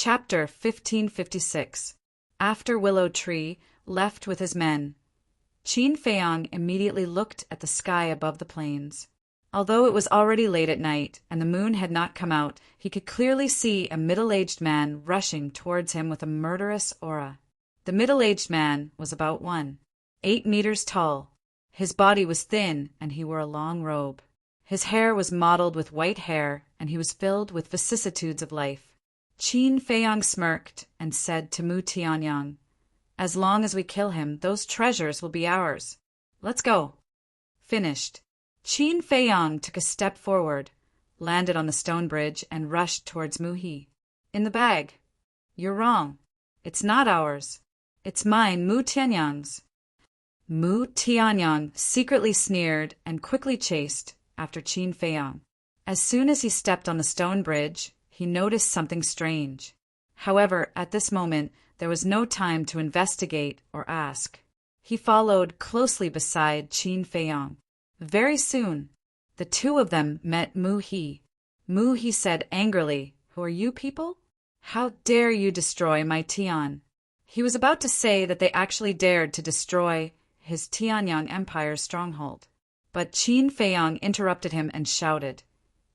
Chapter 1556. After Willow Tree left with his men, Qin Feiyang immediately looked at the sky above the plains. Although it was already late at night and the moon had not come out, he could clearly see a middle-aged man rushing towards him with a murderous aura. The middle-aged man was about 8 meters tall. His body was thin and he wore a long robe. His hair was mottled with white hair and he was filled with vicissitudes of life. Qin Feiyang smirked and said to Mu Tianyang, "As long as we kill him, those treasures will be ours. Let's go." Finished. Qin Feiyang took a step forward, landed on the stone bridge, and rushed towards Mu He. "In the bag." "You're wrong. It's not ours. It's mine, Mu Tianyang's." Mu Tianyang secretly sneered and quickly chased after Qin Feiyang. As soon as he stepped on the stone bridge, he noticed something strange. However, at this moment, there was no time to investigate or ask. He followed closely beside Qin Feiyang. Very soon, the two of them met Mu He. Mu He said angrily, "Who are you people? How dare you destroy my Tian?" He was about to say that they actually dared to destroy his Tianyang Empire's stronghold. But Qin Feiyang interrupted him and shouted,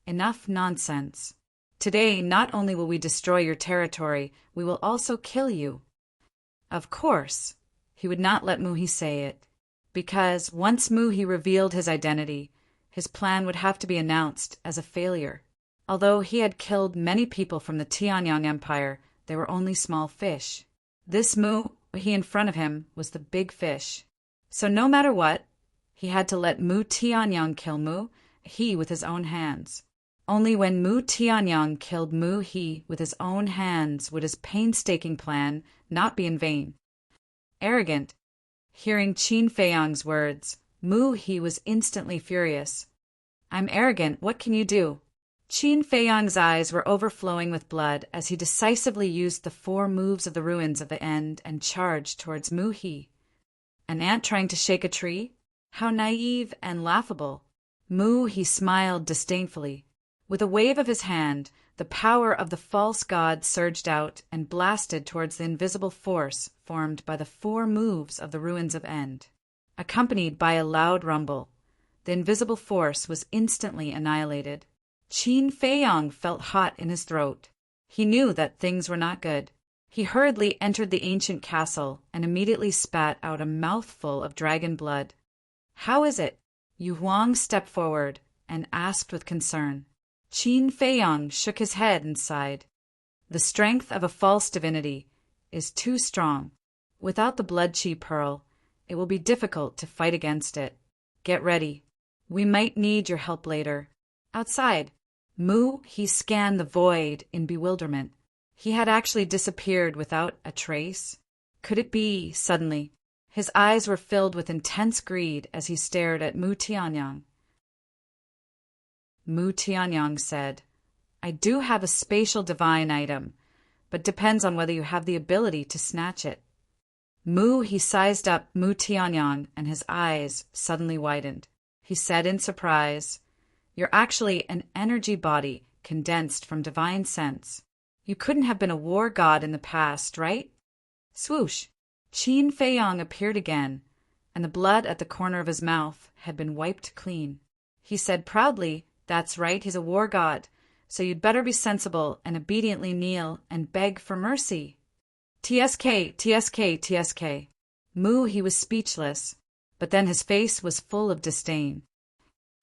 "Enough nonsense. Today, not only will we destroy your territory, we will also kill you." Of course, he would not let Mu He say it, because once Mu He revealed his identity, his plan would have to be announced as a failure. Although he had killed many people from the Tianyang Empire, they were only small fish. This Mu He in front of him was the big fish. So no matter what, he had to let Mu Tianyang kill Mu He with his own hands. Only when Mu Tianyang killed Mu He with his own hands would his painstaking plan not be in vain. Arrogant. Hearing Qin Feiyang's words, Mu He was instantly furious. "I'm arrogant, what can you do?" Qin Feiyang's eyes were overflowing with blood as he decisively used the 4 moves of the ruins of the end and charged towards Mu He. An ant trying to shake a tree? How naive and laughable. Mu He smiled disdainfully. With a wave of his hand, the power of the false god surged out and blasted towards the invisible force formed by the 4 moves of the ruins of End. Accompanied by a loud rumble, the invisible force was instantly annihilated. Qin Feiyang felt hot in his throat. He knew that things were not good. He hurriedly entered the ancient castle and immediately spat out a mouthful of dragon blood. "How is it?" Yu Huang stepped forward and asked with concern. Qin Feiyang shook his head and sighed. "The strength of a false divinity is too strong. Without the blood chi pearl, it will be difficult to fight against it. Get ready. We might need your help later." Outside, Mu He scanned the void in bewilderment. He had actually disappeared without a trace. Could it be, suddenly, his eyes were filled with intense greed as he stared at Mu Tianyang. Mu Tianyang said, "I do have a spatial divine item, but depends on whether you have the ability to snatch it." Mu He sized up Mu Tianyang and his eyes suddenly widened. He said in surprise, "You're actually an energy body condensed from divine sense. You couldn't have been a war god in the past, right?" Swoosh! Qin Feiyang appeared again, and the blood at the corner of his mouth had been wiped clean. He said proudly, "That's right, he's a war god, so you'd better be sensible and obediently kneel and beg for mercy." TSK, TSK, TSK. Mu He was speechless, but then his face was full of disdain.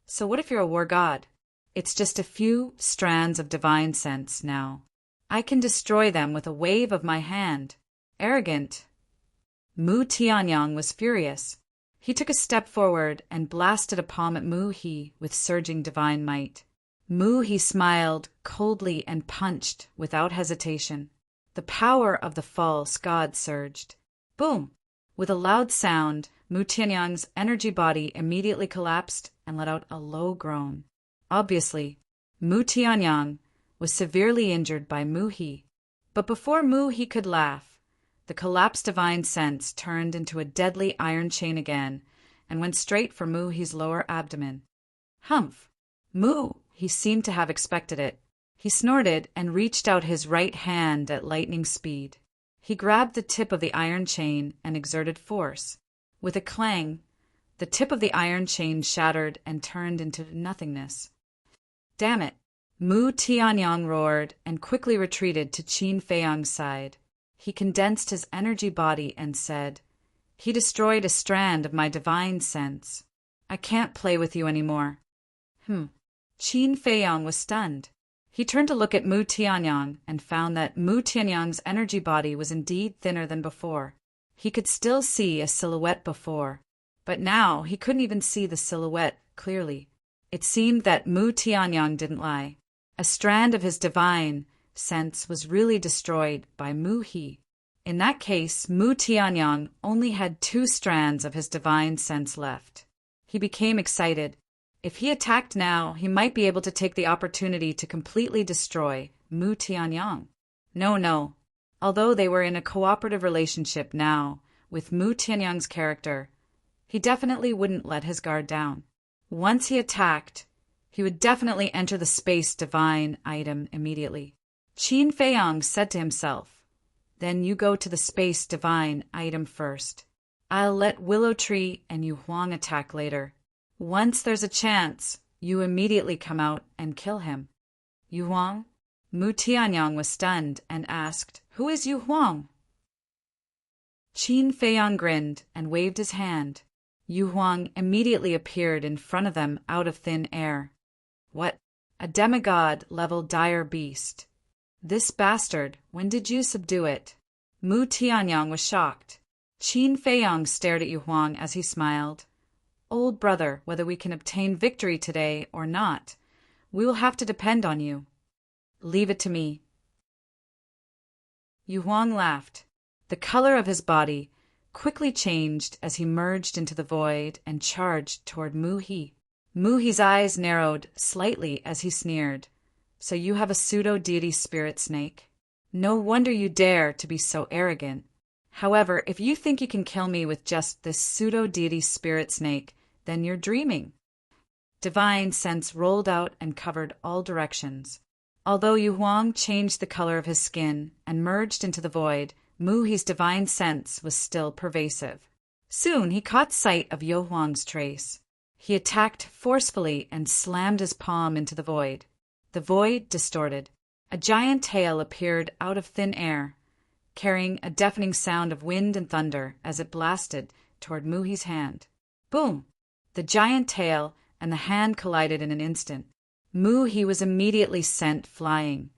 "So what if you're a war god? It's just a few strands of divine sense now. I can destroy them with a wave of my hand. Arrogant." Mu Tianyang was furious. He took a step forward and blasted a palm at Mu He with surging divine might. Mu He smiled coldly and punched without hesitation. The power of the false god surged. Boom! With a loud sound, Mu Tianyang's energy body immediately collapsed and let out a low groan. Obviously, Mu Tianyang was severely injured by Mu He. But before Mu He could laugh, the collapsed divine sense turned into a deadly iron chain again and went straight for Mu He's lower abdomen. Humph! Mu He seemed to have expected it. He snorted and reached out his right hand at lightning speed. He grabbed the tip of the iron chain and exerted force. With a clang, the tip of the iron chain shattered and turned into nothingness. "Damn it!" Mu Tianyang roared and quickly retreated to Qin Feiyang's side. He condensed his energy body and said, "He destroyed a strand of my divine sense. I can't play with you anymore." Qin Feiyang was stunned. He turned to look at Mu Tianyang and found that Mu Tianyang's energy body was indeed thinner than before. He could still see a silhouette before, but now he couldn't even see the silhouette clearly. It seemed that Mu Tianyang didn't lie. A strand of his divine sense was really destroyed by Mu He. In that case, Mu Tianyang only had 2 strands of his divine sense left. He became excited. If he attacked now, he might be able to take the opportunity to completely destroy Mu Tianyang. No. Although they were in a cooperative relationship now with Mu Tianyang's character, he definitely wouldn't let his guard down. Once he attacked, he would definitely enter the space divine item immediately. Qin Feiyang said to himself, "Then you go to the space divine item first. I'll let Willow Tree and Yu Huang attack later. Once there's a chance, you immediately come out and kill him." "Yu Huang?" Mu Tianyang was stunned and asked, "Who is Yu Huang?" Qin Feiyang grinned and waved his hand. Yu Huang immediately appeared in front of them out of thin air. "What? A demigod-level dire beast. This bastard, when did you subdue it?" Mu Tianyang was shocked. Qin Feiyang stared at Yu Huang as he smiled. "Old brother, whether we can obtain victory today or not, we will have to depend on you. Leave it to me." Yu Huang laughed. The color of his body quickly changed as he merged into the void and charged toward Mu He. Mu He's eyes narrowed slightly as he sneered. "So you have a pseudo-deity spirit snake? No wonder you dare to be so arrogant. However, if you think you can kill me with just this pseudo-deity spirit snake, then you're dreaming." Divine sense rolled out and covered all directions. Although Yu Huang changed the color of his skin and merged into the void, Mu He's divine sense was still pervasive. Soon he caught sight of Yu Huang's trace. He attacked forcefully and slammed his palm into the void. The void distorted. A giant tail appeared out of thin air, carrying a deafening sound of wind and thunder as it blasted toward Mu He's hand. Boom! The giant tail and the hand collided in an instant. Mu He was immediately sent flying,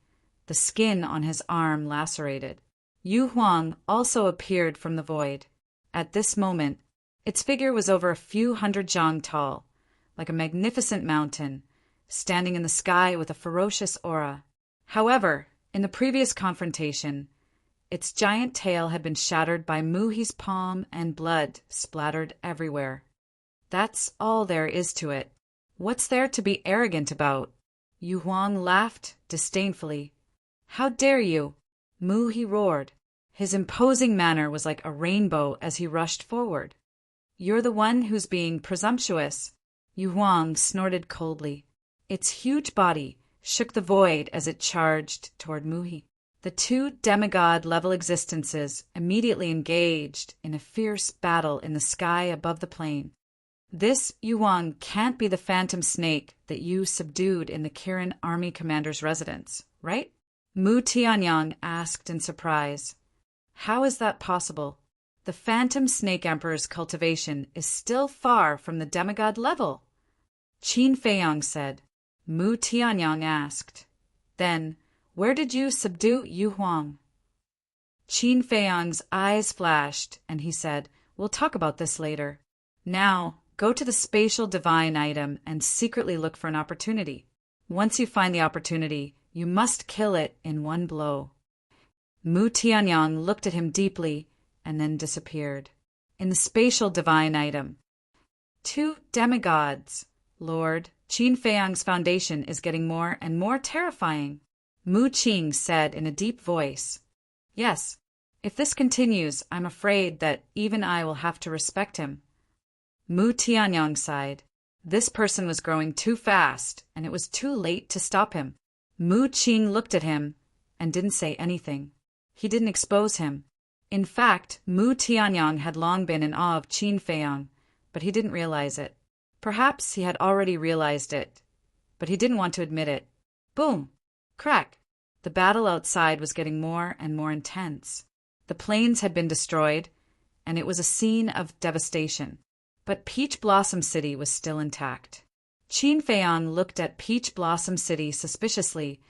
the skin on his arm lacerated. Yu Huang also appeared from the void. At this moment, its figure was over a few hundred zhang tall, like a magnificent mountain, standing in the sky with a ferocious aura. However, in the previous confrontation, its giant tail had been shattered by Mu He's palm and blood splattered everywhere. That's all there is to it. What's there to be arrogant about? Yu Huang laughed disdainfully. "How dare you?" Mu He roared. His imposing manner was like a rainbow as he rushed forward. "You're the one who's being presumptuous." Yu Huang snorted coldly. Its huge body shook the void as it charged toward Mu He. The 2 demigod-level existences immediately engaged in a fierce battle in the sky above the plain. "This Yu Huang can't be the phantom snake that you subdued in the Kirin army commander's residence, right?" Mu Tianyang asked in surprise. "How is that possible? The phantom snake emperor's cultivation is still far from the demigod level." Qin Feiyang said. Mu Tianyang asked, "Then, where did you subdue Yu Huang?" Qin Feiyang's eyes flashed, and he said, "We'll talk about this later. Now, go to the spatial divine item and secretly look for an opportunity. Once you find the opportunity, you must kill it in one blow." Mu Tianyang looked at him deeply and then disappeared. In the spatial divine item. 2 demigods, Lord. Qin Feiyang's foundation is getting more and more terrifying. Mu Qing said in a deep voice. "Yes, if this continues, I'm afraid that even I will have to respect him." Mu Tianyang sighed. This person was growing too fast, and it was too late to stop him. Mu Qing looked at him and didn't say anything. He didn't expose him. In fact, Mu Tianyang had long been in awe of Qin Feiyang, but he didn't realize it. Perhaps he had already realized it, but he didn't want to admit it. Boom! Crack! The battle outside was getting more and more intense. The plains had been destroyed, and it was a scene of devastation. But Peach Blossom City was still intact. Qin Feiyang looked at Peach Blossom City suspiciously,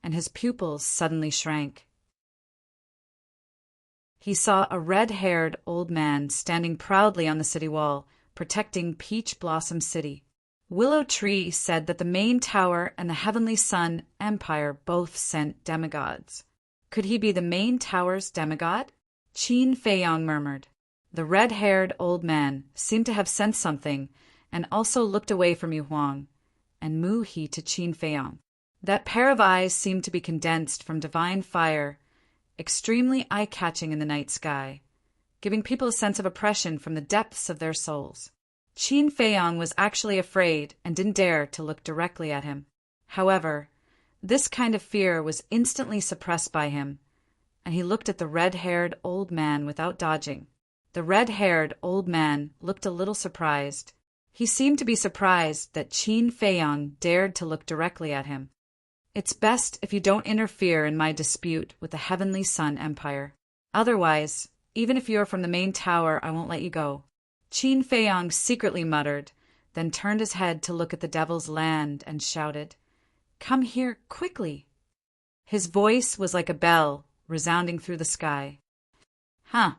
and his pupils suddenly shrank. He saw a red-haired old man standing proudly on the city wall, protecting Peach Blossom City. Willow Tree said that the main tower and the Heavenly Sun Empire both sent demigods. Could he be the main tower's demigod? Qin Feiyang murmured. The red-haired old man seemed to have sensed something and also looked away from Yu Huang and Mu He to Qin Feiyang. That pair of eyes seemed to be condensed from divine fire, extremely eye-catching in the night sky, giving people a sense of oppression from the depths of their souls. Qin Feiyang was actually afraid and didn't dare to look directly at him. However, this kind of fear was instantly suppressed by him, and he looked at the red-haired old man without dodging. The red-haired old man looked a little surprised. He seemed to be surprised that Qin Feiyang dared to look directly at him. It's best if you don't interfere in my dispute with the Heavenly Sun Empire. Otherwise, even if you're from the main tower, I won't let you go. Qin Feiyang secretly muttered, then turned his head to look at the Devil's Land and shouted, "Come here, quickly!" His voice was like a bell, resounding through the sky. Huh.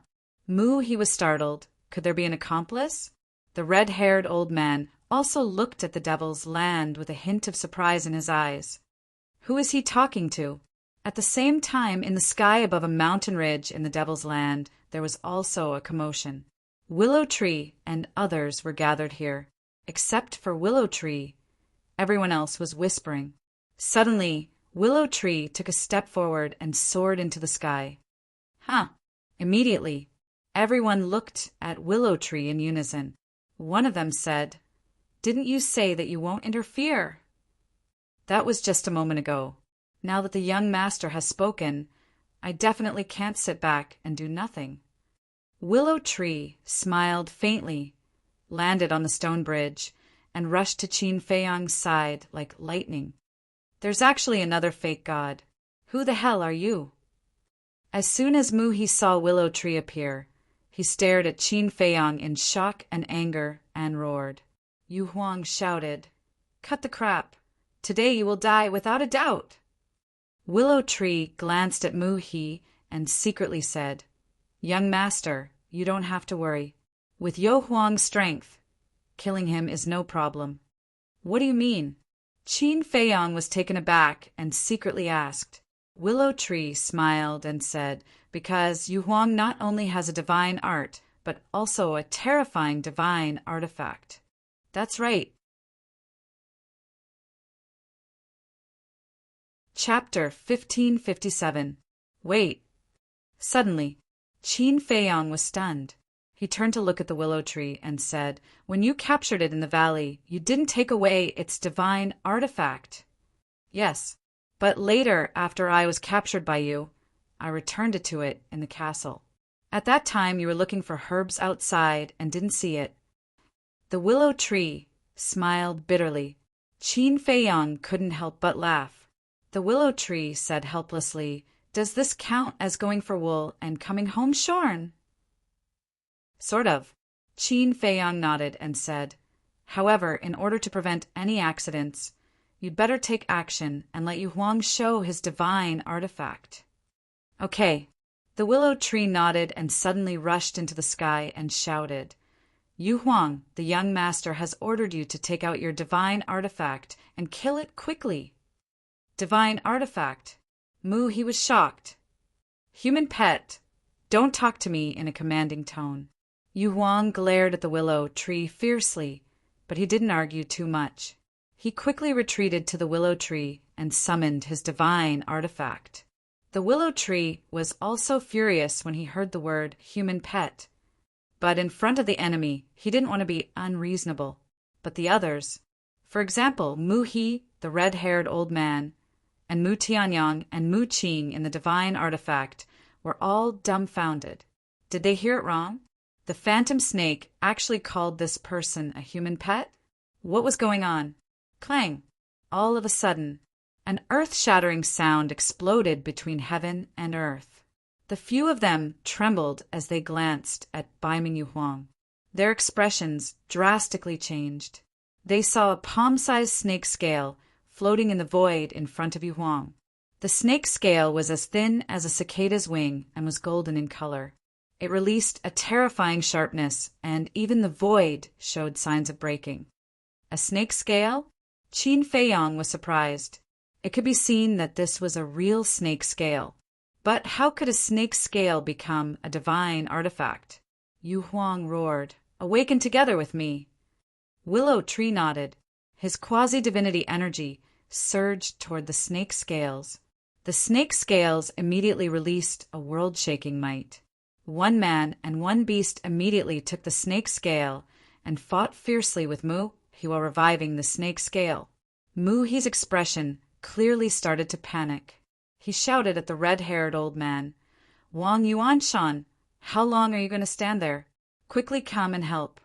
Mu He was startled. Could there be an accomplice? The red-haired old man also looked at the Devil's Land with a hint of surprise in his eyes. Who is he talking to? At the same time, in the sky above a mountain ridge in the Devil's Land, there was also a commotion. Willow Tree and others were gathered here. Except for Willow Tree, everyone else was whispering. Suddenly, Willow Tree took a step forward and soared into the sky. Huh! Immediately, everyone looked at Willow Tree in unison. One of them said, "Didn't you say that you won't interfere?" That was just a moment ago. Now that the young master has spoken, I definitely can't sit back and do nothing. Willow Tree smiled faintly, landed on the stone bridge, and rushed to Qin Feiyang's side like lightning. There's actually another fake god. Who the hell are you? As soon as Mu He saw Willow Tree appear, he stared at Qin Feiyang in shock and anger and roared. Yu Huang shouted, "Cut the crap! Today you will die without a doubt!" Willow Tree glanced at Mu He and secretly said, "Young master, you don't have to worry. With Yu Huang's strength, killing him is no problem." What do you mean? Qin Feiyang was taken aback and secretly asked. Willow Tree smiled and said, "Because Yu Huang not only has a divine art, but also a terrifying divine artifact." That's right. Chapter 1557. Wait. Suddenly, Qin Feiyang was stunned. He turned to look at the willow tree and said, "When you captured it in the valley, you didn't take away its divine artifact." "Yes, but later, after I was captured by you, I returned it to it in the castle. At that time, you were looking for herbs outside and didn't see it." The willow tree smiled bitterly. Qin Feiyang couldn't help but laugh. The willow tree said helplessly, "Does this count as going for wool and coming home shorn?" "Sort of." Qin Feiyang nodded and said, "However, in order to prevent any accidents, you'd better take action and let Yu Huang show his divine artifact." "Okay." The willow tree nodded and suddenly rushed into the sky and shouted, "Yu Huang, the young master has ordered you to take out your divine artifact and kill it quickly." Divine artifact? Mu He was shocked. "Human pet, don't talk to me in a commanding tone." Yu Huang glared at the willow tree fiercely, but he didn't argue too much. He quickly retreated to the willow tree and summoned his divine artifact. The willow tree was also furious when he heard the word human pet. But in front of the enemy, he didn't want to be unreasonable. But the others, for example, Mu He, the red-haired old man, and Mu Tianyang and Mu Qing in the divine artifact were all dumbfounded. Did they hear it wrong? The phantom snake actually called this person a human pet? What was going on? Clang! All of a sudden, an earth-shattering sound exploded between heaven and earth. The few of them trembled as they glanced at Bai Mingyu Huang. Their expressions drastically changed. They saw a palm-sized snake scale floating in the void in front of Yu Huang. The snake scale was as thin as a cicada's wing and was golden in color. It released a terrifying sharpness, and even the void showed signs of breaking. A snake scale? Qin Feiyang was surprised. It could be seen that this was a real snake scale. But how could a snake scale become a divine artifact? Yu Huang roared, "Awaken together with me!" Willow Tree nodded. His quasi-divinity energy surged toward the snake scales. The snake scales immediately released a world-shaking might. One man and one beast immediately took the snake scale and fought fiercely with Mu He while reviving the snake scale. Mu He's expression clearly started to panic. He shouted at the red-haired old man, "Wang Yuanshan, how long are you going to stand there? Quickly come and help."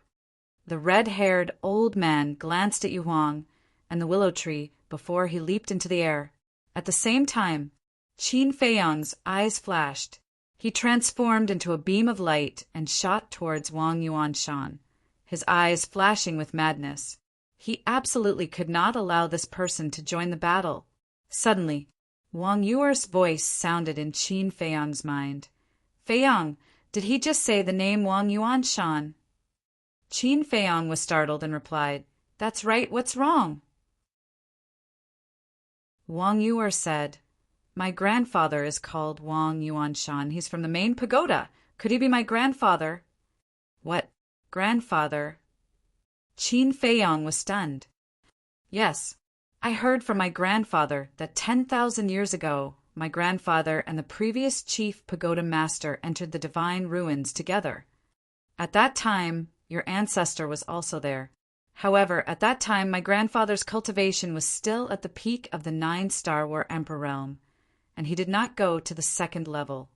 The red-haired old man glanced at Yu Huang and the willow tree before he leaped into the air. At the same time, Qin Feiyang's eyes flashed. He transformed into a beam of light and shot towards Wang Yuanshan, his eyes flashing with madness. He absolutely could not allow this person to join the battle. Suddenly, Wang Yuer's voice sounded in Qin Feiyang's mind. "Feiyang, did he just say the name Wang Yuanshan?" Qin Feiyang was startled and replied, "That's right, what's wrong?" Wang Yuer said, "My grandfather is called Wang Yuanshan. He's from the main pagoda. Could he be my grandfather?" "What, grandfather?" Qin Feiyang was stunned. "Yes, I heard from my grandfather that 10,000 years ago, my grandfather and the previous chief pagoda master entered the divine ruins together. At that time, your ancestor was also there. However, at that time, my grandfather's cultivation was still at the peak of the 9-star War Emperor realm, and he did not go to the second level.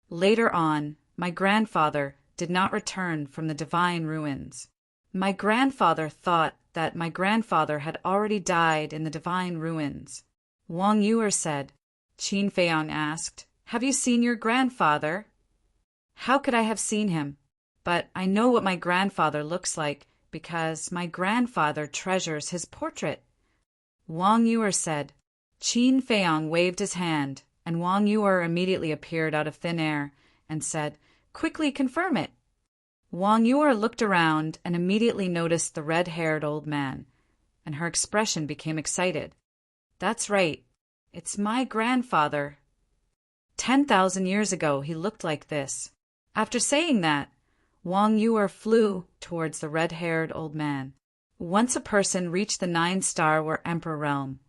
Later on, my grandfather did not return from the divine ruins. My grandfather thought that my grandfather had already died in the divine ruins." Wang Yuer said. Qin Feiyang asked, "Have you seen your grandfather?" "How could I have seen him? But I know what my grandfather looks like, because my grandfather treasures his portrait." Wang Yuer said. Qin Feiyang waved his hand, and Wang Yuer immediately appeared out of thin air and said, "Quickly confirm it." Wang Yuer looked around and immediately noticed the red-haired old man, and her expression became excited. "That's right. It's my grandfather. 10,000 years ago he looked like this." After saying that, Wang Yuer flew towards the red-haired old man. Once a person reached the 9-star War Emperor realm,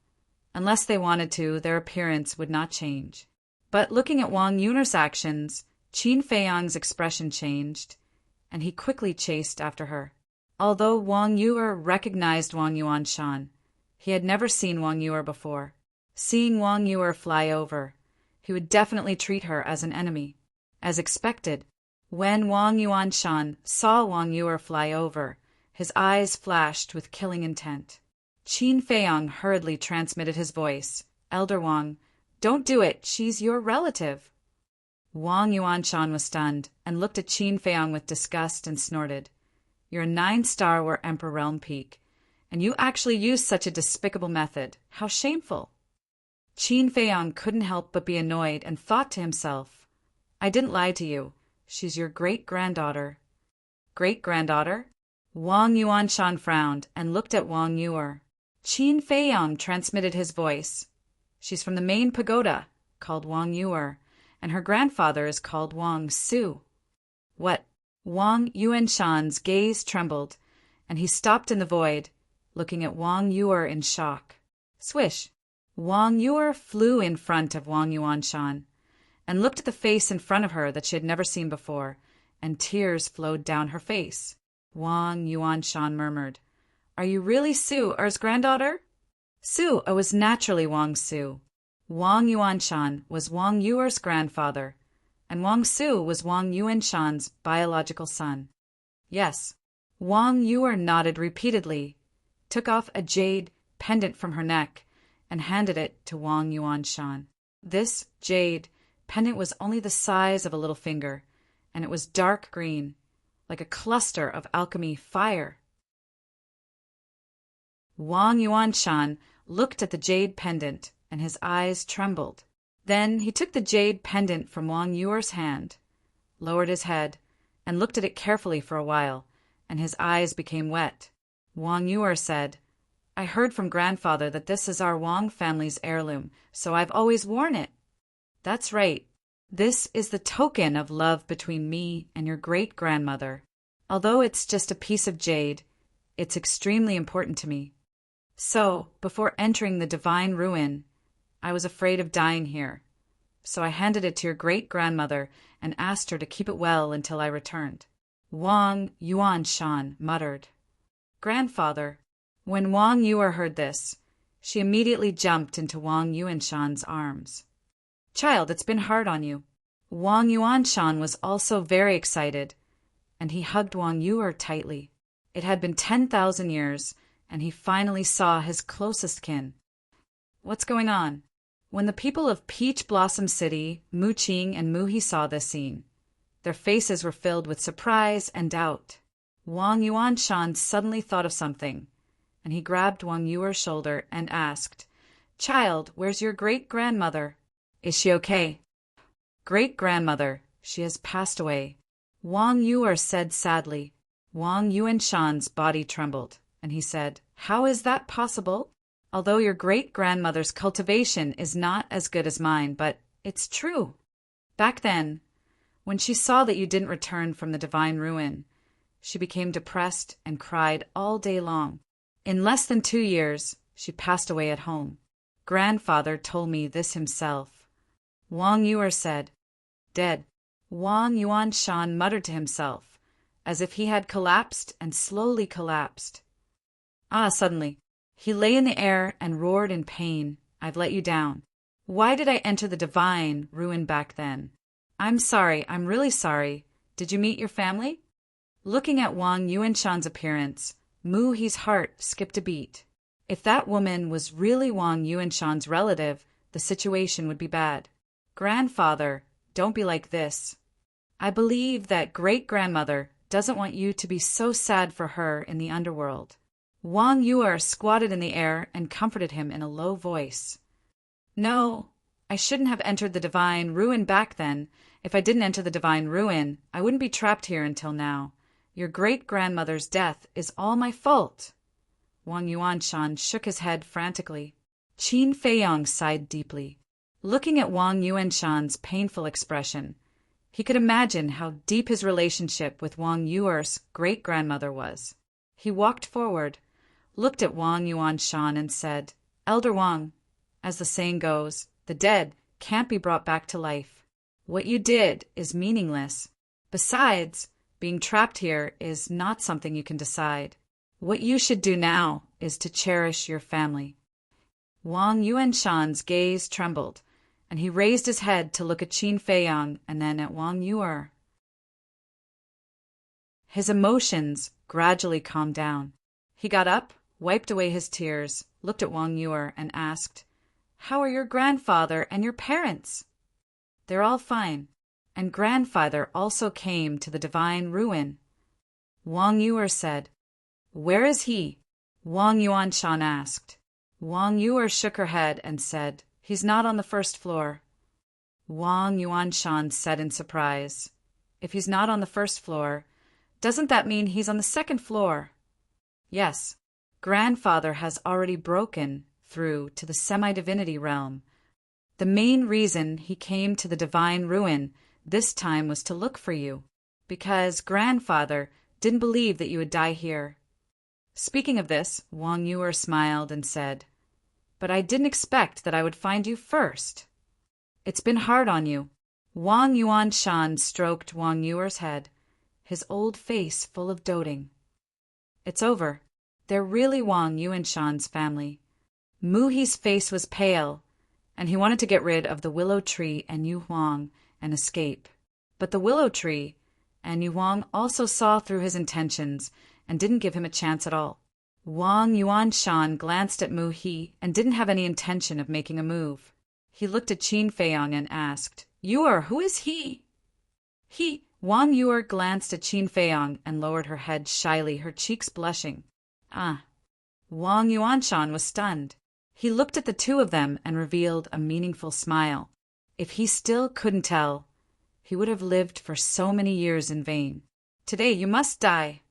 unless they wanted to, their appearance would not change. But looking at Wang Yuer's actions, Qin Feiyang's expression changed, and he quickly chased after her. Although Wang Yuer recognized Wang Yuanshan, he had never seen Wang Yuer before. Seeing Wang Yuer fly over, he would definitely treat her as an enemy. As expected, when Wang Yuanshan saw Wang Yuer fly over, his eyes flashed with killing intent. Qin Feiyang hurriedly transmitted his voice, "Elder Wang, don't do it, she's your relative." Wang Yuanshan was stunned and looked at Qin Feiyang with disgust and snorted, "You're a 9-star War Emperor realm peak, and you actually used such a despicable method. How shameful." Qin Feiyang couldn't help but be annoyed and thought to himself, "I didn't lie to you. She's your great-granddaughter." "Great-granddaughter?" Wang Yuanshan frowned and looked at Wang Yuer. Qin Feiyang transmitted his voice. "She's from the main pagoda, called Wang Yuer, and her grandfather is called Wang Su." "What?" Wang Yuanshan's gaze trembled, and he stopped in the void, looking at Wang Yuer in shock. Swish! Wang Yuer flew in front of Wang Yuanshan, and looked at the face in front of her that she had never seen before, and tears flowed down her face. Wang Yuanshan murmured, "Are you really Su, Er's granddaughter?" Su was naturally Wang Su. Wang Yuanshan was Wang Yuer's grandfather, and Wang Su was Wang Yuanshan's biological son. Yes. Wang Yuer nodded repeatedly, took off a jade pendant from her neck, and handed it to Wang Yuanshan. This jade pendant was only the size of a little finger, and it was dark green, like a cluster of alchemy fire. Wang Yuanshan looked at the jade pendant, and his eyes trembled. Then he took the jade pendant from Wang Yuer's hand, lowered his head, and looked at it carefully for a while, and his eyes became wet. Wang Yuer said, "I heard from grandfather that this is our Wang family's heirloom, so I've always worn it." "That's right. This is the token of love between me and your great-grandmother. Although it's just a piece of jade, it's extremely important to me. So, before entering the divine ruin, I was afraid of dying here. So I handed it to your great-grandmother and asked her to keep it well until I returned." Wang Yuanshan muttered, "Grandfather." When Wang Yuer heard this, she immediately jumped into Wang Yuanshan's arms. "Child, it's been hard on you." Wang Yuanshan was also very excited, and he hugged Wang Yuer tightly. It had been 10,000 years, and he finally saw his closest kin. "What's going on?" When the people of Peach Blossom City, Mu Qing and Mu He saw this scene, their faces were filled with surprise and doubt. Wang Yuanshan suddenly thought of something, and he grabbed Wang Yuer's shoulder and asked, "Child, where's your great-grandmother? Is she okay?" "Great-grandmother, she has passed away," Wang Yuer said sadly. Wang Yuanshan's body trembled, and he said, "How is that possible? Although your great-grandmother's cultivation is not as good as mine, but it's true. Back then, when she saw that you didn't return from the divine ruin, she became depressed and cried all day long. In less than 2 years, she passed away at home. Grandfather told me this himself." Wang Yuer said, "Dead." Wang Yuanshan muttered to himself, as if he had collapsed and slowly collapsed. Suddenly, he lay in the air and roared in pain, "I've let you down. Why did I enter the divine ruin back then? I'm sorry, I'm really sorry. Did you meet your family?" Looking at Wang Yuanshan's appearance, Mu He's heart skipped a beat. If that woman was really Wang Yuanshan's relative, the situation would be bad. "Grandfather, don't be like this. I believe that great-grandmother doesn't want you to be so sad for her in the underworld." Wang Yuer squatted in the air and comforted him in a low voice. "No, I shouldn't have entered the divine ruin back then. If I didn't enter the divine ruin, I wouldn't be trapped here until now. Your great-grandmother's death is all my fault." Wang Yuanshan shook his head frantically. Qin Feiyang sighed deeply. Looking at Wang Yuanshan's painful expression, he could imagine how deep his relationship with Wang Yuer's great-grandmother was. He walked forward, looked at Wang Yuanshan and said, "Elder Wang, as the saying goes, the dead can't be brought back to life. What you did is meaningless. Besides, being trapped here is not something you can decide. What you should do now is to cherish your family." Wang Yuanshan's gaze trembled, and he raised his head to look at Qin Feiyang and then at Wang Yuer. His emotions gradually calmed down. He got up, wiped away his tears, looked at Wang Yuer, and asked, "How are your grandfather and your parents?" "They're all fine, and grandfather also came to the divine ruin." Wang Yuer said, "Where is he?" Wang Yuanshan asked. Wang Yuer shook her head and said, "He's not on the first floor." Wang Yuanshan said in surprise, "If he's not on the first floor, doesn't that mean he's on the second floor?" "Yes, grandfather has already broken through to the semi-divinity realm. The main reason he came to the divine ruin this time was to look for you, because grandfather didn't believe that you would die here." Speaking of this, Wang Yuer smiled and said, "But I didn't expect that I would find you first. It's been hard on you." Wang Yuanshan stroked Wang Yuer's head, his old face full of doting. "It's over. They're really Wang Yuanshan's family." Mu He's face was pale, and he wanted to get rid of the willow tree and Yu Huang and escape. But the willow tree and Yu Huang also saw through his intentions and didn't give him a chance at all. Wang Yuanshan glanced at Mu He and didn't have any intention of making a move. He looked at Qin Feiyang and asked, "Yuer, who is he?" Wang Yuer glanced at Qin Feiyang and lowered her head shyly, her cheeks blushing. Wang Yuanshan was stunned. He looked at the two of them and revealed a meaningful smile. If he still couldn't tell, he would have lived for so many years in vain. "Today you must die,"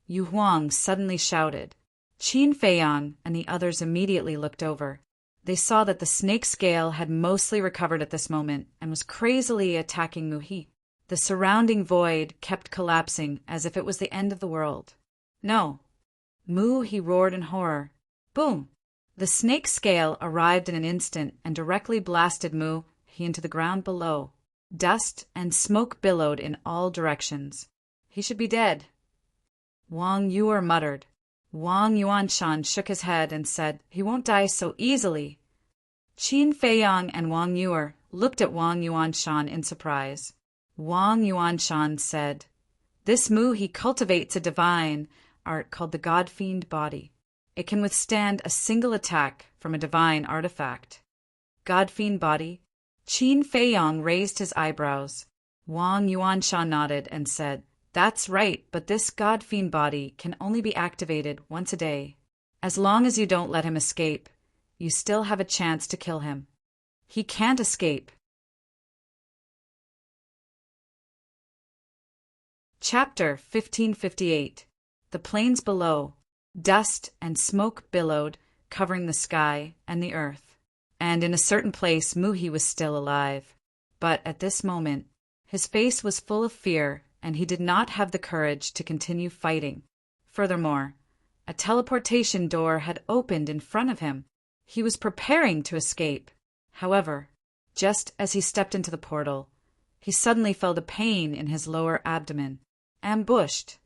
Yu Huang suddenly shouted. Qin Feiyang and the others immediately looked over. They saw that the snake scale had mostly recovered at this moment and was crazily attacking Mu He. The surrounding void kept collapsing as if it was the end of the world. "No!" Mu He roared in horror. Boom! The snake scale arrived in an instant and directly blasted Mu He into the ground below. Dust and smoke billowed in all directions. "He should be dead," Wang Yuer muttered. Wang Yuanshan shook his head and said, "He won't die so easily." Qin Feiyang and Wang Yuer looked at Wang Yuanshan in surprise. Wang Yuanshan said, "This Mu He cultivates a divine art called the God-Fiend body. It can withstand a single attack from a divine artifact." "God-Fiend body?" Qin Feiyang raised his eyebrows. Wang Yuanshan nodded and said, "That's right, but this God-Fiend body can only be activated once a day. As long as you don't let him escape, you still have a chance to kill him. He can't escape." Chapter 1558. The Plains Below. Dust and smoke billowed, covering the sky and the earth. And in a certain place Mu He was still alive. But at this moment, his face was full of fear, and he did not have the courage to continue fighting. Furthermore, a teleportation door had opened in front of him. He was preparing to escape. However, just as he stepped into the portal, he suddenly felt a pain in his lower abdomen. Ambushed!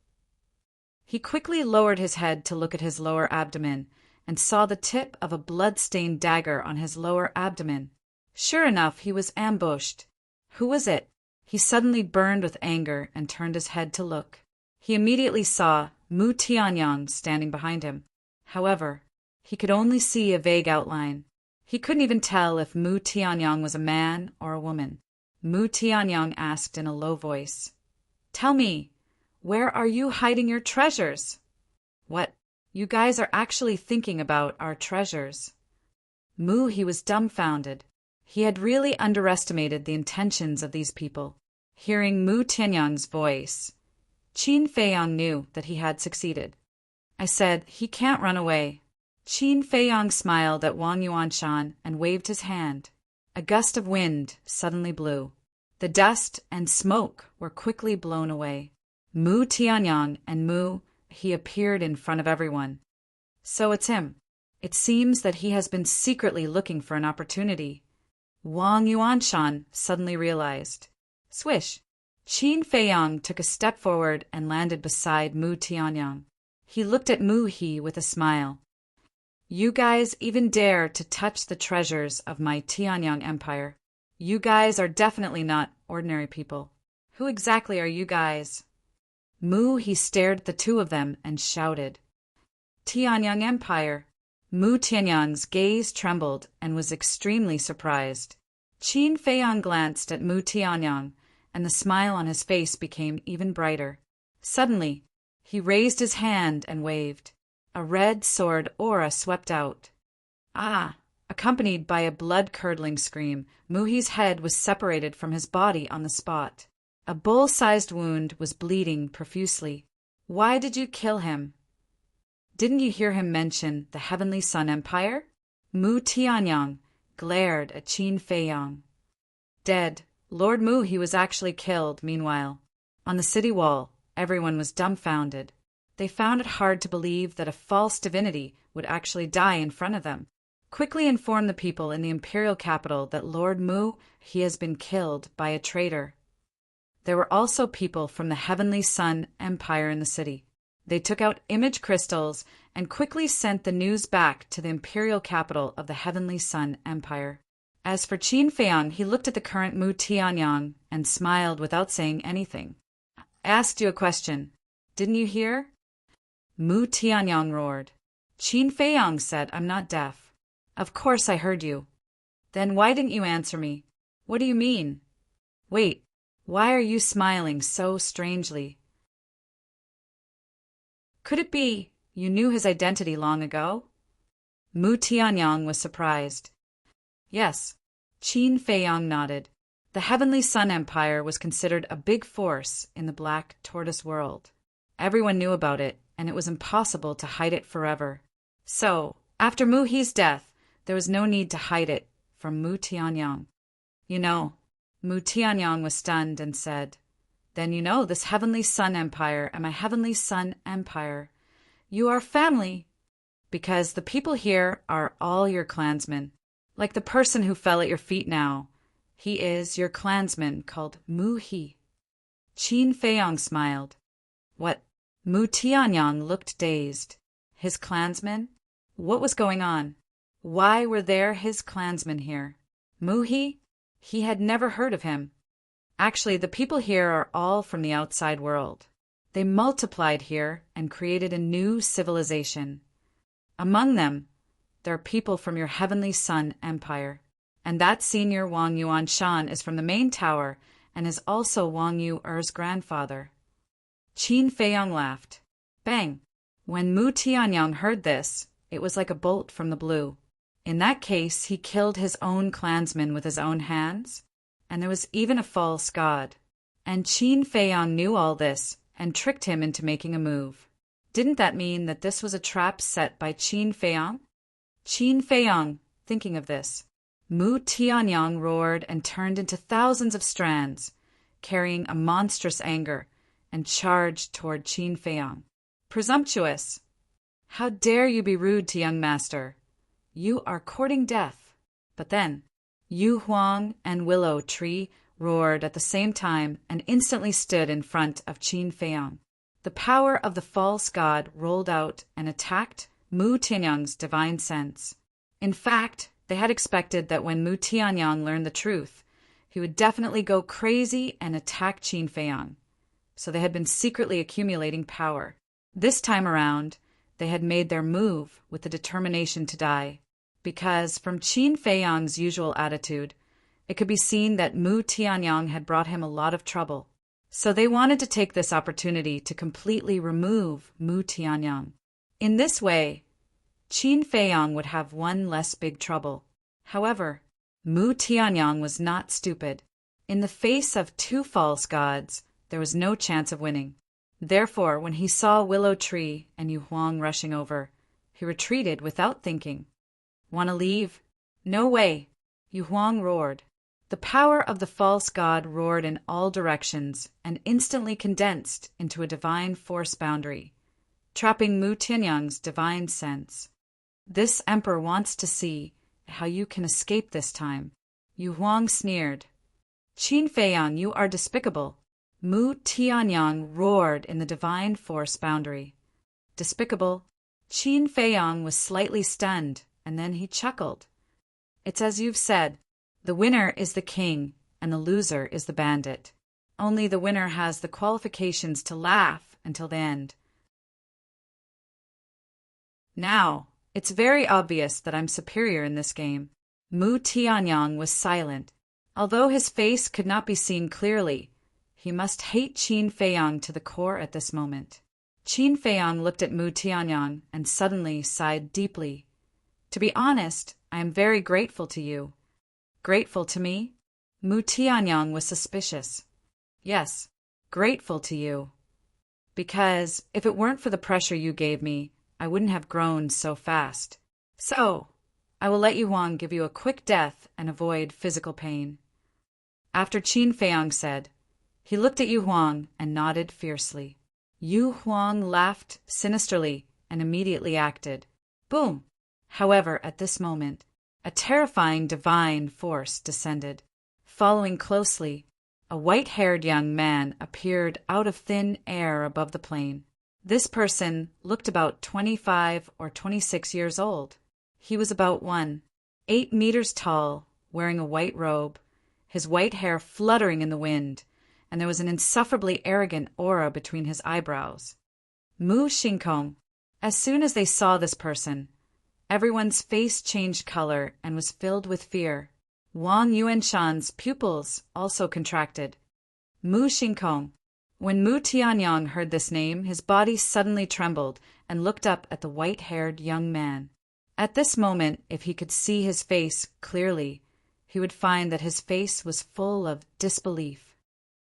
He quickly lowered his head to look at his lower abdomen and saw the tip of a blood-stained dagger on his lower abdomen. Sure enough, he was ambushed. Who was it? He suddenly burned with anger and turned his head to look. He immediately saw Mu Tianyang standing behind him. However, he could only see a vague outline. He couldn't even tell if Mu Tianyang was a man or a woman. Mu Tianyang asked in a low voice, "Tell me, where are you hiding your treasures?" "What? You guys are actually thinking about our treasures?" Mu He was dumbfounded. He had really underestimated the intentions of these people. Hearing Mu Tianyang's voice, Qin Feiyang knew that he had succeeded. "I said, he can't run away." Qin Feiyang smiled at Wang Yuanshan and waved his hand. A gust of wind suddenly blew. The dust and smoke were quickly blown away. Mu Tianyang and Mu He appeared in front of everyone. "So it's him. It seems that he has been secretly looking for an opportunity," Wang Yuanshan suddenly realized. Swish! Qin Feiyang took a step forward and landed beside Mu Tianyang. He looked at Mu He with a smile. "You guys even dare to touch the treasures of my Tianyang Empire. You guys are definitely not ordinary people. Who exactly are you guys?" Mu He stared at the two of them and shouted, "Tianyang Empire." Mu Tianyang's gaze trembled and was extremely surprised. Qin Feiyang glanced at Mu Tianyang, and the smile on his face became even brighter. Suddenly, he raised his hand and waved. A red sword aura swept out. "Ah!" Accompanied by a blood-curdling scream, Mu He's head was separated from his body on the spot. A bull-sized wound was bleeding profusely. "Why did you kill him? Didn't you hear him mention the Heavenly Sun Empire?" Mu Tianyang glared at Qin Feiyang. "Dead. Lord Mu He was actually killed." Meanwhile, on the city wall, everyone was dumbfounded. They found it hard to believe that a false divinity would actually die in front of them. "Quickly inform the people in the imperial capital that Lord Mu He has been killed by a traitor." There were also people from the Heavenly Sun Empire in the city. They took out image crystals and quickly sent the news back to the imperial capital of the Heavenly Sun Empire. As for Qin Feiyang, he looked at the current Mu Tianyang and smiled without saying anything. I asked you a question. Didn't you hear? Mu Tianyang roared. Qin Feiyang said, I'm not deaf. Of course I heard you. Then why didn't you answer me? What do you mean? Wait, why are you smiling so strangely? Could it be you knew his identity long ago? Mu Tianyang was surprised. Yes, Qin Feiyang nodded. The Heavenly Sun Empire was considered a big force in the Black Tortoise world. Everyone knew about it, and it was impossible to hide it forever. So, after Mu He's death, there was no need to hide it from Mu Tianyang. You know, Mu Tianyang was stunned and said, Then you know this Heavenly Sun Empire and my Heavenly Sun Empire. You are family, because the people here are all your clansmen. Like the person who fell at your feet now. He is your clansman called Mu He. Qin Feiyang smiled. What? Mu Tianyang looked dazed. His clansmen? What was going on? Why were there his clansmen here? Mu He? He had never heard of him. Actually, the people here are all from the outside world. They multiplied here and created a new civilization. Among them, there are people from your Heavenly Sun Empire. And that senior Wang Yuan Shan is from the main tower and is also Wang Yu Er's grandfather. Qin Feiyang laughed. Bang! When Mu Tianyang heard this, it was like a bolt from the blue. In that case, he killed his own clansmen with his own hands, and there was even a false god. And Qin Feiyang knew all this and tricked him into making a move. Didn't that mean that this was a trap set by Qin Feiyang? Qin Feiyang, thinking of this, Mu Tianyang roared and turned into thousands of strands, carrying a monstrous anger, and charged toward Qin Feiyang. Presumptuous! How dare you be rude to young master? You are courting death. But then, Yu Huang and Willow Tree roared at the same time and instantly stood in front of Qin Feiyang. The power of the false god rolled out and attacked Mu Tianyang's divine sense. In fact, they had expected that when Mu Tianyang learned the truth, he would definitely go crazy and attack Qin Feiyang. So they had been secretly accumulating power. This time around, they had made their move with the determination to die, because from Qin Feiyang's usual attitude, it could be seen that Mu Tianyang had brought him a lot of trouble. So they wanted to take this opportunity to completely remove Mu Tianyang. In this way, Qin Feiyang would have one less big trouble. However, Mu Tianyang was not stupid. In the face of two false gods, there was no chance of winning. Therefore, when he saw Willow Tree and Yu Huang rushing over, he retreated without thinking. Want to leave? No way! Yu Huang roared. The power of the false god roared in all directions and instantly condensed into a divine force boundary, trapping Mu Tianyang's divine sense. This emperor wants to see how you can escape this time. Yu Huang sneered. Qin Feiyang, you are despicable. Mu Tianyang roared in the divine force boundary. Despicable? Qin Feiyang was slightly stunned, and then he chuckled. It's as you've said. The winner is the king, and the loser is the bandit. Only the winner has the qualifications to laugh until the end. Now, it's very obvious that I'm superior in this game. Mu Tianyang was silent. Although his face could not be seen clearly, he must hate Qin Feiyang to the core at this moment. Qin Feiyang looked at Mu Tianyang and suddenly sighed deeply. To be honest, I am very grateful to you. Grateful to me? Mu Tianyang was suspicious. Yes, grateful to you. Because if it weren't for the pressure you gave me, I wouldn't have grown so fast. So, I will let Yu Huang give you a quick death and avoid physical pain. After Qin Feiyang said, he looked at Yu Huang and nodded fiercely. Yu Huang laughed sinisterly and immediately acted. Boom! However, at this moment, a terrifying divine force descended. Following closely, a white-haired young man appeared out of thin air above the plain. This person looked about 25 or 26 years old. He was about 1.8 meters tall, wearing a white robe, his white hair fluttering in the wind, and there was an insufferably arrogant aura between his eyebrows. Mu Xingkong. As soon as they saw this person, everyone's face changed color and was filled with fear. Wang Yuanshan's pupils also contracted. Mu Xingkong. When Mu Tianyang heard this name, his body suddenly trembled and looked up at the white-haired young man. At this moment, if he could see his face clearly, he would find that his face was full of disbelief.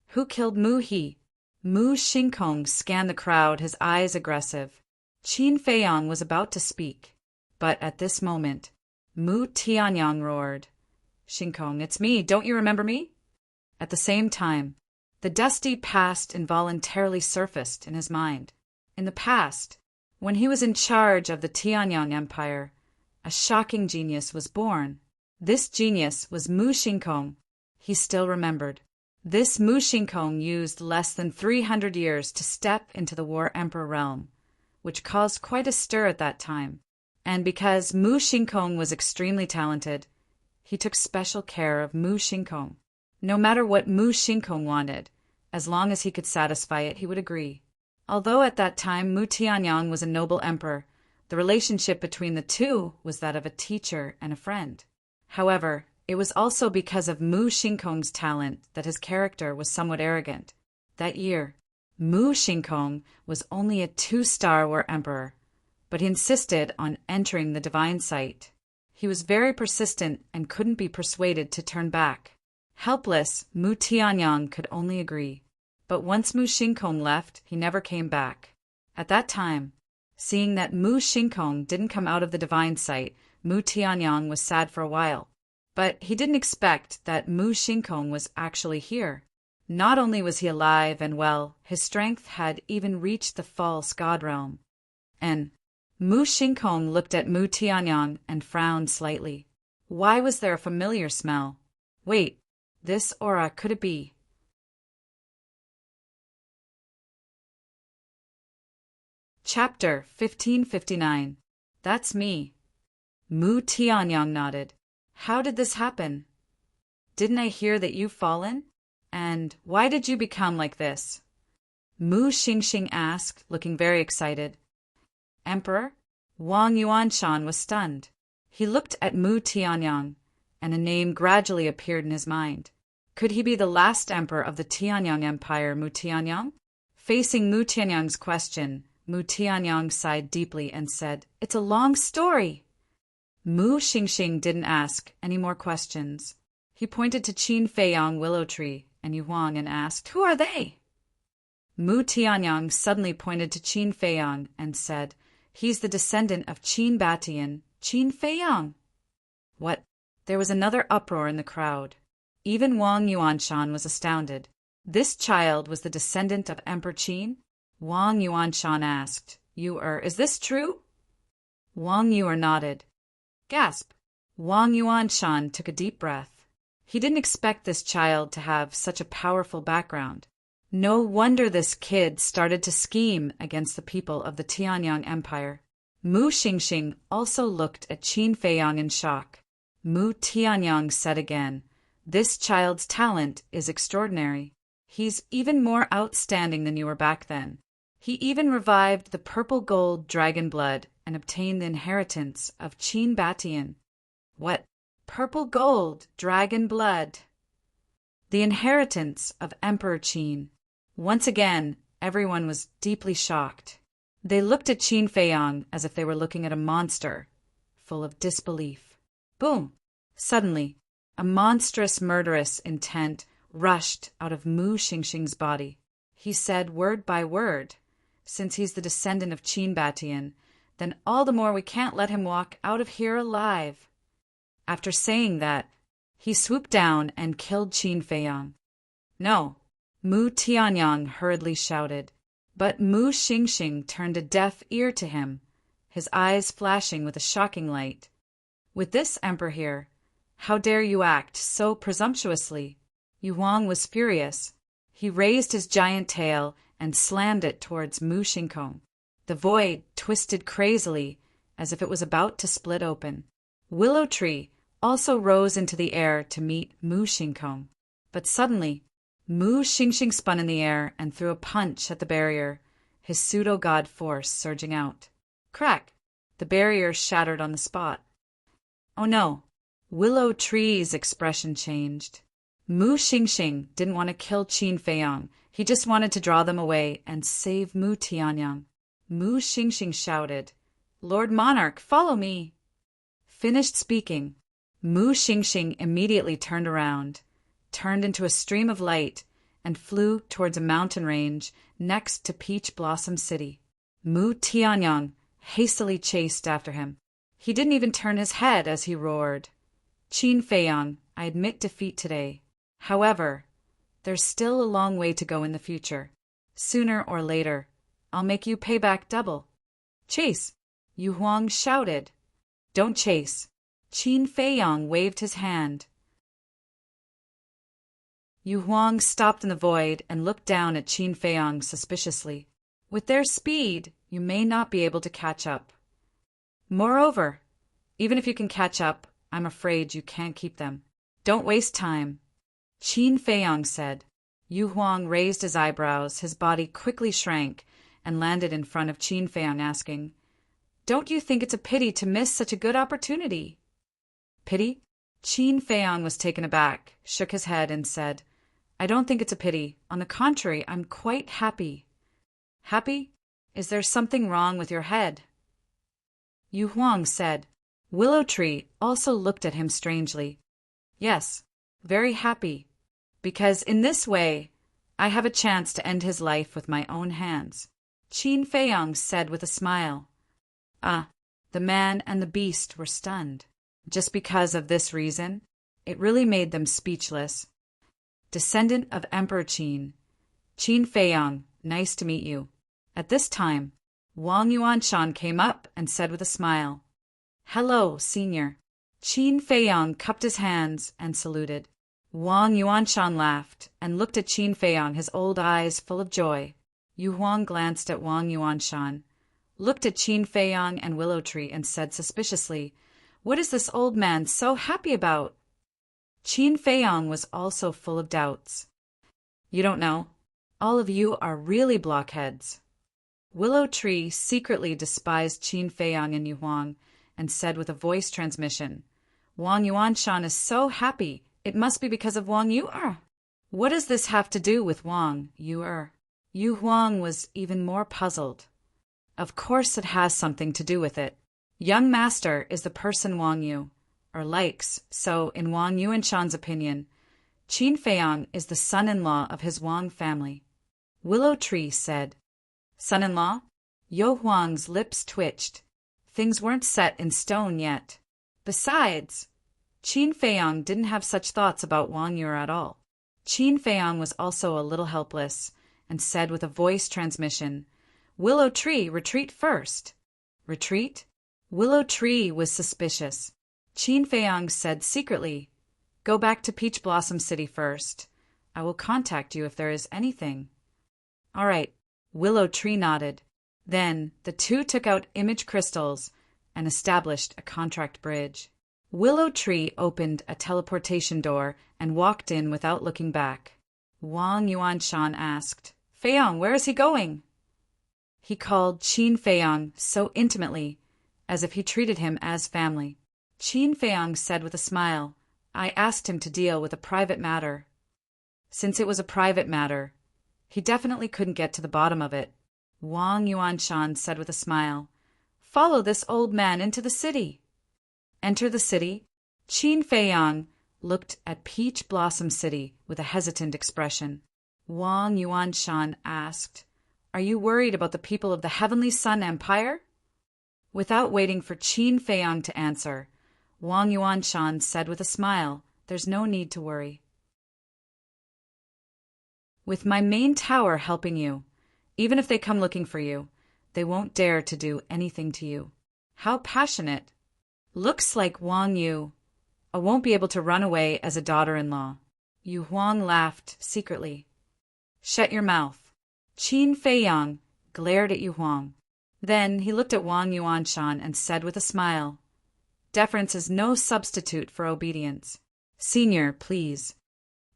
Who killed Mu He? Mu Xingkong scanned the crowd, his eyes aggressive. Qin Feiyang was about to speak, but at this moment, Mu Tianyang roared, "Xingkong, it's me, don't you remember me?" At the same time, the dusty past involuntarily surfaced in his mind. In the past, when he was in charge of the Tianyang Empire, a shocking genius was born. This genius was Mu Xingkong. He still remembered. This Mu Xingkong used less than 300 years to step into the War Emperor realm, which caused quite a stir at that time. And because Mu Xingkong was extremely talented, he took special care of Mu Xingkong. No matter what Mu Xingkong wanted, as long as he could satisfy it, he would agree. Although at that time Mu Tianyang was a noble emperor, the relationship between the two was that of a teacher and a friend. However, it was also because of Mu Xingkong's talent that his character was somewhat arrogant. That year, Mu Xingkong was only a 2-star war emperor, but he insisted on entering the divine site. He was very persistent and couldn't be persuaded to turn back. Helpless, Mu Tianyang could only agree. But once Mu Xingkong left, he never came back. At that time, seeing that Mu Xingkong didn't come out of the divine site, Mu Tianyang was sad for a while. But he didn't expect that Mu Xingkong was actually here. Not only was he alive and well, his strength had even reached the false god realm. And Mu Xingkong looked at Mu Tianyang and frowned slightly. Why was there a familiar smell? Wait, this aura, could it be? Chapter 1559. That's me. Mu Tianyang nodded. How did this happen? Didn't I hear that you've fallen? And why did you become like this? Mu Xingxing asked, looking very excited. Emperor? Wang Yuanshan was stunned. He looked at Mu Tianyang, and a name gradually appeared in his mind. Could he be the last emperor of the Tianyang Empire, Mu Tianyang? Facing Mu Tianyang's question, Mu Tianyang sighed deeply and said, "It's a long story." Mu Xingxing didn't ask any more questions. He pointed to Qin Feiyang Willow Tree and Yu Huang and asked, "Who are they?" Mu Tianyang suddenly pointed to Qin Feiyang and said, "He's the descendant of Qin Batian, Qin Feiyang." What? There was another uproar in the crowd. Even Wang Yuanshan was astounded. This child was the descendant of Emperor Qin? Wang Yuanshan asked, Is this true?" Wang Yuer nodded. Gasp! Wang Yuanshan took a deep breath. He didn't expect this child to have such a powerful background. No wonder this kid started to scheme against the people of the Tianyang Empire. Mu Xingxing also looked at Qin Feiyang in shock. Mu Tianyang said again, "This child's talent is extraordinary. He's even more outstanding than you were back then. He even revived the purple gold dragon blood and obtained the inheritance of Qin Batian." What? Purple gold dragon blood? The inheritance of Emperor Qin. Once again, everyone was deeply shocked. They looked at Qin Feiyang as if they were looking at a monster, full of disbelief. Boom! Suddenly, a monstrous murderous intent rushed out of Mu Xingxing's body. He said word by word, "Since he's the descendant of Qin Batian, then all the more we can't let him walk out of here alive." After saying that, he swooped down and killed Qin Feiyang. "No," Mu Tianyang hurriedly shouted, but Mu Xingxing turned a deaf ear to him, his eyes flashing with a shocking light. "With this emperor here, how dare you act so presumptuously?" Yu Huang was furious. He raised his giant tail and slammed it towards Mu Xingkong. The void twisted crazily as if it was about to split open. Willow Tree, also rose into the air to meet Mu Xingkong. But suddenly, Mu Xingxing spun in the air and threw a punch at the barrier, his pseudo-god force surging out. Crack! The barrier shattered on the spot. Oh no! Willow Tree's expression changed. Mu Xingxing didn't want to kill Qin Feiyang. He just wanted to draw them away and save Mu Tianyang. Mu Xingxing shouted, "Lord Monarch, follow me!" Finished speaking, Mu Xingxing immediately turned around, turned into a stream of light, and flew towards a mountain range next to Peach Blossom City. Mu Tianyang hastily chased after him. He didn't even turn his head as he roared, "Qin Feiyang, I admit defeat today. However, there's still a long way to go in the future. Sooner or later, I'll make you pay back double." "Chase!" Yu Huang shouted. "Don't chase." Qin Feiyang waved his hand. Yu Huang stopped in the void and looked down at Qin Feiyang suspiciously. "With their speed, you may not be able to catch up. Moreover, even if you can catch up, I'm afraid you can't keep them. Don't waste time." Qin Feiyang said. Yu Huang raised his eyebrows, his body quickly shrank, and landed in front of Qin Feiyang, asking, "Don't you think it's a pity to miss such a good opportunity?" "Pity?" Qin Feiyang was taken aback, shook his head, and said, "I don't think it's a pity. On the contrary, I'm quite happy." "Happy? Is there something wrong with your head?" Yu Huang said. Willow Tree also looked at him strangely. "Yes, very happy, because in this way I have a chance to end his life with my own hands." Qin Feiyang said with a smile. Ah, the man and the beast were stunned. Just because of this reason, it really made them speechless. Descendant of Emperor Qin, Qin Feiyang, nice to meet you. At this time, Wang Yuanshan came up and said with a smile, "Hello, senior." Qin Feiyang cupped his hands and saluted. Wang Yuanshan laughed and looked at Qin Feiyang, his old eyes full of joy. Yu Huang glanced at Wang Yuanshan, looked at Qin Feiyang and Willow Tree, and said suspiciously, "What is this old man so happy about?" Qin Feiyang was also full of doubts. "You don't know. All of you are really blockheads." Willow Tree secretly despised Qin Feiyang and Yu Huang, and said with a voice transmission, "Wang Yuanshan is so happy. It must be because of Wang Yu'er." "What does this have to do with Wang Yu'er?" Yu Huang was even more puzzled. "Of course it has something to do with it. Young Master is the person Wang Yu likes, so in Wang Yuanshan's opinion, Qin Feiyang is the son-in-law of his Wang family." Willow Tree said. "Son-in-law?" Yu Huang's lips twitched. Things weren't set in stone yet. Besides, Qin Feiyang didn't have such thoughts about Wang Yu at all. Qin Feiyang was also a little helpless, and said with a voice transmission, "Willow Tree, retreat first." "Retreat?" Willow Tree was suspicious. Qin Feiyang said secretly, "Go back to Peach Blossom City first. I will contact you if there is anything." "All right." Willow Tree nodded. Then the two took out image crystals and established a contract bridge. Willow Tree opened a teleportation door and walked in without looking back. Wang Yuanshan asked, "Feiyang, where is he going?" He called Qin Feiyang so intimately, as if he treated him as family. Qin Feiyang said with a smile, "I asked him to deal with a private matter." Since it was a private matter, he definitely couldn't get to the bottom of it. Wang Yuanshan said with a smile, "Follow this old man into the city." Enter the city? Qin Feiyang looked at Peach Blossom City with a hesitant expression. Wang Yuanshan asked, "Are you worried about the people of the Heavenly Sun Empire?" Without waiting for Qin Feiyang to answer, Wang Yuanshan said with a smile, "There's no need to worry. With my main tower helping you, even if they come looking for you, they won't dare to do anything to you." How passionate. Looks like Wang Yu won't be able to run away as a daughter-in-law. Yu Huang laughed secretly. "Shut your mouth." Qin Feiyang glared at Yu Huang. Then he looked at Wang Yuanshan and said with a smile, Deference is no substitute for obedience. Senior, please.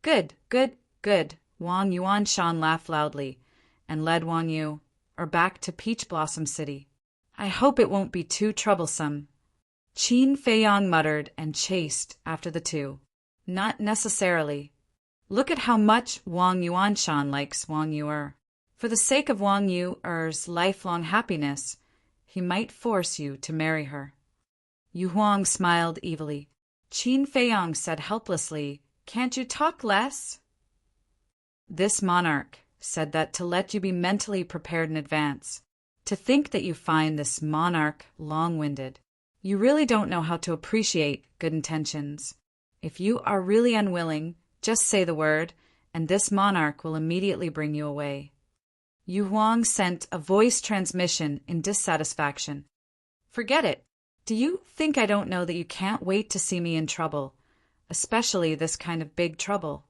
Good, good, good. Wang Yuanshan laughed loudly and led back to Peach Blossom City. I hope it won't be too troublesome. Qin Feiyang muttered and chased after the two. Not necessarily. Look at how much Wang Yuanshan likes Wang Yuer. For the sake of Wang Yuer's lifelong happiness, he might force you to marry her. Yu Huang smiled evilly. Qin Feiyang said helplessly, Can't you talk less? This monarch said that to let you be mentally prepared in advance. To think that you find this monarch long-winded. You really don't know how to appreciate good intentions. If you are really unwilling, just say the word, and this monarch will immediately bring you away. Yu Huang sent a voice transmission in dissatisfaction. Forget it. Do you think I don't know that you can't wait to see me in trouble, especially this kind of big trouble?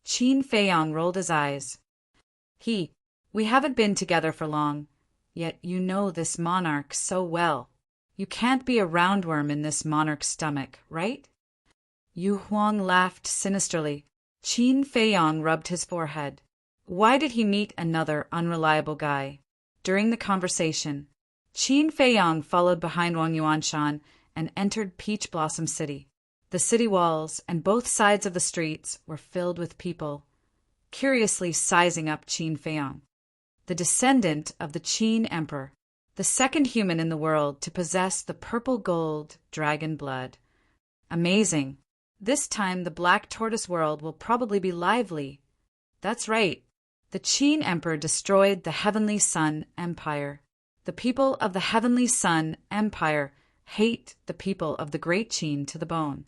Qin Feiyang rolled his eyes. We haven't been together for long, yet you know this monarch so well. You can't be a roundworm in this monarch's stomach, right? Yu Huang laughed sinisterly. Qin Feiyang rubbed his forehead. Why did he meet another unreliable guy? During the conversation, Qin Feiyang followed behind Wang Yuanshan and entered Peach Blossom City. The city walls and both sides of the streets were filled with people, curiously sizing up Qin Feiyang, the descendant of the Qin Emperor, the second human in the world to possess the purple gold dragon blood. Amazing. This time the Black Tortoise world will probably be lively. That's right. The Qin Emperor destroyed the Heavenly Sun Empire. The people of the Heavenly Sun Empire hate the people of the Great Qin to the bone.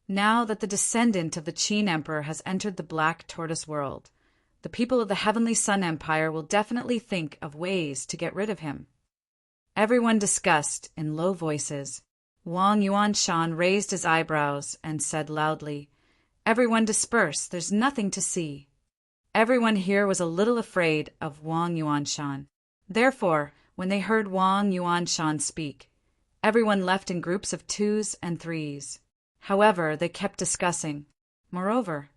Now that the descendant of the Qin Emperor has entered the Black Tortoise world, the people of the Heavenly Sun Empire will definitely think of ways to get rid of him. Everyone discussed in low voices. Wang Yuanshan raised his eyebrows and said loudly, Everyone disperse, there's nothing to see. Everyone here was a little afraid of Wang Yuanshan. Therefore, when they heard Wang Yuanshan speak, everyone left in groups of 2s and 3s. However, they kept discussing. Moreover,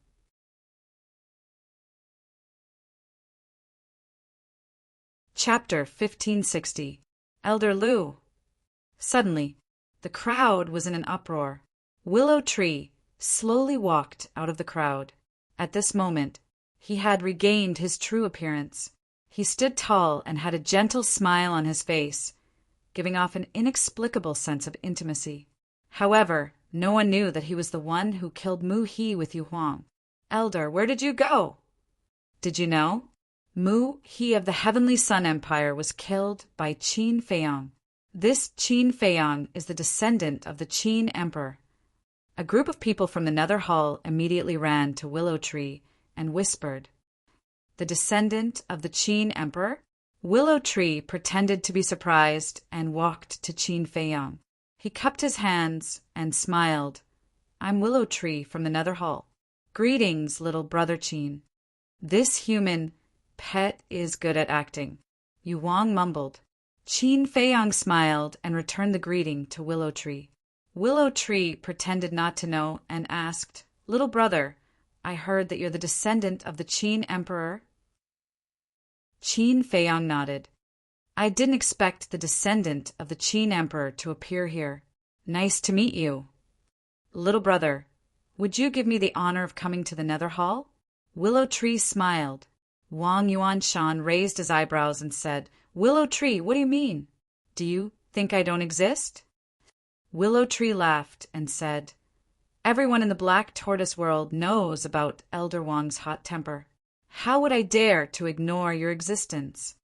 Chapter 1560. Elder Lu. Suddenly, the crowd was in an uproar. Willow Tree slowly walked out of the crowd. At this moment, he had regained his true appearance. He stood tall and had a gentle smile on his face, giving off an inexplicable sense of intimacy. However, no one knew that he was the one who killed Mu He with Yu Huang. Elder, where did you go? Did you know? Mu He of the Heavenly Sun Empire was killed by Qin Feiyang. This Qin Feiyang is the descendant of the Qin Emperor. A group of people from the Nether Hall immediately ran to Willow Tree and whispered, The descendant of the Qin Emperor? Willow Tree pretended to be surprised and walked to Qin Feiyang. He cupped his hands and smiled. I'm Willow Tree from the Nether Hall. Greetings, little brother Qin. This human pet is good at acting. Yu Huang mumbled. Qin Feiyang smiled and returned the greeting to Willow Tree. Willow Tree pretended not to know and asked, Little brother, I heard that you're the descendant of the Qin Emperor. Qin Feiyang nodded. I didn't expect the descendant of the Qin Emperor to appear here. Nice to meet you. Little brother, would you give me the honor of coming to the Nether Hall? Willow Tree smiled. Wang Yuanshan raised his eyebrows and said, Willow Tree, what do you mean? Do you think I don't exist? Willow Tree laughed and said, Everyone in the Black Tortoise world knows about Elder Wang's hot temper. How would I dare to ignore your existence?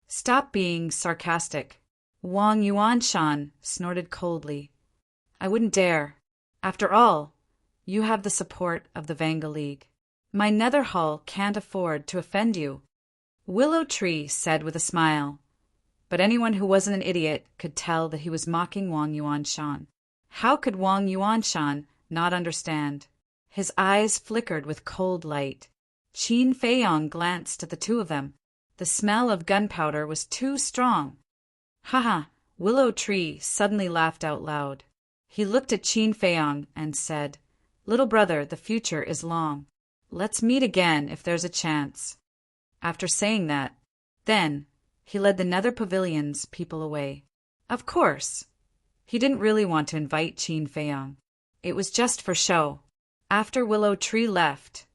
Stop being sarcastic. Wang Yuanshan snorted coldly. I wouldn't dare. After all, you have the support of the Vanga League. My Nether Hall can't afford to offend you. Willow Tree said with a smile. But anyone who wasn't an idiot could tell that he was mocking Wang Yuanshan. How could Wang Yuanshan not understand? His eyes flickered with cold light. Qin Feiyang glanced at the two of them. The smell of gunpowder was too strong. Haha, Willow Tree suddenly laughed out loud. He looked at Qin Feiyang and said, "Little brother, the future is long. Let's meet again if there's a chance." After saying that, then, he led the Nether Pavilion's people away. Of course, he didn't really want to invite Qin Feiyang. It was just for show. After Willow Tree left,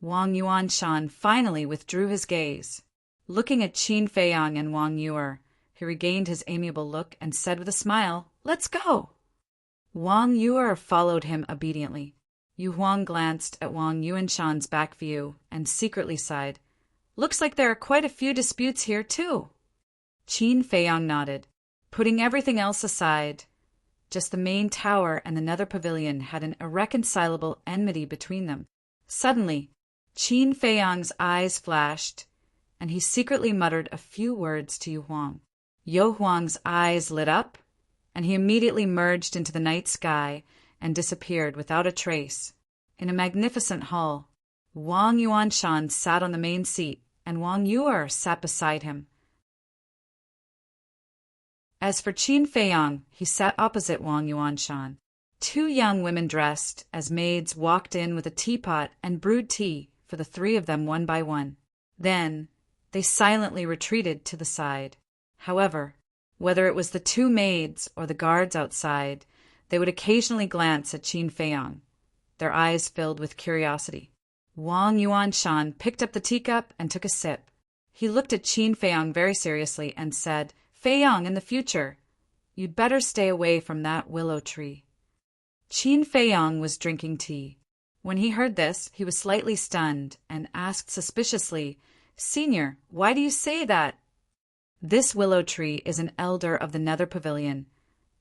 Wang Yuanshan finally withdrew his gaze. Looking at Qin Feiyang and Wang Yuer, he regained his amiable look and said with a smile, "Let's go." Wang Yuer followed him obediently. Yu Huang glanced at Wang Yuanshan's back view and secretly sighed. "Looks like there are quite a few disputes here, too." Qin Feiyang nodded. Putting everything else aside, just the main tower and the Nether Pavilion had an irreconcilable enmity between them. Suddenly, Qin Feiyang's eyes flashed, and he secretly muttered a few words to Yu Huang. Yu Huang's eyes lit up, and he immediately merged into the night sky and disappeared without a trace. In a magnificent hall, Wang Yuanshan sat on the main seat, and Wang Yuer sat beside him. As for Qin Feiyang, he sat opposite Wang Yuanshan. Two young women dressed as maids walked in with a teapot and brewed tea for the three of them one by one. Then, they silently retreated to the side. However, whether it was the two maids or the guards outside, they would occasionally glance at Qin Feiyang, their eyes filled with curiosity. Wang Yuanshan picked up the teacup and took a sip. He looked at Qin Feiyang very seriously and said, "Feiyang, in the future, you'd better stay away from that willow tree." Qin Feiyang was drinking tea. When he heard this, he was slightly stunned and asked suspiciously, "Senior, why do you say that?" "This willow tree is an elder of the Nether Pavilion,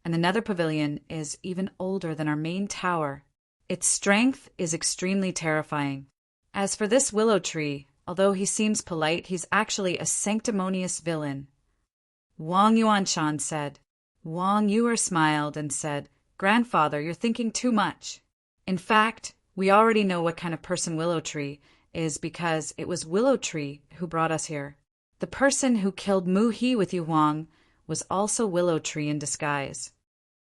and the Nether Pavilion is even older than our main tower. Its strength is extremely terrifying. As for this willow tree, although he seems polite, he's actually a sanctimonious villain." Wang Yuanshan said. Wang Yuer smiled and said, "Grandfather, you're thinking too much. In fact, we already know what kind of person Willow Tree is because it was Willow Tree who brought us here. The person who killed Mu He with Yu Huang was also Willow Tree in disguise."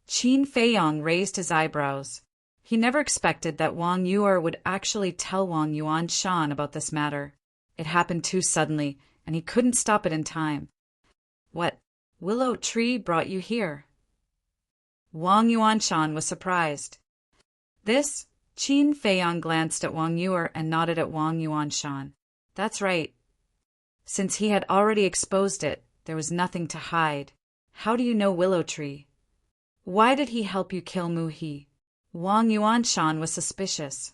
Qin Feiyang raised his eyebrows. He never expected that Wang Yuer would actually tell Wang Yuanshan about this matter. It happened too suddenly, and he couldn't stop it in time. "What, Willow Tree brought you here?" Wang Yuanshan was surprised. This, Qin Feiyang glanced at Wang Yuer and nodded at Wang Yuanshan. That's right. Since he had already exposed it, there was nothing to hide. "How do you know Willow Tree? Why did he help you kill Mu He?" Wang Yuanshan was suspicious.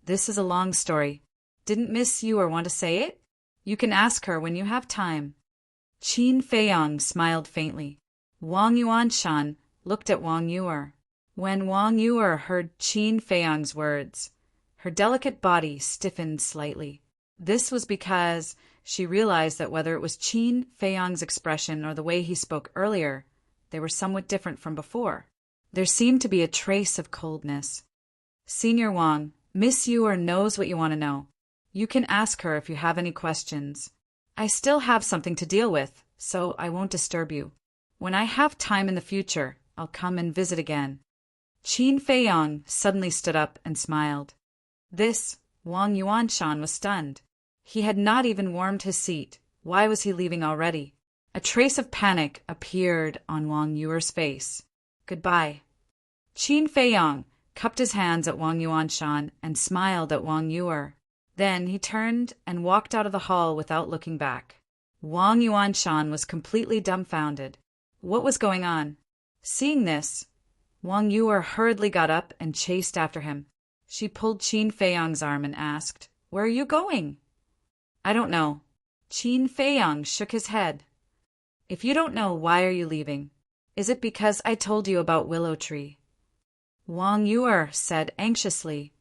"This is a long story. Didn't Miss Yuer want to say it? You can ask her when you have time." Qin Feiyang smiled faintly. Wang Yuanshan looked at Wang Yuer. When Wang Yuer heard Qin Feiyang's words, her delicate body stiffened slightly. This was because she realized that whether it was Qin Feiyang's expression or the way he spoke earlier, they were somewhat different from before. There seemed to be a trace of coldness. "Senior Wang, Miss Yuer knows what you want to know. You can ask her if you have any questions. I still have something to deal with, so I won't disturb you. When I have time in the future, I'll come and visit again." Qin Feiyang suddenly stood up and smiled. This, Wang Yuanshan was stunned. He had not even warmed his seat. Why was he leaving already? A trace of panic appeared on Wang Yuer's face. "Goodbye." Qin Feiyang cupped his hands at Wang Yuanshan and smiled at Wang Yuer. Then he turned and walked out of the hall without looking back. Wang Yuanshan was completely dumbfounded. What was going on? Seeing this, Wang Yuer hurriedly got up and chased after him. She pulled Qin Feiyang's arm and asked, "Where are you going?" "I don't know." Qin Feiyang shook his head. "If you don't know, why are you leaving? Is it because I told you about Willow Tree?" Wang Yuer said anxiously.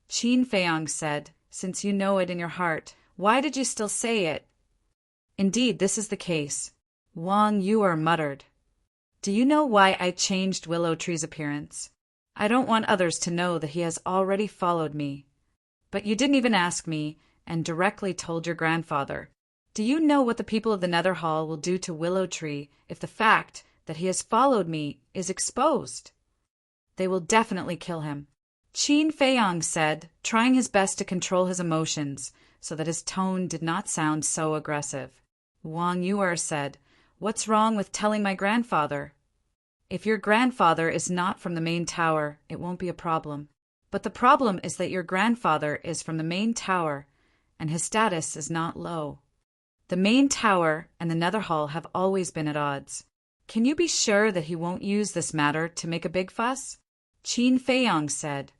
Qin Feiyang said, "Since you know it in your heart, why did you still say it?" "Indeed, this is the case." Wang Yuer muttered. "Do you know why I changed Willow Tree's appearance? I don't want others to know that he has already followed me. But you didn't even ask me, and directly told your grandfather. Do you know what the people of the Nether Hall will do to Willow Tree if the fact that he has followed me is exposed. They will definitely kill him. Qin Feiyang said, trying his best to control his emotions so that his tone did not sound so aggressive. Wang Yuer said, "What's wrong with telling my grandfather? If your grandfather is not from the main tower, it won't be a problem. But the problem is that your grandfather is from the main tower, and his status is not low. The main tower and the Nether Hall have always been at odds. Can you be sure that he won't use this matter to make a big fuss?" Qin Feiyang said.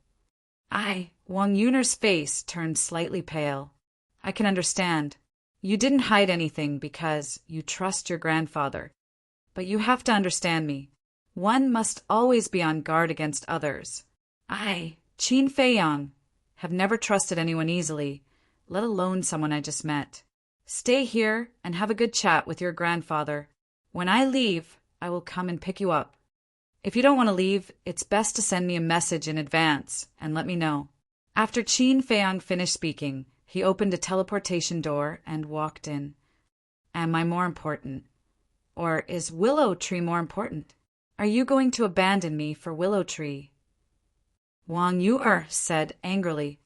Wang Yuner's face turned slightly pale. "I can understand. You didn't hide anything because you trust your grandfather. But you have to understand me. One must always be on guard against others. I, Qin Feiyang, have never trusted anyone easily, let alone someone I just met. Stay here and have a good chat with your grandfather. When I leave, I will come and pick you up. If you don't want to leave, it's best to send me a message in advance and let me know." After Qin Feiyang finished speaking, he opened a teleportation door and walked in. Am I more important? Or is Willow Tree more important? Are you going to abandon me for Willow Tree? Wang Yuer said angrily.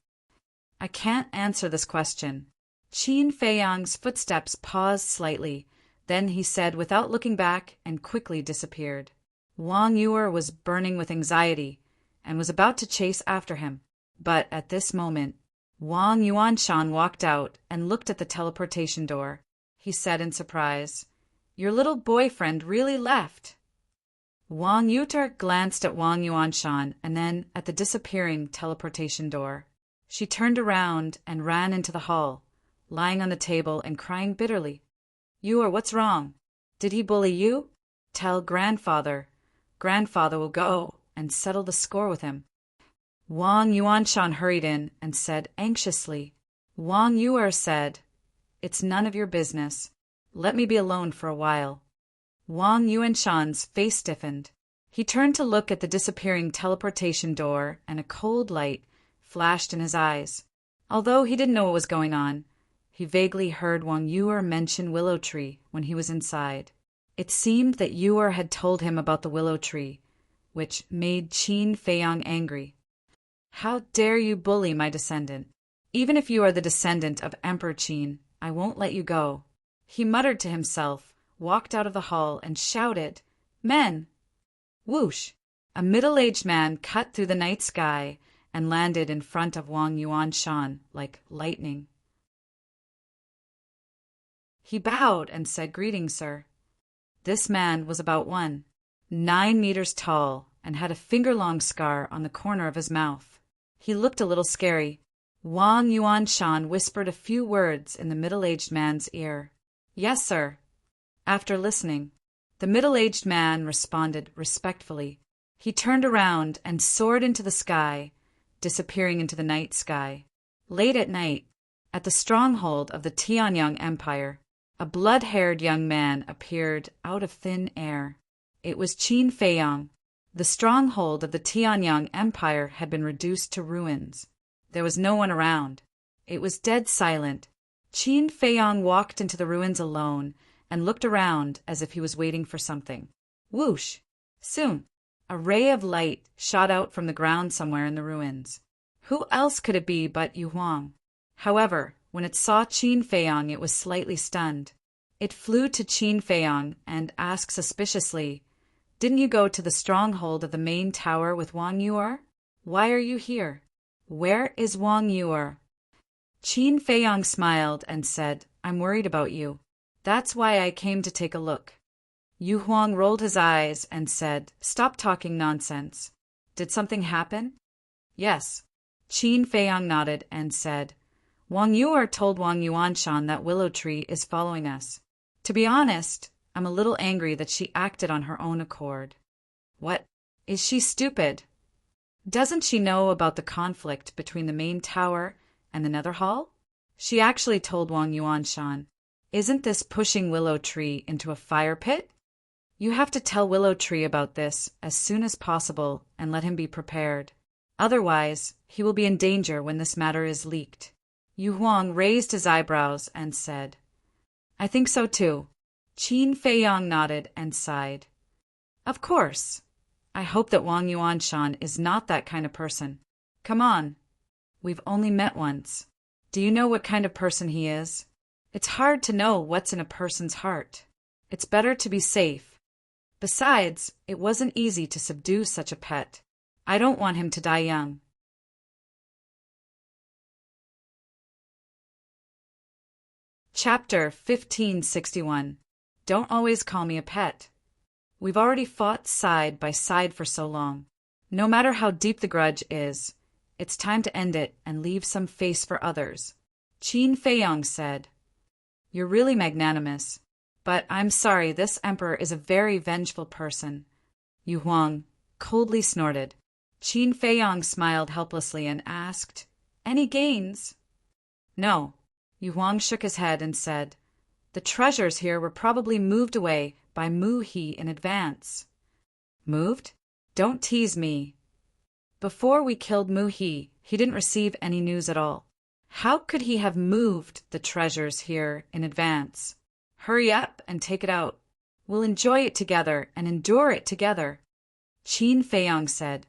I can't answer this question. Qin Feiyang's footsteps paused slightly. Then he said without looking back and quickly disappeared. Wang Yuer was burning with anxiety and was about to chase after him. But at this moment, Wang Yuanshan walked out and looked at the teleportation door. He said in surprise, "Your little boyfriend really left." Wang Yuter glanced at Wang Yuanshan and then at the disappearing teleportation door. She turned around and ran into the hall, lying on the table and crying bitterly. "Yuer, what's wrong? Did he bully you? Tell grandfather. Grandfather will go and settle the score with him." Wang Yuanshan hurried in and said anxiously. Wang Yuer said, "It's none of your business. Let me be alone for a while." Wang Yuanshan's face stiffened. He turned to look at the disappearing teleportation door, and a cold light flashed in his eyes. Although he didn't know what was going on, he vaguely heard Wang Yuer mention Willow Tree when he was inside. It seemed that Yuer had told him about the Willow Tree, which made Qin Feiyang angry. "How dare you bully my descendant? Even if you are the descendant of Emperor Qin, I won't let you go." He muttered to himself, walked out of the hall, and shouted, "Men!" Whoosh! A middle-aged man cut through the night sky and landed in front of Wang Yuanshan like lightning. He bowed and said, "Greetings, sir." This man was about 9 meters tall and had a finger-long scar on the corner of his mouth. He looked a little scary. Wang Yuanshan whispered a few words in the middle-aged man's ear. "Yes, sir." After listening, the middle-aged man responded respectfully. He turned around and soared into the sky, disappearing into the night sky. Late at night, at the stronghold of the Tianyang Empire, a blood-haired young man appeared out of thin air. It was Qin Feiyang. The stronghold of the Tianyang Empire had been reduced to ruins. There was no one around. It was dead silent. Qin Feiyang walked into the ruins alone and looked around as if he was waiting for something. Whoosh! Soon, a ray of light shot out from the ground somewhere in the ruins. Who else could it be but Yu Huang? However, when it saw Qin Feiyang, it was slightly stunned. It flew to Qin Feiyang and asked suspiciously, "Didn't you go to the stronghold of the main tower with Wang Yuer? Why are you here? Where is Wang Yuer?" Qin Feiyang smiled and said, "I'm worried about you. That's why I came to take a look." Yu Huang rolled his eyes and said, "Stop talking nonsense. Did something happen?" "Yes." Qin Feiyang nodded and said, "Wang Yuer told Wang Yuanshan that Willow Tree is following us. To be honest, I'm a little angry that she acted on her own accord." "What? Is she stupid? Doesn't she know about the conflict between the main tower and the Nether Hall? She actually told Wang Yuanshan, isn't this pushing Willow Tree into a fire pit? You have to tell Willow Tree about this as soon as possible and let him be prepared. Otherwise, he will be in danger when this matter is leaked." Yu Huang raised his eyebrows and said, "I think so too." Qin Feiyang nodded and sighed. Of course. I hope that Wang Yuanshan is not that kind of person. Come on. We've only met once. Do you know what kind of person he is? It's hard to know what's in a person's heart. It's better to be safe. Besides, it wasn't easy to subdue such a pet. I don't want him to die young. Chapter 1561. Don't always call me a pet. We've already fought side by side for so long. No matter how deep the grudge is, it's time to end it and leave some face for others. Qin Feiyang said. You're really magnanimous. But I'm sorry, this emperor is a very vengeful person. Yu Huang coldly snorted. Qin Feiyang smiled helplessly and asked, Any gains? No. Yu Huang shook his head and said, The treasures here were probably moved away by Mu He in advance. Moved? Don't tease me. Before we killed Mu He didn't receive any news at all. How could he have moved the treasures here in advance? Hurry up and take it out. We'll enjoy it together and endure it together. Qin Feiyang said.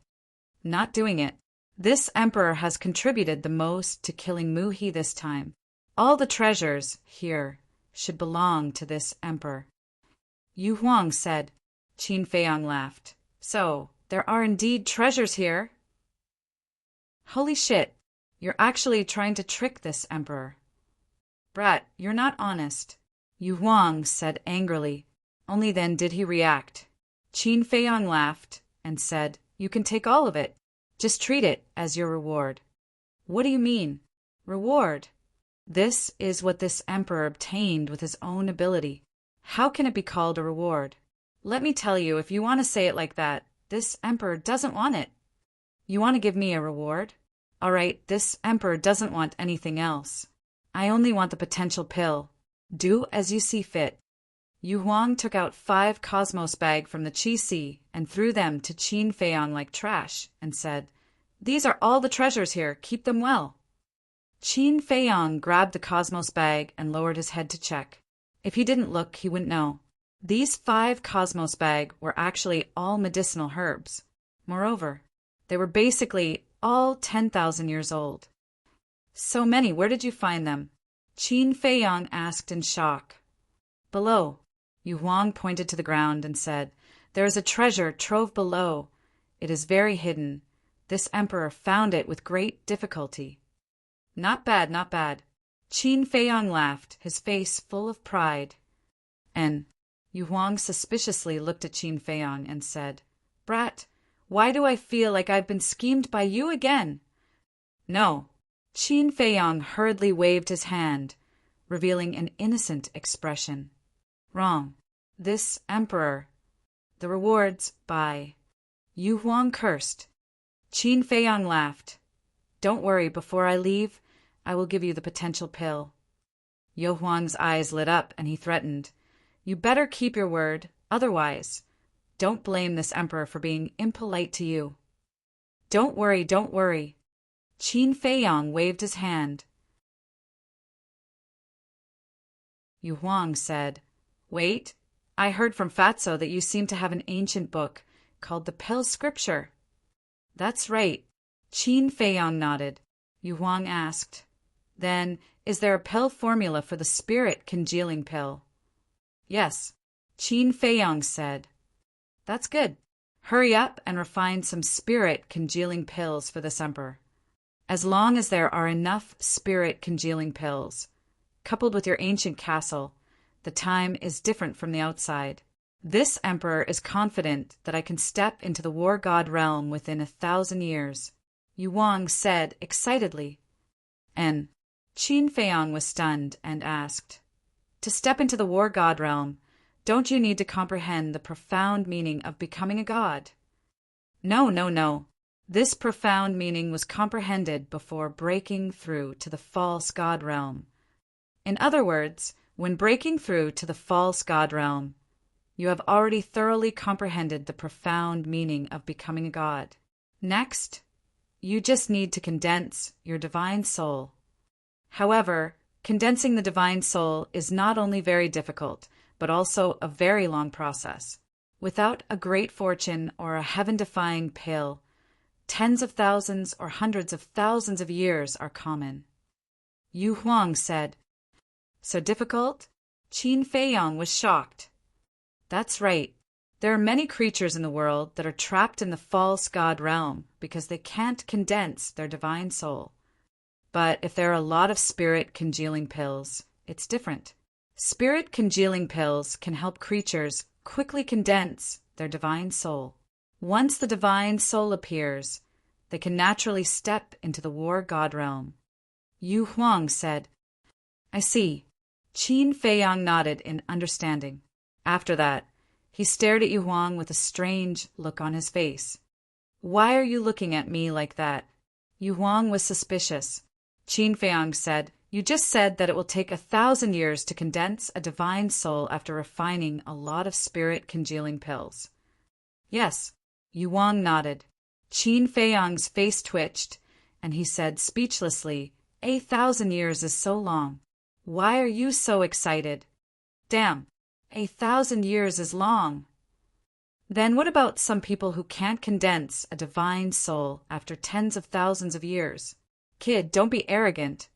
Not doing it. This emperor has contributed the most to killing Mu He this time. All the treasures here should belong to this emperor. Yu Huang said. Qin Feiyang laughed. So, there are indeed treasures here? Holy shit, you're actually trying to trick this emperor. Brat, you're not honest. Yu Huang said angrily. Only then did he react. Qin Feiyang laughed and said, You can take all of it. Just treat it as your reward. What do you mean? Reward? This is what this emperor obtained with his own ability. How can it be called a reward? Let me tell you, if you want to say it like that, this emperor doesn't want it. You want to give me a reward? All right, this emperor doesn't want anything else. I only want the potential pill. Do as you see fit. Yu Huang took out 5 cosmos bags from the Qi Sea and threw them to Qin Feiyang like trash and said, These are all the treasures here. Keep them well. Qin Feiyang grabbed the cosmos bag and lowered his head to check. If he didn't look, he wouldn't know. These 5 cosmos bags were actually all medicinal herbs. Moreover, they were basically all 10,000 years old. So many, where did you find them? Qin Feiyang asked in shock. Below. Yu Huang pointed to the ground and said, There is a treasure trove below. It is very hidden. This emperor found it with great difficulty. Not bad, not bad. Qin Feiyang laughed, his face full of pride. And Yu Huang suspiciously looked at Qin Feiyang and said, Brat, why do I feel like I've been schemed by you again? No. Qin Feiyang hurriedly waved his hand, revealing an innocent expression. Wrong. This emperor. The rewards by. Yu Huang cursed. Qin Feiyang laughed. Don't worry, before I leave, I will give you the potential pill. Yu Huang's eyes lit up and he threatened. You better keep your word, otherwise. Don't blame this emperor for being impolite to you. Don't worry, don't worry. Qin Feiyang waved his hand. Yu Huang said, Wait, I heard from Fatso that you seem to have an ancient book called the Pill Scripture. That's right. Qin Feiyang nodded. Yu Huang asked, Then, is there a pill formula for the spirit congealing pill? Yes. Qin Feiyang said. That's good. Hurry up and refine some spirit congealing pills for this emperor. As long as there are enough spirit congealing pills, coupled with your ancient castle, the time is different from the outside. This emperor is confident that I can step into the war god realm within 1,000 years, Yu Huang said excitedly. And Qin Feiyang was stunned and asked, To step into the war god realm, don't you need to comprehend the profound meaning of becoming a god? No, no, no. This profound meaning was comprehended before breaking through to the false god realm. In other words, when breaking through to the false god realm, you have already thoroughly comprehended the profound meaning of becoming a god. Next, you just need to condense your divine soul. However, condensing the divine soul is not only very difficult, but also a very long process. Without a great fortune or a heaven-defying pill, tens of thousands or hundreds of thousands of years are common. Yu Huang said. So difficult? Qin Feiyang was shocked. That's right. There are many creatures in the world that are trapped in the false god realm because they can't condense their divine soul. But if there are a lot of spirit congealing pills, it's different. Spirit congealing pills can help creatures quickly condense their divine soul. Once the divine soul appears, they can naturally step into the war god realm. Yu Huang said, I see. Qin Feiyang nodded in understanding. After that, he stared at Yu Huang with a strange look on his face. Why are you looking at me like that? Yu Huang was suspicious. Qin Feiyang said, You just said that it will take 1,000 years to condense a divine soul after refining a lot of spirit congealing pills. Yes, Yu Huang nodded. Qin Feiyang's face twitched, and he said speechlessly, 1,000 years is so long. Why are you so excited? Damn, 1,000 years is long. Then what about some people who can't condense a divine soul after tens of thousands of years? Kid, don't be arrogant.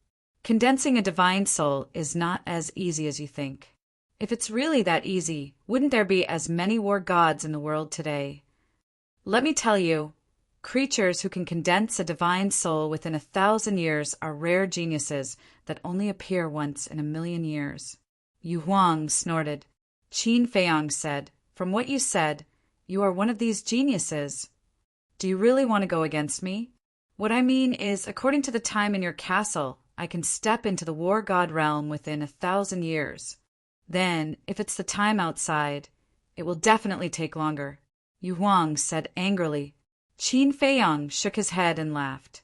Condensing a divine soul is not as easy as you think. If it's really that easy, wouldn't there be as many war gods in the world today? Let me tell you, creatures who can condense a divine soul within 1,000 years are rare geniuses that only appear once in 1,000,000 years. Yu Huang snorted. Qin Feiyang said, From what you said, you are one of these geniuses. Do you really want to go against me? What I mean is, according to the time in your castle, I can step into the war god realm within 1,000 years. Then, if it's the time outside, it will definitely take longer. Yu Huang said angrily. Qin Feiyang shook his head and laughed.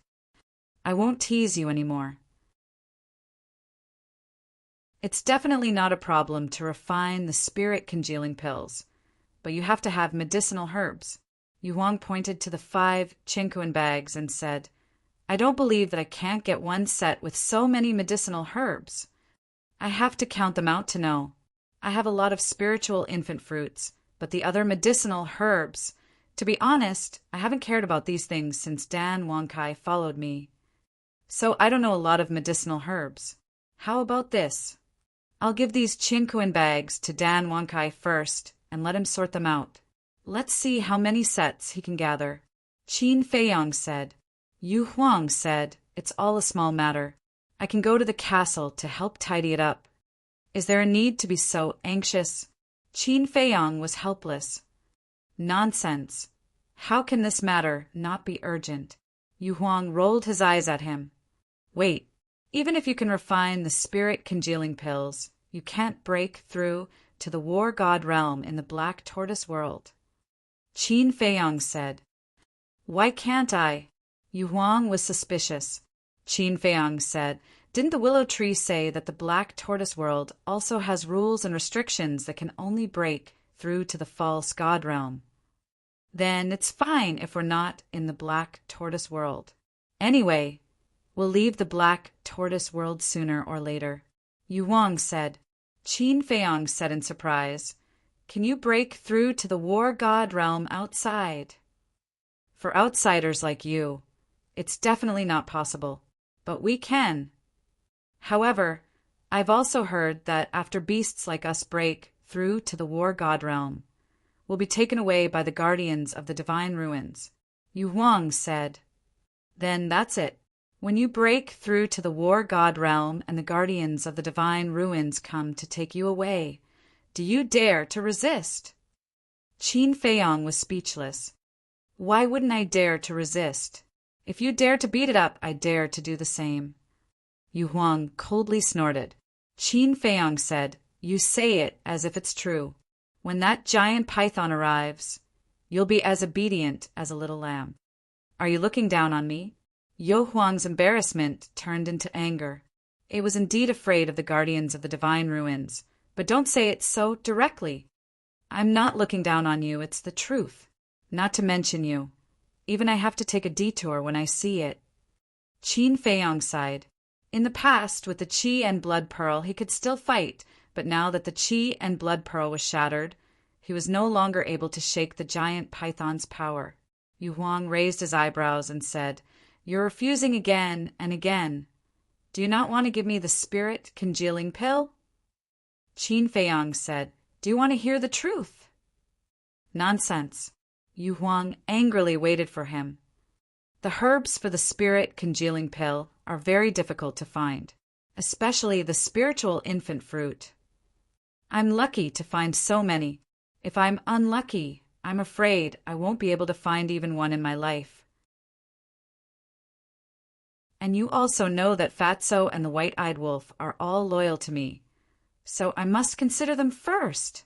I won't tease you anymore. It's definitely not a problem to refine the spirit congealing pills, but you have to have medicinal herbs. Yu Huang pointed to the 5 chinquan bags and said, I don't believe that I can't get one set with so many medicinal herbs. I have to count them out to know. I have a lot of spiritual infant fruits, but the other medicinal herbs, to be honest, I haven't cared about these things since Dan Wangkai followed me. So I don't know a lot of medicinal herbs. How about this? I'll give these chinquan bags to Dan Wangkai first and let him sort them out. Let's see how many sets he can gather. Qin Feiyang said. Yu Huang said, It's all a small matter. I can go to the castle to help tidy it up. Is there a need to be so anxious? Qin Feiyang was helpless. Nonsense. How can this matter not be urgent? Yu Huang rolled his eyes at him. Wait, even if you can refine the spirit congealing pills, you can't break through to the war god realm in the Black Tortoise world. Qin Feiyang said. Why can't I? Yu Huang was suspicious. Qin Feiyang said, Didn't the willow tree say that the Black Tortoise world also has rules and restrictions that can only break through to the false god realm? Then it's fine if we're not in the Black Tortoise world. Anyway, we'll leave the Black Tortoise world sooner or later. Yu Huang said. Qin Feiyang said in surprise, Can you break through to the war god realm outside? For outsiders like you, it's definitely not possible, but we can. However, I've also heard that after beasts like us break through to the war god realm, we'll be taken away by the guardians of the divine ruins. Yu Huang said. Then that's it. When you break through to the war god realm and the guardians of the divine ruins come to take you away, do you dare to resist? Qin Feiyang was speechless. Why wouldn't I dare to resist? If you dare to beat it up, I dare to do the same. Yu Huang coldly snorted. Qin Feiyang said, You say it as if it's true. When that giant python arrives, you'll be as obedient as a little lamb. Are you looking down on me? Yu Huang's embarrassment turned into anger. It was indeed afraid of the guardians of the divine ruins, but don't say it so directly. I'm not looking down on you, it's the truth. Not to mention you. Even I have to take a detour when I see it. Qin Feiyang sighed. In the past, with the Qi and Blood Pearl, he could still fight, but now that the Qi and Blood Pearl was shattered, He was no longer able to shake the giant python's power. Yu Huang raised his eyebrows and said, "You're refusing again and again. Do you not want to give me the spirit congealing pill?" Qin Feiyang said, "Do you want to hear the truth?" Nonsense. Yu Huang angrily waited for him. The herbs for the spirit congealing pill are very difficult to find, especially the spiritual infant fruit. I'm lucky to find so many. If I'm unlucky, I'm afraid I won't be able to find even one in my life. And you also know that Fatso and the White-Eyed Wolf are all loyal to me, so I must consider them first.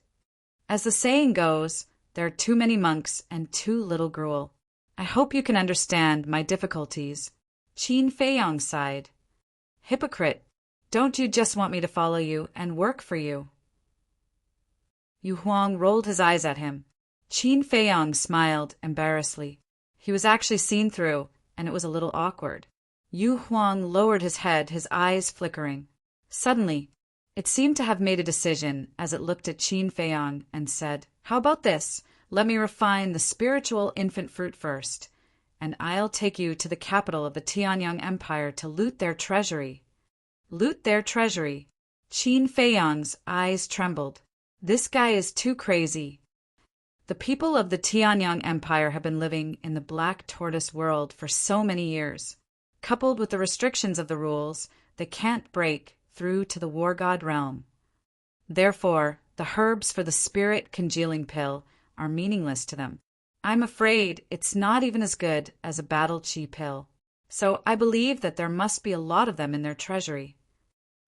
As the saying goes, there are too many monks and too little gruel. I hope you can understand my difficulties. Qin Feiyang sighed. Hypocrite, don't you just want me to follow you and work for you? Yu Huang rolled his eyes at him. Qin Feiyang smiled embarrassedly. He was actually seen through, and it was a little awkward. Yu Huang lowered his head, his eyes flickering. Suddenly, it seemed to have made a decision as it looked at Qin Feiyang and said, "How about this? Let me refine the spiritual infant fruit first, and I'll take you to the capital of the Tianyang Empire to loot their treasury." Loot their treasury. Qin Feiyang's eyes trembled. This guy is too crazy. The people of the Tianyang Empire have been living in the Black Tortoise world for so many years. Coupled with the restrictions of the rules, they can't break through to the War God realm. Therefore, the herbs for the spirit congealing pill are meaningless to them. I'm afraid it's not even as good as a battle chi pill. So I believe that there must be a lot of them in their treasury.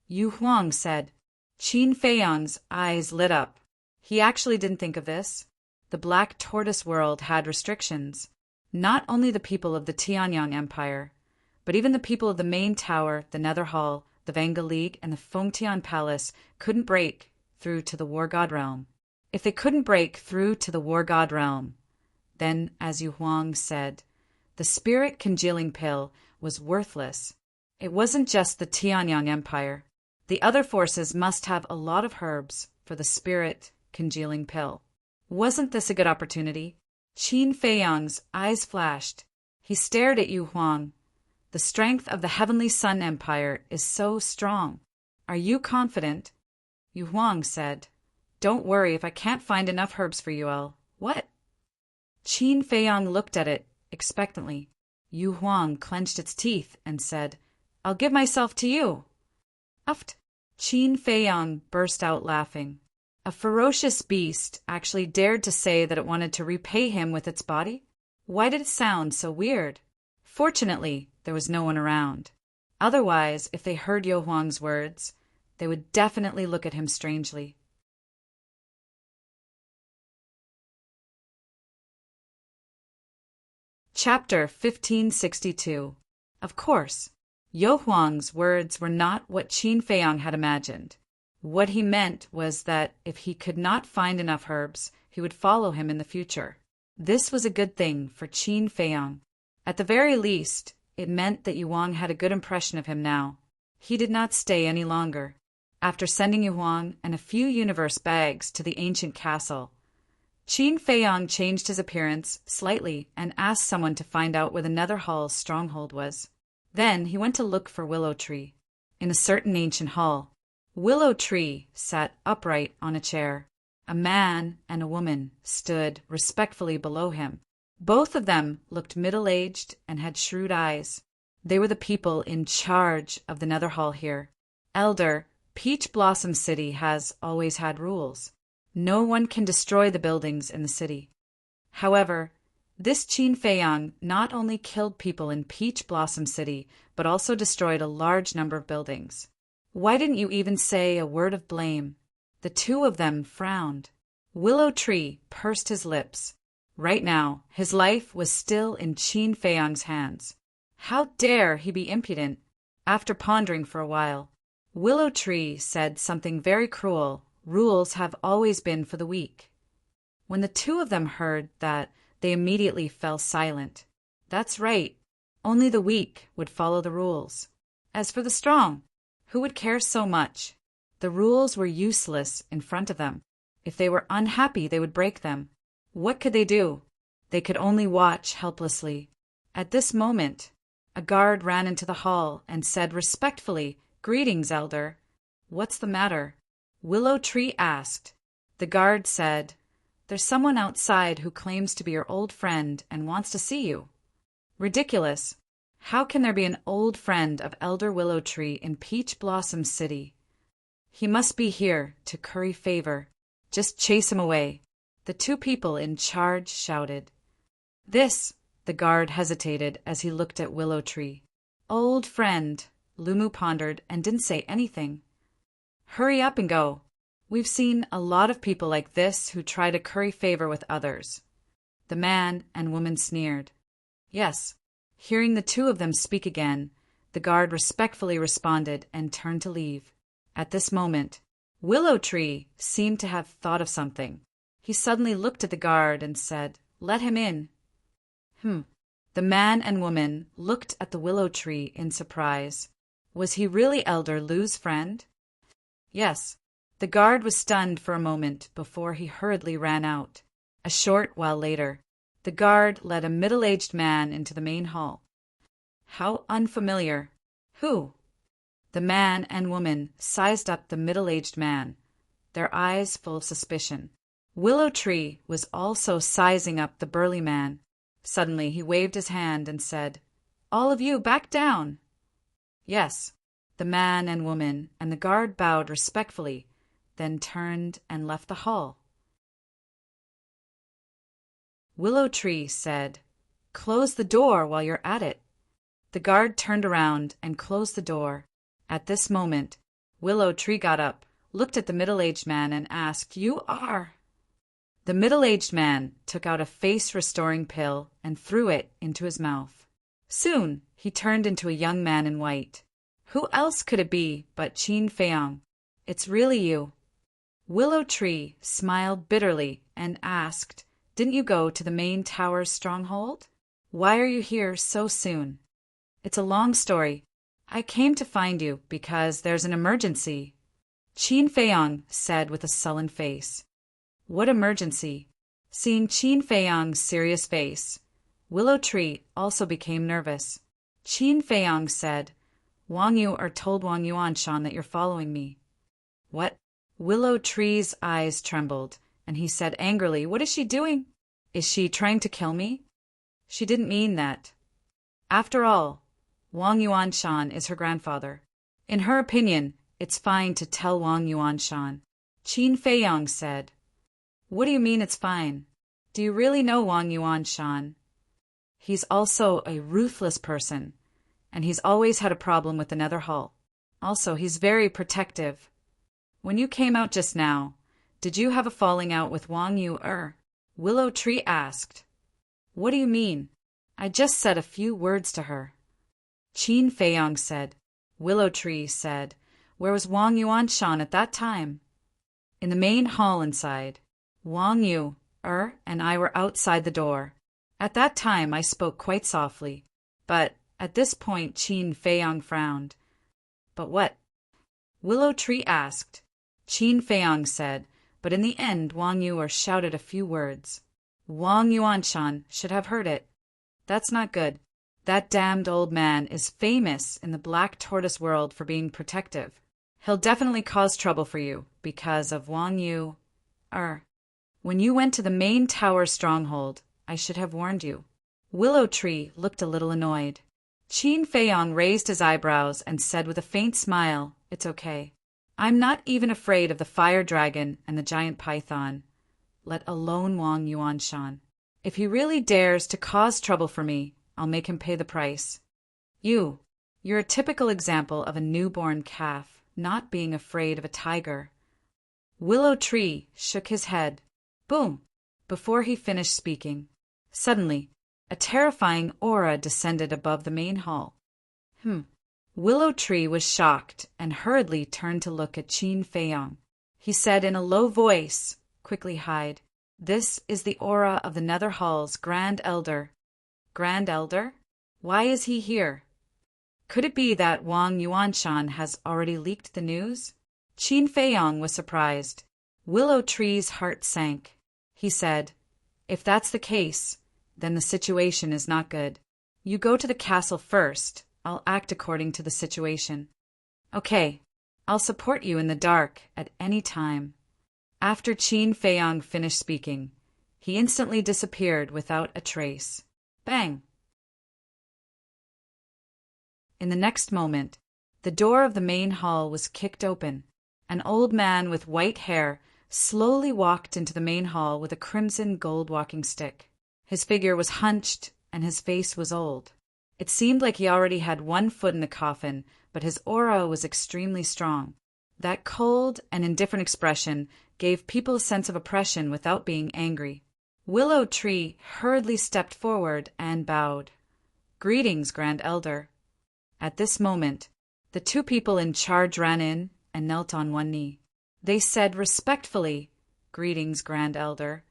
Yu Huang said. Qin Feiyang's eyes lit up. He actually didn't think of this. The Black Tortoise world had restrictions. Not only the people of the Tianyang Empire, but even the people of the main tower, the Nether Hall, the Vanga League, and the Fengtian Palace couldn't break through to the War God realm. If they couldn't break through to the War God realm, then, as Yu Huang said, the spirit congealing pill was worthless. It wasn't just the Tianyang Empire. The other forces must have a lot of herbs for the spirit congealing pill. Wasn't this a good opportunity? Qin Feiyang's eyes flashed. He stared at Yu Huang. The strength of the Heavenly Sun Empire is so strong. Are you confident? Yu Huang said. Don't worry if I can't find enough herbs for you all. What? Qin Feiyang looked at it expectantly. Yu Huang clenched its teeth and said, I'll give myself to you. Uft. Qin Feiyang burst out laughing. A ferocious beast actually dared to say that it wanted to repay him with its body? Why did it sound so weird? Fortunately, there was no one around. Otherwise, if they heard Yu Huang's words, they would definitely look at him strangely. Chapter 1562. Of course, Yu Huang's words were not what Qin Feiyang had imagined. What he meant was that if he could not find enough herbs, he would follow him in the future. This was a good thing for Qin Feiyang. At the very least, it meant that Yu Huang had a good impression of him now. He did not stay any longer. After sending Yu Huang and a few universe bags to the ancient castle, Qin Feiyang changed his appearance slightly and asked someone to find out where the Nether Hall's stronghold was. Then he went to look for Willow Tree. In a certain ancient hall, Willow Tree sat upright on a chair. A man and a woman stood respectfully below him. Both of them looked middle-aged and had shrewd eyes. They were the people in charge of the Nether Hall here. Elder, Peach Blossom City has always had rules. No one can destroy the buildings in the city. However, this Qin Feiyang not only killed people in Peach Blossom City, but also destroyed a large number of buildings. Why didn't you even say a word of blame? The two of them frowned. Willow Tree pursed his lips. Right now, his life was still in Qin Feiyang's hands. How dare he be impudent? After pondering for a while, Willow Tree said something very cruel. Rules have always been for the weak. When the two of them heard that, they immediately fell silent. That's right. Only the weak would follow the rules. As for the strong, who would care so much? The rules were useless in front of them. If they were unhappy, they would break them. What could they do? They could only watch helplessly. At this moment, a guard ran into the hall and said respectfully, "Greetings, Elder." "What's the matter?" Willow Tree asked. The guard said, "There's someone outside who claims to be your old friend and wants to see you." Ridiculous. How can there be an old friend of Elder Willow Tree in Peach Blossom City? He must be here to curry favor. Just chase him away. The two people in charge shouted. "This," the guard hesitated as he looked at Willow Tree. "Old friend," Lumu pondered and didn't say anything. "Hurry up and go. We've seen a lot of people like this who try to curry favor with others." The man and woman sneered. Yes. Hearing the two of them speak again, the guard respectfully responded and turned to leave. At this moment, Willow Tree seemed to have thought of something. He suddenly looked at the guard and said, "Let him in." The man and woman looked at the Willow Tree in surprise. Was he really Elder Lu's friend? Yes. The guard was stunned for a moment before he hurriedly ran out. A short while later, the guard led a middle-aged man into the main hall. How unfamiliar. Who? The man and woman sized up the middle-aged man, their eyes full of suspicion. Willow Tree was also sizing up the burly man. Suddenly he waved his hand and said, "All of you back down." Yes, the man and woman and the guard bowed respectfully, then turned and left the hall. Willow Tree said, "Close the door while you're at it." The guard turned around and closed the door. At this moment, Willow Tree got up, looked at the middle-aged man, and asked, "You are—" The middle-aged man took out a face-restoring pill and threw it into his mouth. Soon, he turned into a young man in white. Who else could it be but Qin Feiyang? "It's really you." Willow Tree smiled bitterly and asked, "Didn't you go to the main tower's stronghold? Why are you here so soon?" "It's a long story. I came to find you because there's an emergency," Qin Feiyang said with a sullen face. "What emergency?" Seeing Qin Feiyang's serious face, Willow Tree also became nervous. Qin Feiyang said, "Wang Yu told Wang Yuanshan that you're following me." "What?" Willow Tree's eyes trembled, and he said angrily, "What is she doing? Is she trying to kill me?" "She didn't mean that. After all, Wang Yuanshan is her grandfather. In her opinion, it's fine to tell Wang Yuanshan." Qin Feiyang said, "What do you mean it's fine? Do you really know Wang Yuanshan? He's also a ruthless person, and he's always had a problem with the Nether Hall. Also, he's very protective. When you came out just now, did you have a falling out with Wang Yu?" Willow Tree asked. "What do you mean? I just said a few words to her." Qin Feiyang said. Willow Tree said, "Where was Wang Yuanshan at that time?" "In the main hall inside. Wang Yu and I were outside the door. At that time I spoke quite softly, but at this point Qin Feiyang frowned. "But what?" Willow Tree asked. Qin Feiyang said, "But in the end Wang Yu shouted a few words. Wang Yuanshan should have heard it. That's not good. That damned old man is famous in the Black Tortoise world for being protective. He'll definitely cause trouble for you because of Wang Yu. When you went to the main tower stronghold, I should have warned you." Willow Tree looked a little annoyed. Qin Feiyang raised his eyebrows and said with a faint smile, "It's okay. I'm not even afraid of the fire dragon and the giant python, let alone Wang Yuanshan. If he really dares to cause trouble for me, I'll make him pay the price. You're a typical example of a newborn calf not being afraid of a tiger." Willow Tree shook his head. Boom! Before he finished speaking, suddenly, a terrifying aura descended above the main hall. Willow Tree was shocked and hurriedly turned to look at Qin Feiyang. He said in a low voice, "Quickly hide. This is the aura of the Nether Hall's Grand Elder." "Grand Elder? Why is he here?" Could it be that Wang Yuanshan has already leaked the news? Qin Feiyang was surprised. Willow Tree's heart sank. He said, "If that's the case, then the situation is not good. You go to the castle first. I'll act according to the situation." "Okay, I'll support you in the dark at any time." After Qin Feiyang finished speaking, he instantly disappeared without a trace. Bang! In the next moment, the door of the main hall was kicked open. An old man with white hair slowly walked into the main hall with a crimson gold walking stick. His figure was hunched and his face was old. It seemed like he already had one foot in the coffin, but his aura was extremely strong. That cold and indifferent expression gave people a sense of oppression without being angry. Willow Tree hurriedly stepped forward and bowed. "Greetings, Grand Elder." At this moment, the two people in charge ran in and knelt on one knee. They said respectfully, "Greetings, Grand Elder."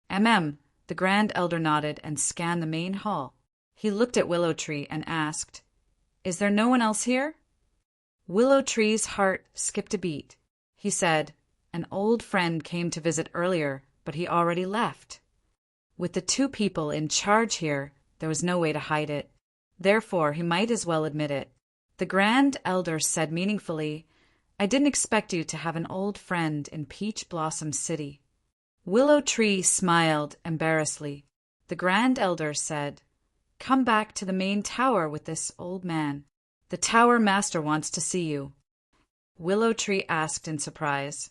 The Grand Elder nodded and scanned the main hall. He looked at Willow Tree and asked, "Is there no one else here?" Willow Tree's heart skipped a beat. He said, "An old friend came to visit earlier, but he already left." With the two people in charge here, there was no way to hide it. Therefore, he might as well admit it. The Grand Elder said meaningfully, "I didn't expect you to have an old friend in Peach Blossom City." Willow Tree smiled embarrassedly. The Grand Elder said, "Come back to the main tower with this old man. The tower master wants to see you." Willow Tree asked in surprise,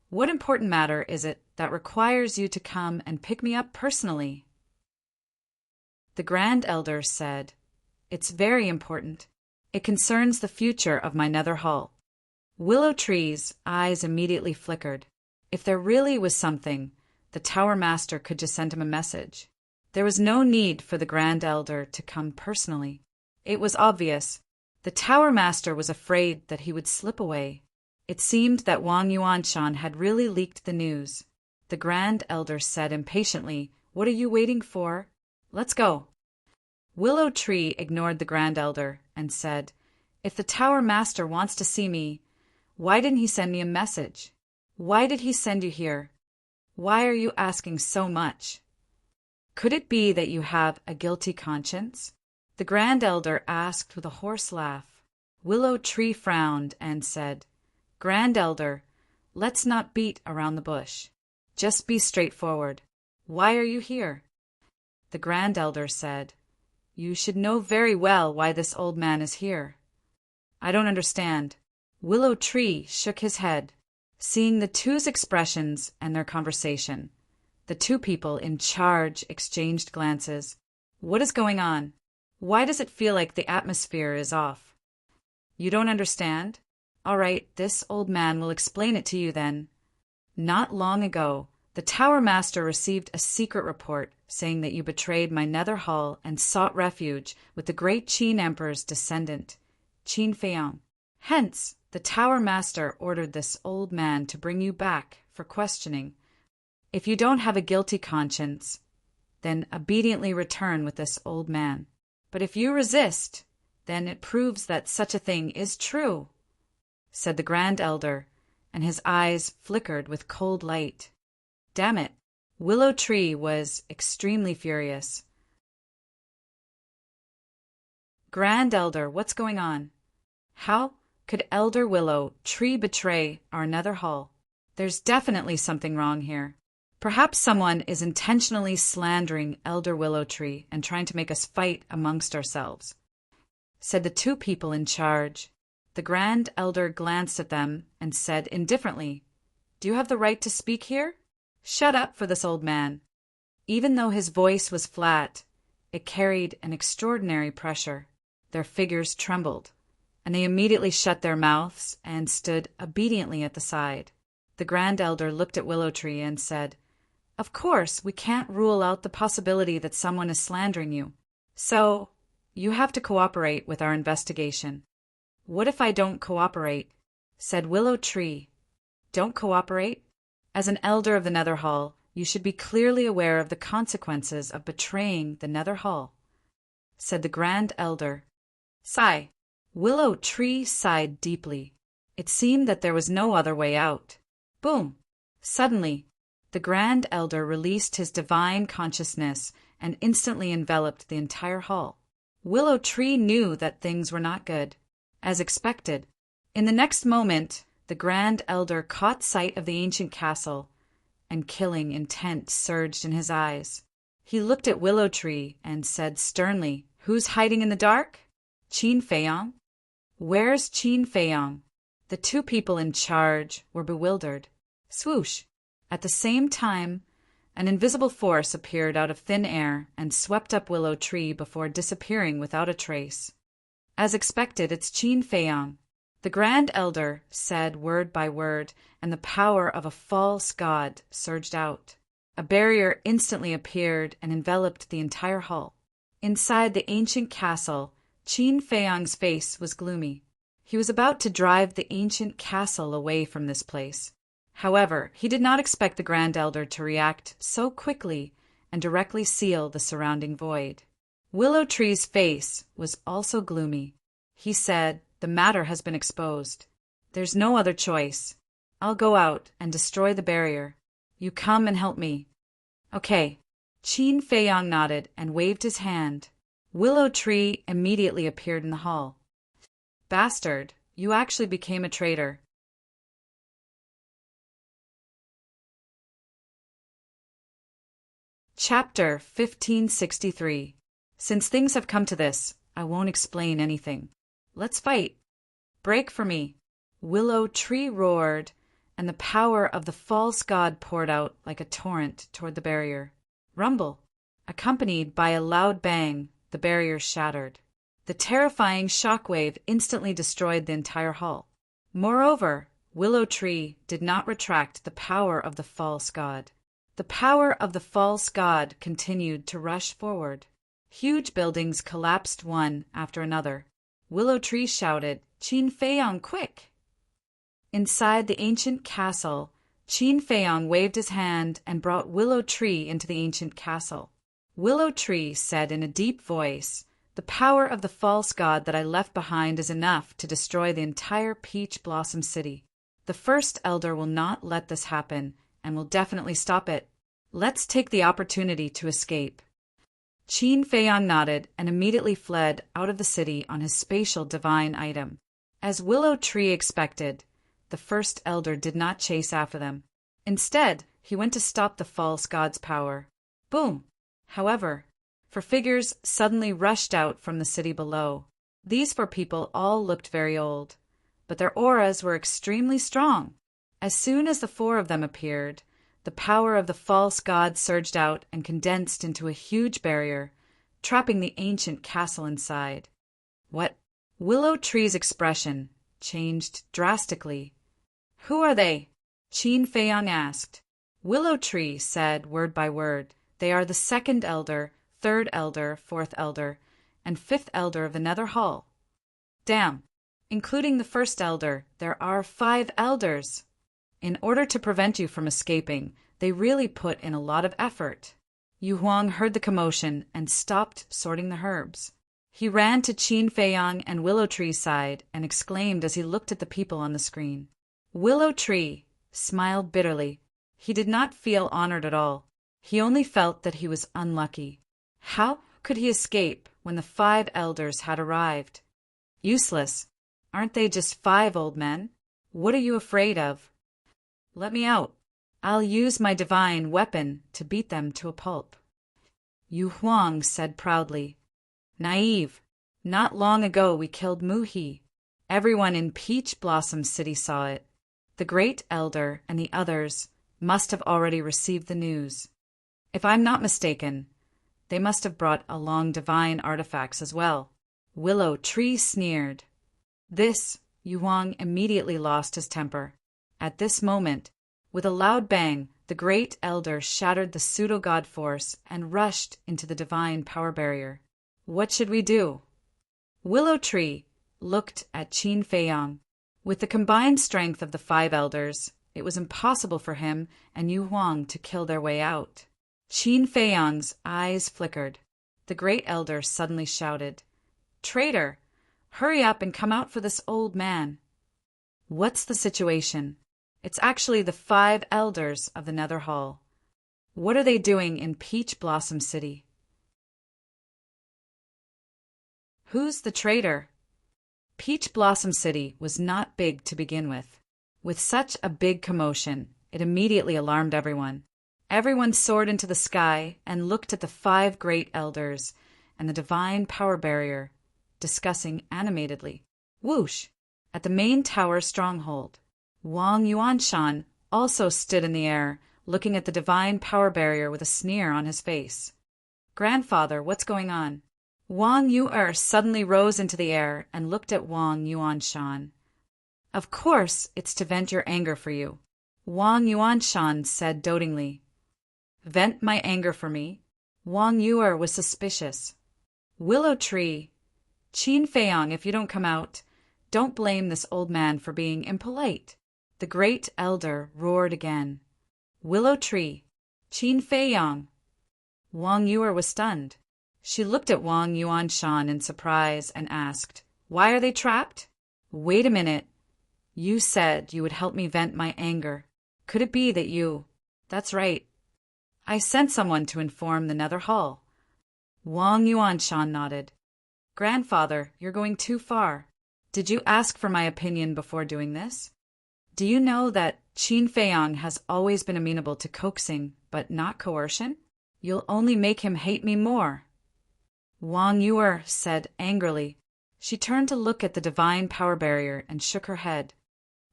"What important matter is it that requires you to come and pick me up personally?" The Grand Elder said, "It's very important. It concerns the future of my nether hall." Willow Tree's eyes immediately flickered. If there really was something, the Tower Master could just send him a message. There was no need for the Grand Elder to come personally. It was obvious. The Tower Master was afraid that he would slip away. It seemed that Wang Yuanshan had really leaked the news. The Grand Elder said impatiently, "What are you waiting for? Let's go." Willow Tree ignored the Grand Elder and said, "If the Tower Master wants to see me, why didn't he send me a message? Why did he send you here? Why are you asking so much? Could it be that you have a guilty conscience?" The Grand Elder asked with a hoarse laugh. Willow Tree frowned and said, "Grand Elder, let's not beat around the bush. Just be straightforward. Why are you here?" The Grand Elder said, "You should know very well why this old man is here." "I don't understand." Willow Tree shook his head. Seeing the two's expressions and their conversation, the two people in charge exchanged glances. "What is going on? Why does it feel like the atmosphere is off?" "You don't understand? All right, this old man will explain it to you then. Not long ago, the Tower Master received a secret report saying that you betrayed my nether hall and sought refuge with the great Qin Emperor's descendant, Qin Feiyang. Hence, the Tower Master ordered this old man to bring you back for questioning. If you don't have a guilty conscience, then obediently return with this old man. But if you resist, then it proves that such a thing is true," said the Grand Elder, and his eyes flickered with cold light. Damn it! Willow Tree was extremely furious. "Grand Elder, what's going on? How could Elder Willow Tree betray our nether hall? There's definitely something wrong here. Perhaps someone is intentionally slandering Elder Willow Tree and trying to make us fight amongst ourselves," said the two people in charge. The Grand Elder glanced at them and said indifferently, "Do you have the right to speak here? Shut up for this old man." Even though his voice was flat, it carried an extraordinary pressure. Their figures trembled, and they immediately shut their mouths and stood obediently at the side. The Grand Elder looked at Willow Tree and said, "Of course, we can't rule out the possibility that someone is slandering you. So, you have to cooperate with our investigation." "What if I don't cooperate?" said Willow Tree. "Don't cooperate? As an elder of the Nether Hall, you should be clearly aware of the consequences of betraying the Nether Hall," said the Grand Elder. Sigh. Willow Tree sighed deeply. It seemed that there was no other way out. Boom! Suddenly, the Grand Elder released his divine consciousness and instantly enveloped the entire hall. Willow Tree knew that things were not good. As expected, in the next moment, the Grand Elder caught sight of the ancient castle, and killing intent surged in his eyes. He looked at Willow Tree and said sternly, "Who's hiding in the dark? Qin Feiyong? Where's Qin Feiyong?" The two people in charge were bewildered. Swoosh! At the same time, an invisible force appeared out of thin air and swept up Willow Tree before disappearing without a trace. As expected, it's Qin Feiyong. The Grand Elder said word by word, and the power of a false god surged out. A barrier instantly appeared and enveloped the entire hall. Inside the ancient castle, Qin Feiyong's face was gloomy. He was about to drive the ancient castle away from this place. However, he did not expect the Grand Elder to react so quickly and directly seal the surrounding void. Willow Tree's face was also gloomy. He said, "The matter has been exposed. There's no other choice. I'll go out and destroy the barrier. You come and help me." "Okay." Qin Feiyong nodded and waved his hand. Willow Tree immediately appeared in the hall. "Bastard, you actually became a traitor." Chapter 1563. Since things have come to this, I won't explain anything. Let's fight. Break for me. Willow Tree roared, and the power of the false god poured out like a torrent toward the barrier. Rumble. Accompanied by a loud bang, the barrier shattered. The terrifying shockwave instantly destroyed the entire hall. Moreover, Willow Tree did not retract the power of the false god. The power of the false god continued to rush forward. Huge buildings collapsed one after another. Willow Tree shouted, "Qin Feiyong, quick!" Inside the ancient castle, Qin Feiyong waved his hand and brought Willow Tree into the ancient castle. Willow Tree said in a deep voice, "The power of the false god that I left behind is enough to destroy the entire Peach Blossom City. The First Elder will not let this happen and will definitely stop it. Let's take the opportunity to escape." Qin Feiyong nodded and immediately fled out of the city on his spatial divine item. As Willow Tree expected, the First Elder did not chase after them. Instead, he went to stop the false god's power. Boom! However, four figures suddenly rushed out from the city below. These four people all looked very old, but their auras were extremely strong. As soon as the four of them appeared, the power of the false god surged out and condensed into a huge barrier, trapping the ancient castle inside. What? Willow Tree's expression changed drastically. "Who are they?" Qin Feiyong asked. Willow Tree said word by word, "They are the Second Elder, Third Elder, Fourth Elder, and Fifth Elder of the Nether Hall." "Damn! Including the First Elder, there are 5 Elders. In order to prevent you from escaping, they really put in a lot of effort." Yu Huang heard the commotion and stopped sorting the herbs. He ran to Qin Feiyong and Willow Tree's side and exclaimed as he looked at the people on the screen. Willow Tree smiled bitterly. He did not feel honored at all. He only felt that he was unlucky. How could he escape when the 5 elders had arrived? Useless. Aren't they just 5 old men? What are you afraid of? Let me out. I'll use my divine weapon to beat them to a pulp. Yu Huang said proudly. Naive. Not long ago we killed Muhi. Everyone in Peach Blossom City saw it. The Great Elder and the others must have already received the news. If I'm not mistaken, they must have brought along divine artifacts as well. Willow Tree sneered. This, Yu Huang immediately lost his temper. At this moment, with a loud bang, the Great Elder shattered the pseudo-god force and rushed into the divine power barrier. What should we do? Willow Tree looked at Qin Feiyong. With the combined strength of the 5 elders, it was impossible for him and Yu Huang to kill their way out. Qin Feiyong's eyes flickered. The Great Elder suddenly shouted, "Traitor! Hurry up and come out for this old man." What's the situation? It's actually the 5 elders of the Nether Hall. What are they doing in Peach Blossom City? Who's the traitor? Peach Blossom City was not big to begin with. With such a big commotion, it immediately alarmed everyone. Everyone soared into the sky and looked at the 5 great elders and the divine power barrier, discussing animatedly. Whoosh! At the main tower stronghold, Wang Yuanshan also stood in the air, looking at the divine power barrier with a sneer on his face. Grandfather, what's going on? Wang Yu'er suddenly rose into the air and looked at Wang Yuanshan. Of course, it's to vent your anger for you, Wang Yuanshan said dotingly. Vent my anger for me? Wang Yu'er was suspicious. Willow Tree, Qin Feiyang, if you don't come out, don't blame this old man for being impolite. The great elder roared again. Willow Tree, Qin Feiyang. Wang Yu'er was stunned. She looked at Wang Yuanshan in surprise and asked, Why are they trapped? Wait a minute. You said you would help me vent my anger. Could it be that you... That's right. I sent someone to inform the Nether Hall. Wang Yuanshan nodded. Grandfather, you're going too far. Did you ask for my opinion before doing this? Do you know that Qin Feiyang has always been amenable to coaxing, but not coercion? You'll only make him hate me more. Wang Yu'er said angrily. She turned to look at the divine power barrier and shook her head.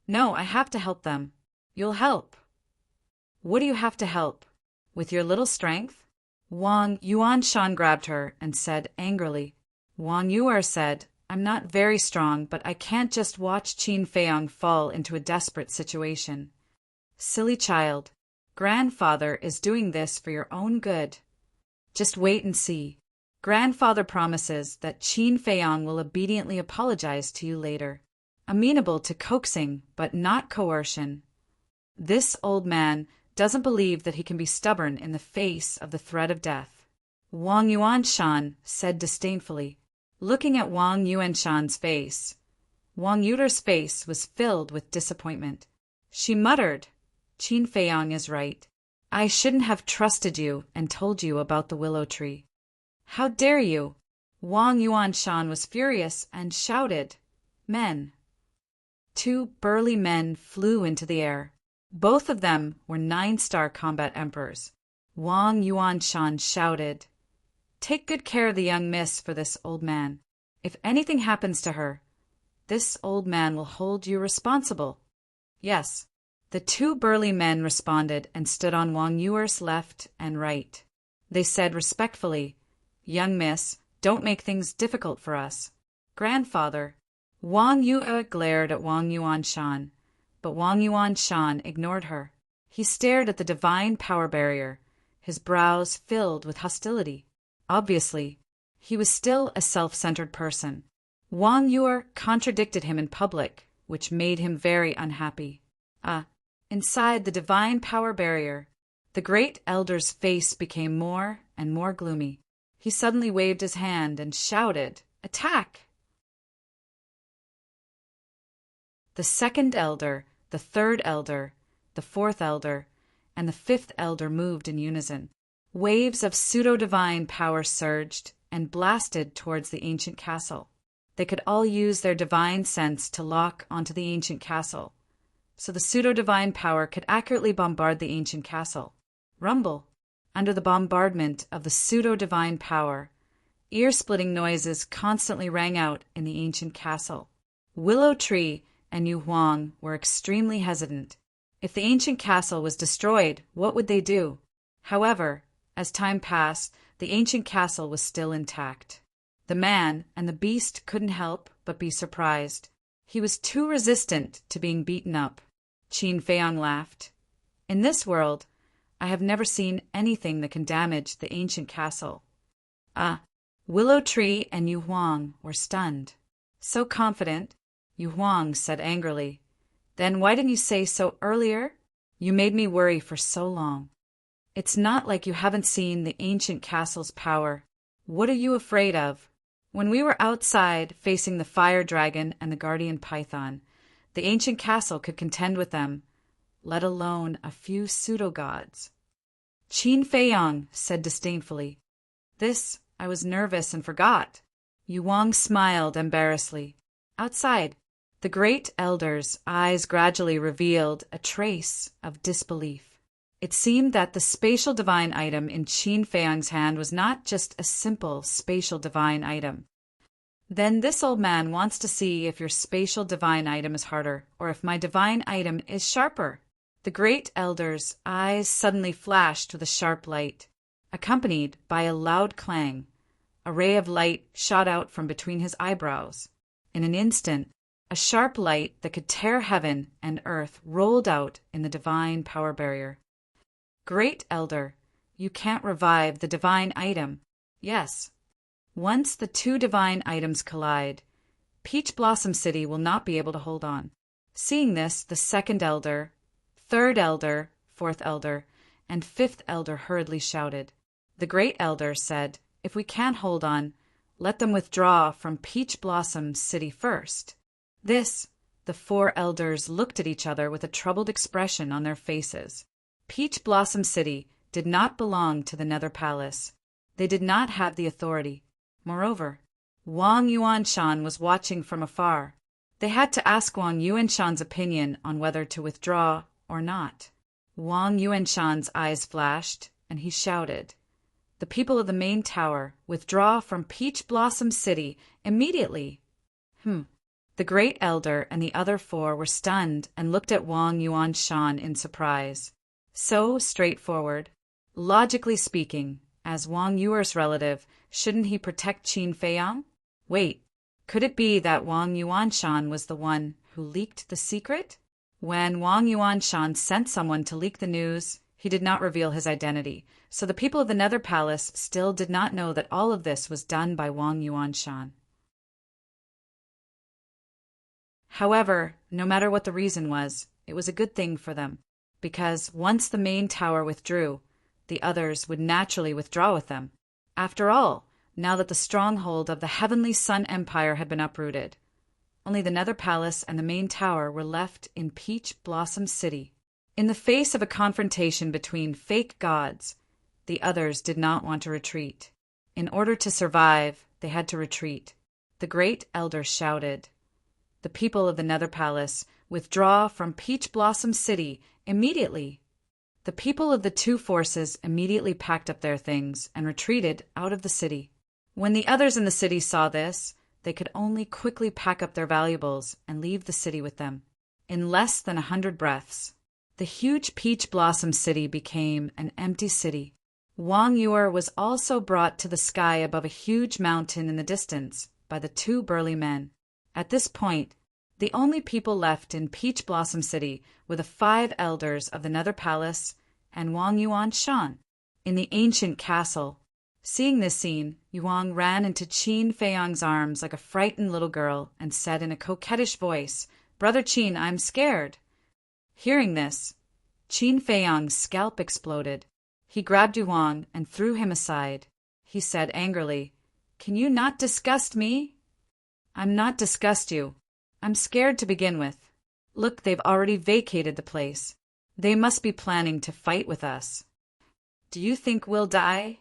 No, I have to help them. You'll help. What do you have to help? With your little strength? Wang Yuanshan grabbed her and said angrily. Wang Yu'er said, I'm not very strong, but I can't just watch Qin Feiyang fall into a desperate situation. Silly child. Grandfather is doing this for your own good. Just wait and see. Grandfather promises that Qin Feiyang will obediently apologize to you later. Amenable to coaxing, but not coercion. This old man doesn't believe that he can be stubborn in the face of the threat of death. Wang Yuanshan said disdainfully, looking at Wang Yuanshan's face. Wang Yu'er's face was filled with disappointment. She muttered, Qin Feiyang is right. I shouldn't have trusted you and told you about the willow tree. How dare you? Wang Yuanshan was furious and shouted, Men. 2 burly men flew into the air. Both of them were 9-star combat emperors. Wang Yuanshan shouted, Take good care of the young miss for this old man. If anything happens to her, this old man will hold you responsible. Yes. The 2 burly men responded and stood on Wang Yu'er's left and right. They said respectfully, Young miss, don't make things difficult for us. Grandfather. Wang Yu'er glared at Wang Yuanshan, but Wang Yuanshan ignored her. He stared at the divine power barrier, his brows filled with hostility. Obviously, he was still a self-centered person. Wang Yu'er contradicted him in public, which made him very unhappy. Inside the divine power barrier, the great elder's face became more and more gloomy. He suddenly waved his hand and shouted, Attack! The 2nd elder, the 3rd elder, the 4th elder, and the 5th elder moved in unison. Waves of pseudo-divine power surged and blasted towards the ancient castle. They could all use their divine sense to lock onto the ancient castle, so the pseudo-divine power could accurately bombard the ancient castle. Rumble! Under the bombardment of the pseudo-divine power, ear-splitting noises constantly rang out in the ancient castle. Willow Tree and Yu Huang were extremely hesitant. If the ancient castle was destroyed, what would they do? However, as time passed, the ancient castle was still intact. The man and the beast couldn't help but be surprised. He was too resistant to being beaten up. Qin Feiyang laughed. In this world, I have never seen anything that can damage the ancient castle. Willow Tree and Yu Huang were stunned. So confident, Yu Huang said angrily, Then why didn't you say so earlier? You made me worry for so long. It's not like you haven't seen the ancient castle's power. What are you afraid of? When we were outside facing the fire dragon and the guardian python, the ancient castle could contend with them. let alone a few pseudo-gods. Qin Feiyang said disdainfully, "This, I was nervous and forgot." Yu Wang smiled embarrassedly. Outside, the great elder's eyes gradually revealed a trace of disbelief. It seemed that the spatial divine item in Qin Feiyang's hand was not just a simple spatial divine item. "Then this old man wants to see if your spatial divine item is harder, or if my divine item is sharper." The great elder's eyes suddenly flashed with a sharp light, accompanied by a loud clang. A ray of light shot out from between his eyebrows. In an instant, a sharp light that could tear heaven and earth rolled out in the divine power barrier. "Great Elder, you can't revive the divine item." "Yes. Once the two divine items collide, Peach Blossom City will not be able to hold on." Seeing this, the second elder, third elder, fourth elder, and fifth elder hurriedly shouted. The great elder said, "If we can't hold on, let them withdraw from Peach Blossom City first." The four elders looked at each other with a troubled expression on their faces. Peach Blossom City did not belong to the Nether Palace. They did not have the authority. Moreover, Wang Yuanshan was watching from afar. They had to ask Wang Yuanshan's opinion on whether to withdraw or not. Wang Yuanshan's eyes flashed, and he shouted, "The people of the main tower, withdraw from Peach Blossom City immediately." The great elder and the other four were stunned and looked at Wang Yuanshan in surprise. So straightforward. Logically speaking, as Wang Yuer's relative, shouldn't he protect Qin Feiyang? Wait, could it be that Wang Yuanshan was the one who leaked the secret? When Wang Yuanshan sent someone to leak the news, he did not reveal his identity, so the people of the Nether Palace still did not know that all of this was done by Wang Yuanshan. However, no matter what the reason was, it was a good thing for them, because once the main tower withdrew, the others would naturally withdraw with them. After all, now that the stronghold of the Heavenly Sun Empire had been uprooted, only the Nether Palace and the main tower were left in Peach Blossom City. In the face of a confrontation between fake gods, the others did not want to retreat. In order to survive, they had to retreat. The great elder shouted, "The people of the Nether Palace, withdraw from Peach Blossom City immediately." The people of the two forces immediately packed up their things and retreated out of the city. When the others in the city saw this, they could only quickly pack up their valuables and leave the city with them. In less than 100 breaths, the huge Peach Blossom City became an empty city. Wang Yuer was also brought to the sky above a huge mountain in the distance by the two burly men. At this point, the only people left in Peach Blossom City were the 5 elders of the Nether Palace and Wang Yuanshan. In the ancient castle, seeing this scene, Yuang ran into Qin Feiyang's arms like a frightened little girl and said in a coquettish voice, "Brother Qin, I'm scared." Hearing this, Qin Feiyang's scalp exploded. He grabbed Yuang and threw him aside. He said angrily, "Can you not disgust me?" "I'm not disgust you. I'm scared to begin with. Look, they've already vacated the place. They must be planning to fight with us. Do you think we'll die?"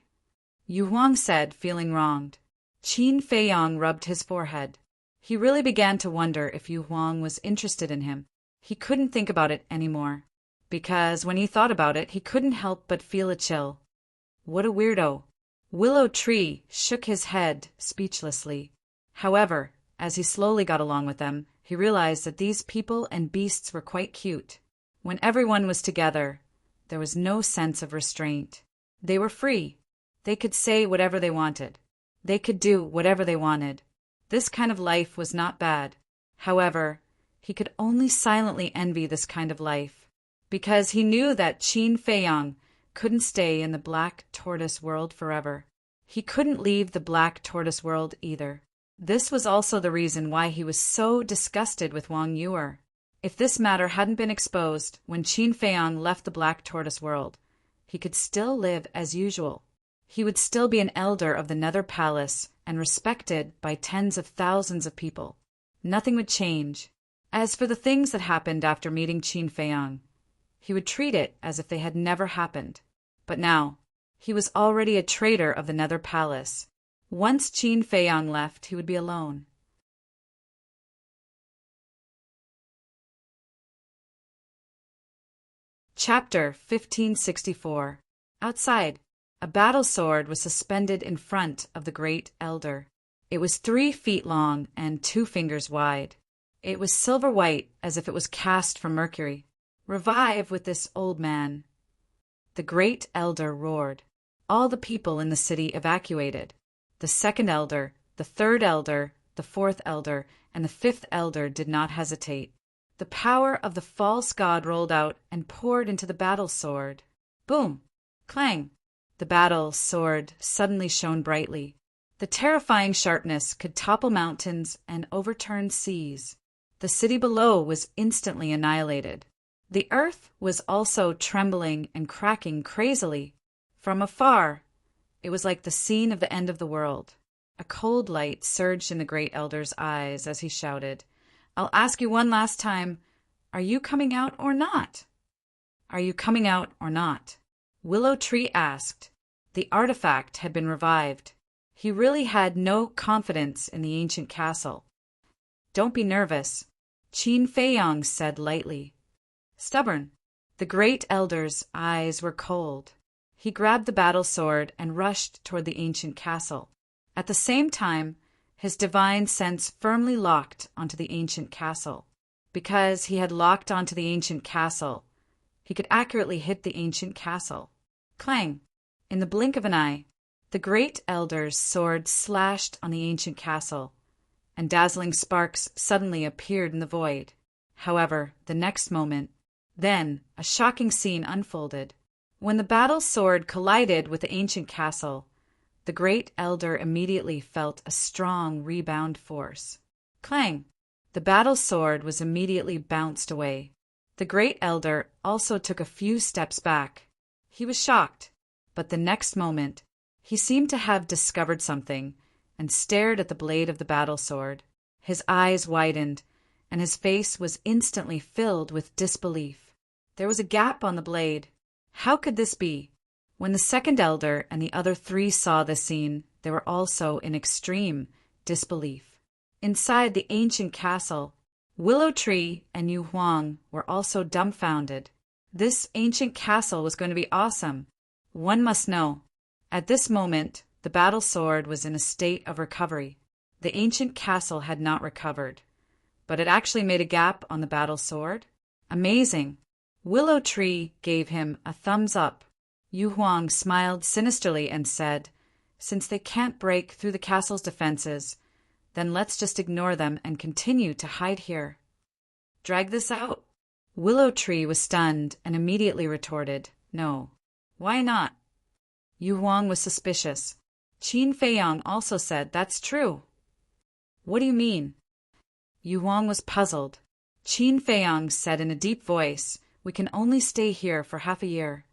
Yu Huang said, feeling wronged. Qin Feiyang rubbed his forehead. He really began to wonder if Yu Huang was interested in him. He couldn't think about it anymore, because when he thought about it, he couldn't help but feel a chill. What a weirdo. Willow Tree shook his head speechlessly. However, as he slowly got along with them, he realized that these people and beasts were quite cute. When everyone was together, there was no sense of restraint. They were free. They could say whatever they wanted. They could do whatever they wanted. This kind of life was not bad. However, he could only silently envy this kind of life, because he knew that Qin Feiyang couldn't stay in the Black Tortoise world forever. He couldn't leave the Black Tortoise world either. This was also the reason why he was so disgusted with Wang Yuer. If this matter hadn't been exposed when Qin Feiyang left the Black Tortoise world, he could still live as usual. He would still be an elder of the Nether Palace and respected by tens of thousands of people. Nothing would change. As for the things that happened after meeting Qin Feiyang, he would treat it as if they had never happened. But now, he was already a traitor of the Nether Palace. Once Qin Feiyang left, he would be alone. Chapter 1564. Outside, a battle sword was suspended in front of the great elder. It was 3 feet long and 2 fingers wide. It was silver white, as if it was cast from mercury. "Revive with this old man." The great elder roared. All the people in the city evacuated. The second elder, the third elder, the fourth elder, and the fifth elder did not hesitate. The power of the false god rolled out and poured into the battle sword. Boom! Clang! The battle sword suddenly shone brightly. The terrifying sharpness could topple mountains and overturn seas. The city below was instantly annihilated. The earth was also trembling and cracking crazily. From afar, it was like the scene of the end of the world. A cold light surged in the great elder's eyes as he shouted, "I'll ask you one last time, are you coming out or not? Are you coming out or not?" Willow Tree asked. The artifact had been revived. He really had no confidence in the ancient castle. "Don't be nervous," Qin Feiyang said lightly. "Stubborn." The great elder's eyes were cold. He grabbed the battle sword and rushed toward the ancient castle. At the same time, his divine sense firmly locked onto the ancient castle. Because he had locked onto the ancient castle, he could accurately hit the ancient castle. Clang! In the blink of an eye, the great elder's sword slashed on the ancient castle, and dazzling sparks suddenly appeared in the void. However, the next moment, then a shocking scene unfolded. When the battle sword collided with the ancient castle, the great elder immediately felt a strong rebound force. Clang! The battle sword was immediately bounced away. The great elder also took a few steps back. He was shocked, but the next moment, he seemed to have discovered something and stared at the blade of the battle sword. His eyes widened, and his face was instantly filled with disbelief. There was a gap on the blade. How could this be? When the second elder and the other 3 saw this scene, they were also in extreme disbelief. Inside the ancient castle, Willow Tree and Yu Huang were also dumbfounded. This ancient castle was going to be awesome. One must know. At this moment, the battle sword was in a state of recovery. The ancient castle had not recovered, but it actually made a gap on the battle sword. Amazing. Willow Tree gave him a thumbs up. Yu Huang smiled sinisterly and said, "Since they can't break through the castle's defenses, then let's just ignore them and continue to hide here." "Drag this out." Willow Tree was stunned and immediately retorted, "No." "Why not?" Yu Huang was suspicious. Qin Feiyang also said, "That's true." "What do you mean?" Yu Huang was puzzled. Qin Feiyang said in a deep voice, "We can only stay here for half a year."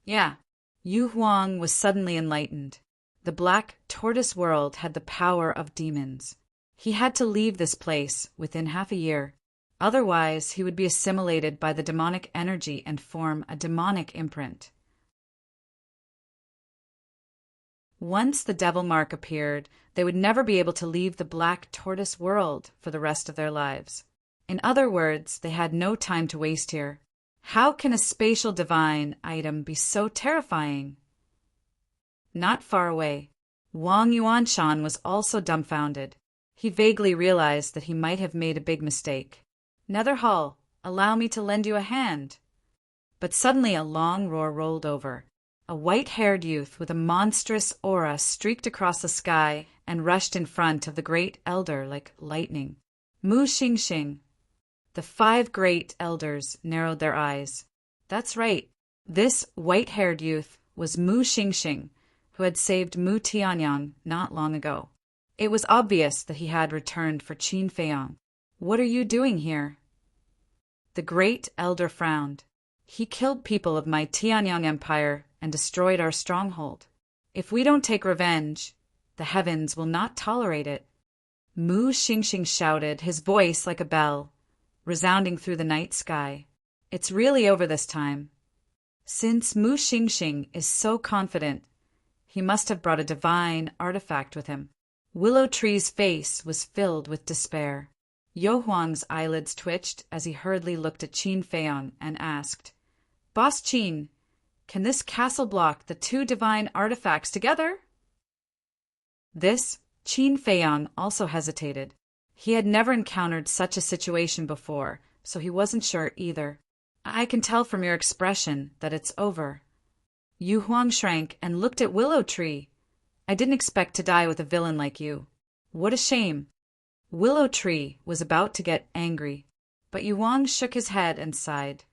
"Yeah." Yu Huang was suddenly enlightened. The black tortoise world had the power of demons. He had to leave this place within half a year. Otherwise, he would be assimilated by the demonic energy and form a demonic imprint. Once the devil mark appeared, they would never be able to leave the black tortoise world for the rest of their lives. In other words, they had no time to waste here. How can a spatial divine item be so terrifying? Not far away, Wang Yuanshan was also dumbfounded. He vaguely realized that he might have made a big mistake. "Nether Hall, allow me to lend you a hand." But suddenly a long roar rolled over. A white-haired youth with a monstrous aura streaked across the sky and rushed in front of the great elder like lightning. Mu Xingxing. The 5 great elders narrowed their eyes. That's right. This white-haired youth was Mu Xingxing, who had saved Mu Tianyang not long ago. It was obvious that he had returned for Qin Feiyang. "What are you doing here?" The great elder frowned. "He killed people of my Tianyang Empire and destroyed our stronghold. If we don't take revenge, the heavens will not tolerate it." Mu Xingxing shouted, his voice like a bell, resounding through the night sky. It's really over this time. Since Mu Xingxing is so confident, he must have brought a divine artifact with him. Willow Tree's face was filled with despair. Yo Huang's eyelids twitched as he hurriedly looked at Qin Feiyang and asked, "Boss Qin, can this castle block the two divine artifacts together?" Qin Feiyang also hesitated. He had never encountered such a situation before, so he wasn't sure either. "I can tell from your expression that it's over." Yu Huang shrank and looked at Willow Tree. "I didn't expect to die with a villain like you. What a shame." Willow Tree was about to get angry, but Yu Huang shook his head and sighed.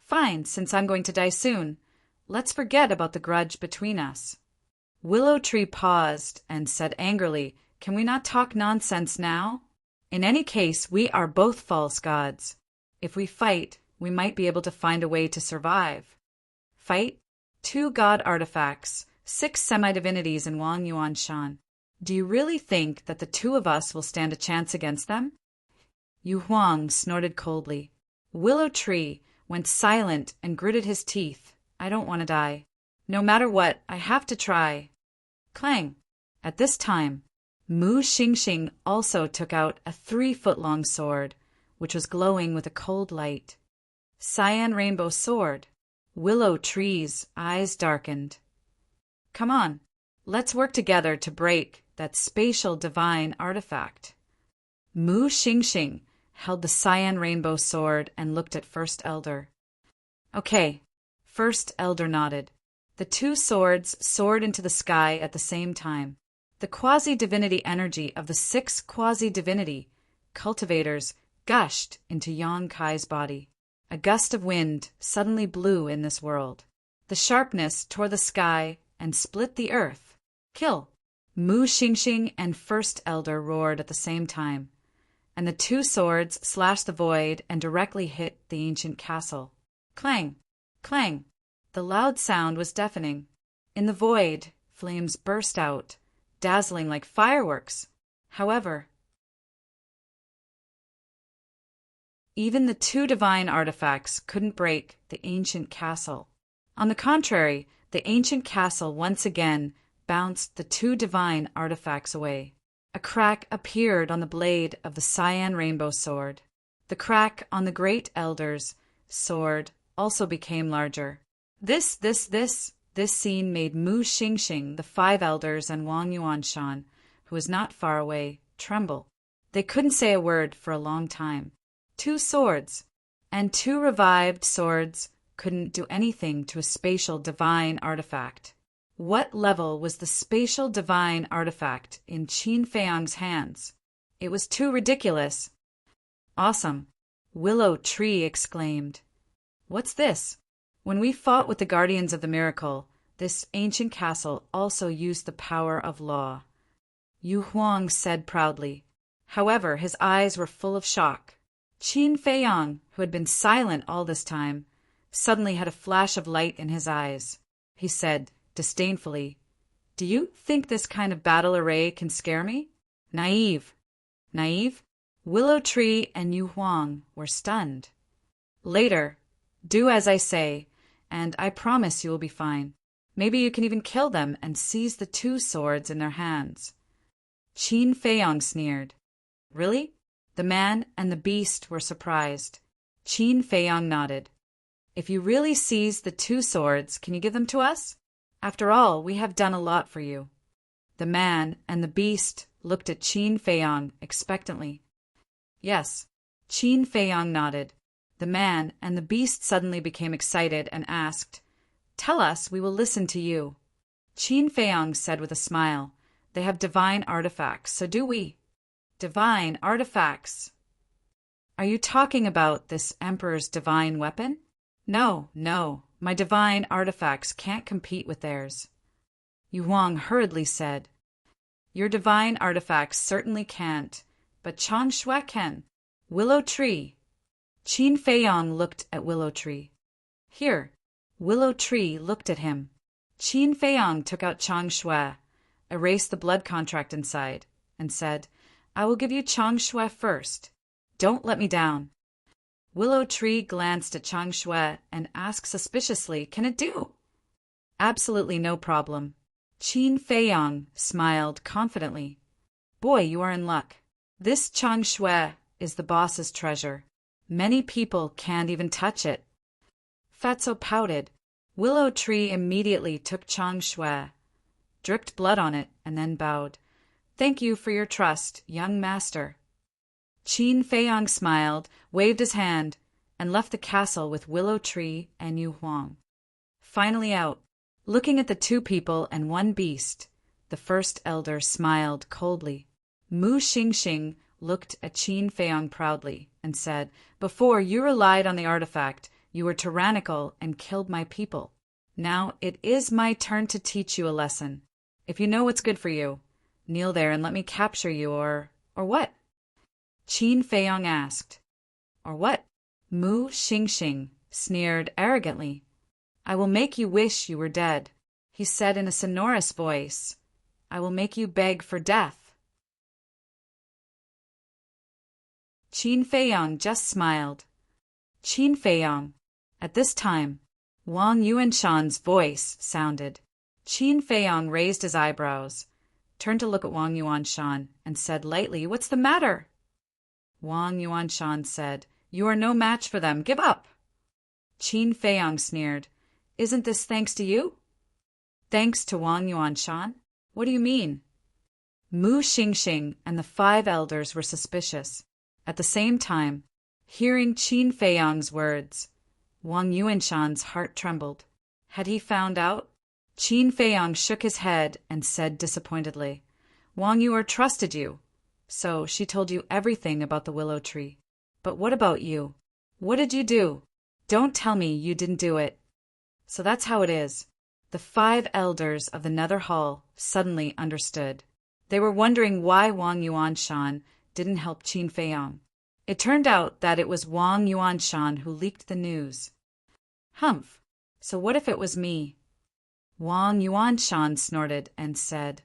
"Fine, since I'm going to die soon. Let's forget about the grudge between us." Willow Tree paused and said angrily, "Can we not talk nonsense now? In any case, we are both false gods. If we fight, we might be able to find a way to survive." Fight? 2 god artifacts, 6 semi-divinities in Wang Yuan Shan. Do you really think that the 2 of us will stand a chance against them? Yu Huang snorted coldly. Willow Tree went silent and gritted his teeth. "I don't want to die. No matter what, I have to try." Clang! At this time, Mu Xingxing also took out a 3-foot-long sword, which was glowing with a cold light. Cyan Rainbow Sword. Willow Tree's eyes darkened. "Come on, let's work together to break that spatial divine artifact." Mu Xingxing held the Cyan Rainbow Sword and looked at First Elder. "Okay." First Elder nodded. The 2 swords soared into the sky at the same time. The quasi-divinity energy of the 6 quasi-divinity cultivators gushed into Yang Kai's body. A gust of wind suddenly blew in this world. The sharpness tore the sky and split the earth. "Kill!" Mu Xingxing and First Elder roared at the same time, and the 2 swords slashed the void and directly hit the ancient castle. Clang! Clang! The loud sound was deafening. In the void, flames burst out, dazzling like fireworks. However, even the 2 divine artifacts couldn't break the ancient castle. On the contrary, the ancient castle once again bounced the 2 divine artifacts away. A crack appeared on the blade of the Cyan Rainbow Sword. The crack on the Great Elder's sword also became larger. This scene made Mu Xingxing, the 5 elders, and Wang Yuanshan, who was not far away, tremble. They couldn't say a word for a long time. 2 swords, and 2 revived swords couldn't do anything to a spatial divine artifact. What level was the spatial divine artifact in Qin Feiyang's hands? It was too ridiculous. "Awesome!" Willow Tree exclaimed. "What's this? When we fought with the Guardians of the Miracle, this ancient castle also used the power of law," Yu Huang said proudly. However, his eyes were full of shock. Qin Feiyang, who had been silent all this time, suddenly had a flash of light in his eyes. He said disdainfully, "Do you think this kind of battle array can scare me? Naive." Naive? Willow Tree and Yu Huang were stunned. "Later, do as I say, and I promise you will be fine. Maybe you can even kill them and seize the 2 swords in their hands." Qin Feiyang sneered. "Really?" The man and the beast were surprised. Qin Feiyang nodded. "If you really seize the 2 swords, can you give them to us? After all, we have done a lot for you." The man and the beast looked at Qin Feiyang expectantly. "Yes." Qin Feiyang nodded. The man and the beast suddenly became excited and asked, "Tell us, we will listen to you." Qin Feiyang said with a smile, "They have divine artifacts, so do we." "Divine artifacts? Are you talking about this Emperor's divine weapon?" No, my divine artifacts can't compete with theirs." Yu Huang hurriedly said, "Your divine artifacts certainly can't, but Chang Shui can." Willow Tree. Qin Feiyang looked at Willow Tree. "Here." Willow Tree looked at him. Qin Feiyang took out Chang Shui, erased the blood contract inside, and said, "I will give you Chang Shui first. Don't let me down." Willow Tree glanced at Chang Shui and asked suspiciously, "Can it do?" "Absolutely no problem." Qin Feiyang smiled confidently. "Boy, you are in luck. This Chang Shui is the boss's treasure. Many people can't even touch it." Fatso pouted. Willow Tree immediately took Chang Shui, dripped blood on it, and then bowed. "Thank you for your trust, young master." Qin Feiyang smiled, waved his hand, and left the castle with Willow Tree and Yu Huang. Finally out, looking at the two people and one beast, the first elder smiled coldly. Mu Xingxing looked at Qin Feiyang proudly and said, "Before you relied on the artifact, you were tyrannical and killed my people. Now it is my turn to teach you a lesson. If you know what's good for you, kneel there and let me capture you, or what?" Qin Feiyang asked. "Or what?" Mu Xingxing sneered arrogantly. "I will make you wish you were dead," he said in a sonorous voice. "I will make you beg for death." Qin Feiyang just smiled. Qin Feiyang. At this time, Wang Yuanshan's voice sounded. Qin Feiyang raised his eyebrows, turned to look at Wang Yuanshan, and said lightly, "What's the matter?" Wang Yuanshan said, "You are no match for them. Give up." Qin Feiyang sneered, "Isn't this thanks to you?" "Thanks to Wang Yuanshan? What do you mean?" Mu Xingxing and the 5 elders were suspicious. At the same time, hearing Qin Feiyang's words, Wang Yuanshan's heart trembled. Had he found out? Qin Feiyang shook his head and said disappointedly, "Wang Yuer trusted you, so she told you everything about the willow tree. But what about you? What did you do? Don't tell me you didn't do it." So that's how it is. The 5 elders of the Nether Hall suddenly understood. They were wondering why Wang Yuanshan didn't help Qin Feiyang. It turned out that it was Wang Yuanshan who leaked the news. Humph, so what if it was me? Wang Yuanshan snorted and said,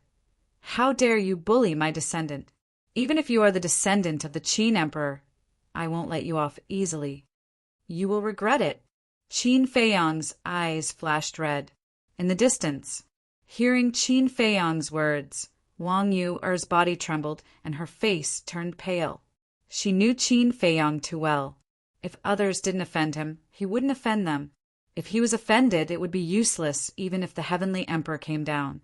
"How dare you bully my descendant? Even if you are the descendant of the Qin Emperor, I won't let you off easily. You will regret it." Qin Feiyang's eyes flashed red. In the distance, hearing Qin Feiyang's words, Wang Yuer's body trembled and her face turned pale. She knew Qin Feiyang too well. If others didn't offend him, he wouldn't offend them. If he was offended, it would be useless even if the Heavenly Emperor came down.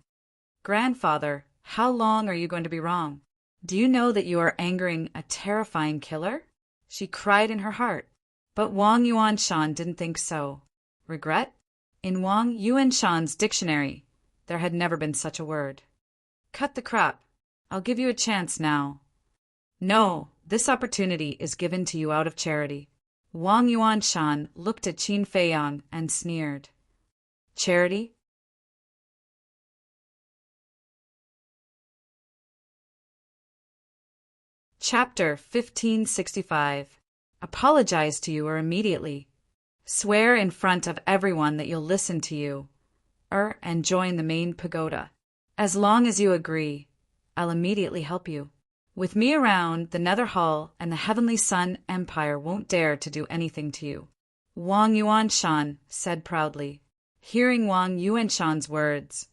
"Grandfather, how long are you going to be wrong? Do you know that you are angering a terrifying killer?" she cried in her heart. But Wang Yuanshan didn't think so. Regret? In Wang Yuanshan's dictionary, there had never been such a word. "Cut the crap. I'll give you a chance now." "No, this opportunity is given to you out of charity." Wang Yuanshan looked at Qin Feiyang and sneered. "Charity?" Chapter 1565. Apologize to you or immediately. Swear in front of everyone that you'll listen to you, and join the main pagoda. As long as you agree, I'll immediately help you. With me around, the Nether Hall and the Heavenly Sun Empire won't dare to do anything to you." Wang Yuanshan said proudly. Hearing Wang Yuanshan's words,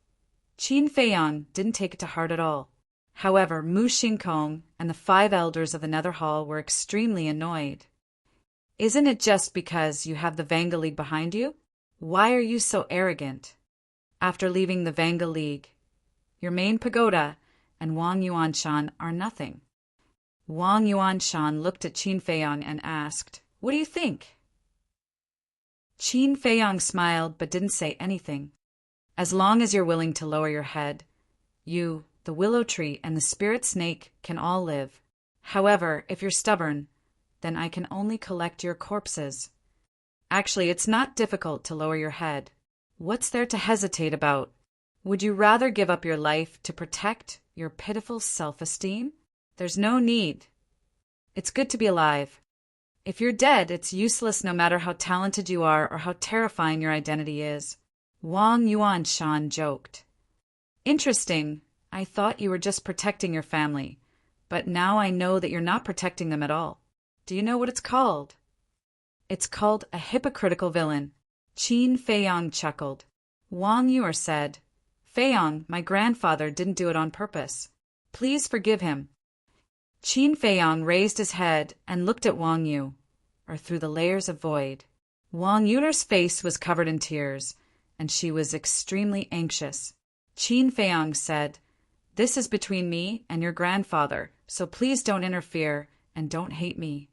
Qin Feiyang didn't take it to heart at all. However, Mu Xingkong and the 5 elders of the Nether Hall were extremely annoyed. "Isn't it just because you have the Vanga League behind you? Why are you so arrogant? After leaving the Vanga League, your main pagoda and Wang Yuanshan are nothing." Wang Yuanshan looked at Qin Feiyang and asked, "What do you think?" Qin Feiyang smiled but didn't say anything. "As long as you're willing to lower your head, you, the willow tree, and the spirit snake can all live. However, if you're stubborn, then I can only collect your corpses. Actually, it's not difficult to lower your head. What's there to hesitate about? Would you rather give up your life to protect your pitiful self-esteem? There's no need. It's good to be alive. If you're dead, it's useless no matter how talented you are or how terrifying your identity is." Wang Yuanshan joked. "Interesting. I thought you were just protecting your family, but now I know that you're not protecting them at all. Do you know what it's called?" It's called a hypocritical villain. Qin Feiyang chuckled. Wang Yuer said, Feiyang, my grandfather didn't do it on purpose. Please forgive him. Qin Feiyang raised his head and looked at Wang Yu, or through the layers of void. Wang Yuer's face was covered in tears, and she was extremely anxious. Qin Feiyang said, This is between me and your grandfather, so please don't interfere and don't hate me.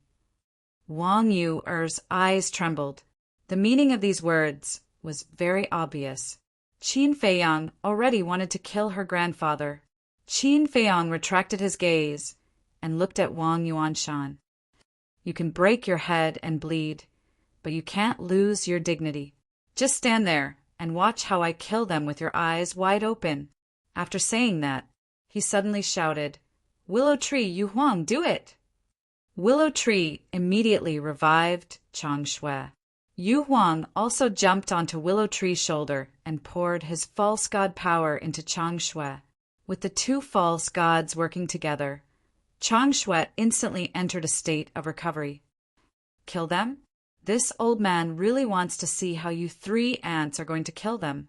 Wang Yuer's eyes trembled. The meaning of these words was very obvious. Qin Feiyang already wanted to kill her grandfather. Qin Feiyang retracted his gaze and looked at Wang Yuanshan. You can break your head and bleed, but you can't lose your dignity. Just stand there and watch how I kill them with your eyes wide open. After saying that, he suddenly shouted, Willow Tree, Yu Huang, do it! Willow Tree immediately revived Chang Shui. Yu Huang also jumped onto Willow Tree's shoulder and poured his false god power into Chang Shui. With the two false gods working together, Chang Shui instantly entered a state of recovery. Kill them? This old man really wants to see how you 3 ants are going to kill them.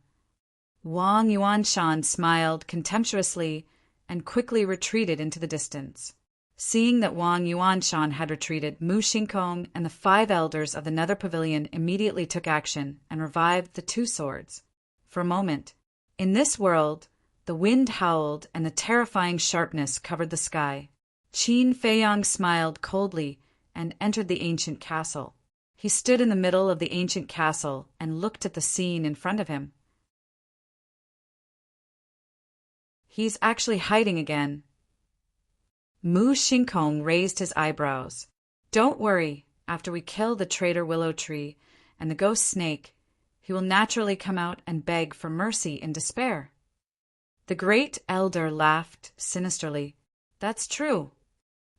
Wang Yuanshan smiled contemptuously and quickly retreated into the distance. Seeing that Wang Yuanshan had retreated, Mu Xingkong and the 5 elders of the Nether Pavilion immediately took action and revived the 2 swords. For a moment, in this world, the wind howled and a terrifying sharpness covered the sky. Qin Feiyang smiled coldly and entered the ancient castle. He stood in the middle of the ancient castle and looked at the scene in front of him. He's actually hiding again. Mu Xingkong raised his eyebrows. Don't worry, after we kill the traitor Willow Tree and the ghost snake, he will naturally come out and beg for mercy in despair. The great elder laughed sinisterly. That's true.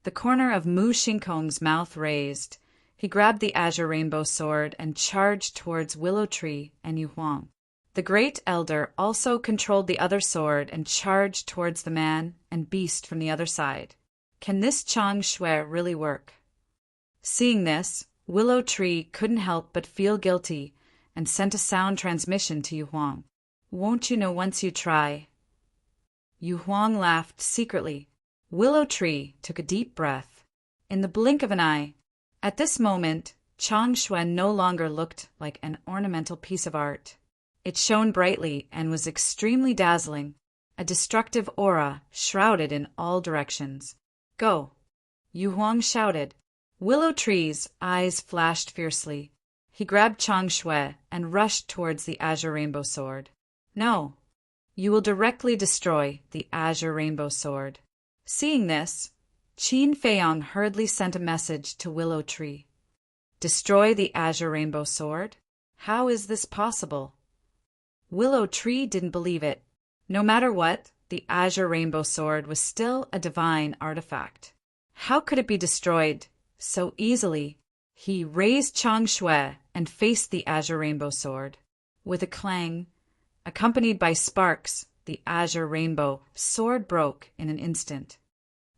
The corner of Mu Xingkong's mouth raised. He grabbed the azure rainbow sword and charged towards Willow Tree and Yu Huang. The great elder also controlled the other sword and charged towards the man and beast from the other side. Can this Chang Shui really work? Seeing this, Willow Tree couldn't help but feel guilty and sent a sound transmission to Yu Huang. Won't you know once you try? Yu Huang laughed secretly. Willow Tree took a deep breath. In the blink of an eye, at this moment, Chang Shui no longer looked like an ornamental piece of art. It shone brightly and was extremely dazzling, a destructive aura shrouded in all directions. Go! Yu Huang shouted. Willow Tree's eyes flashed fiercely. He grabbed Chang Shui and rushed towards the azure rainbow sword. No, you will directly destroy the azure rainbow sword. Seeing this, Qin Feiyang hurriedly sent a message to Willow Tree. Destroy the azure rainbow sword? How is this possible? Willow Tree didn't believe it. No matter what, the azure rainbow sword was still a divine artifact. How could it be destroyed so easily? He raised Chang Shui and faced the azure rainbow sword. With a clang, accompanied by sparks, the azure rainbow sword broke in an instant.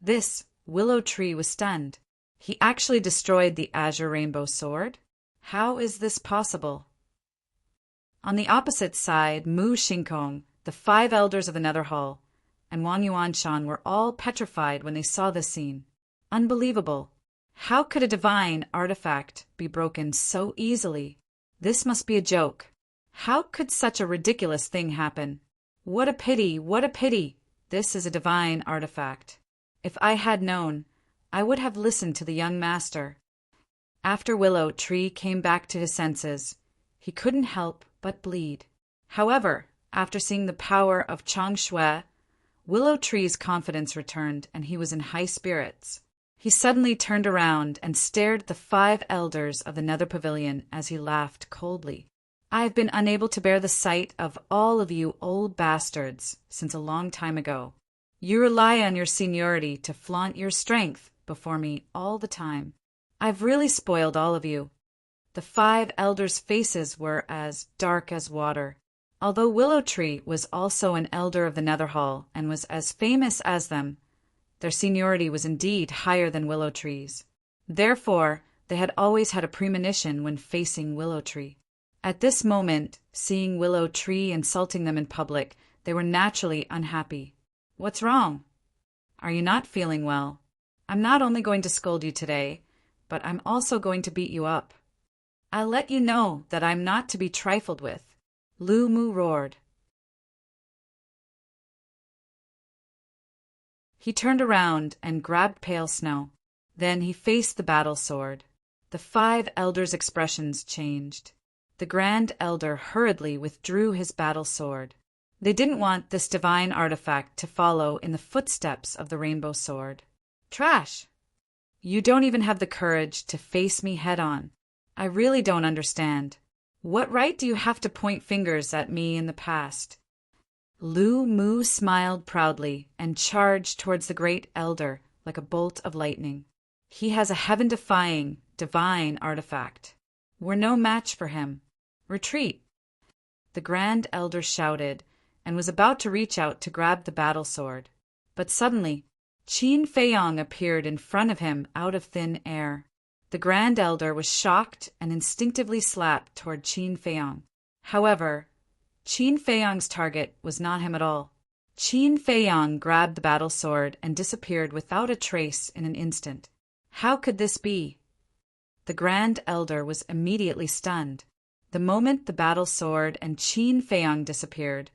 This Willow Tree was stunned. He actually destroyed the azure rainbow sword? How is this possible? On the opposite side, Mu Xingkong, the 5 elders of the Nether Hall, and Wang Yuanshan were all petrified when they saw this scene. Unbelievable. How could a divine artifact be broken so easily? This must be a joke. How could such a ridiculous thing happen? What a pity, what a pity! This is a divine artifact. If I had known, I would have listened to the young master. After Willow Tree came back to his senses, he couldn't help but bleed. However, after seeing the power of Chang Shui, Willow Tree's confidence returned and he was in high spirits. He suddenly turned around and stared at the 5 elders of the Nether Pavilion as he laughed coldly. I've been unable to bear the sight of all of you old bastards since a long time ago. You rely on your seniority to flaunt your strength before me all the time. I've really spoiled all of you. The 5 elders' faces were as dark as water. Although Willow Tree was also an elder of the Nether Hall and was as famous as them, their seniority was indeed higher than Willow Tree's. Therefore, They had always had a premonition when facing Willow Tree. At this moment, seeing Willow Tree insulting them in public, they were naturally unhappy. "What's wrong? Are you not feeling well? I'm not only going to scold you today, but I'm also going to beat you up. I'll let you know that I'm not to be trifled with," Lu Mu roared. He turned around and grabbed Pale Snow. Then he faced the battle sword. The 5 elders' expressions changed. The Grand Elder hurriedly withdrew his battle sword. They didn't want this divine artifact to follow in the footsteps of the Rainbow Sword. "Trash! You don't even have the courage to face me head-on. I really don't understand. What right do you have to point fingers at me in the past?" Lu Mu smiled proudly and charged towards the Great Elder like a bolt of lightning. "He has a heaven-defying, divine artifact. We're no match for him. Retreat!" The Grand Elder shouted and was about to reach out to grab the battle sword. But suddenly, Qin Feiyong appeared in front of him out of thin air. The Grand Elder was shocked and instinctively slapped toward Qin Feiyong. However, Qin Feiyong's target was not him at all. Qin Feiyong grabbed the battle sword and disappeared without a trace in an instant. How could this be? The Grand Elder was immediately stunned. The moment the battle sword and Qin Feiyong disappeared,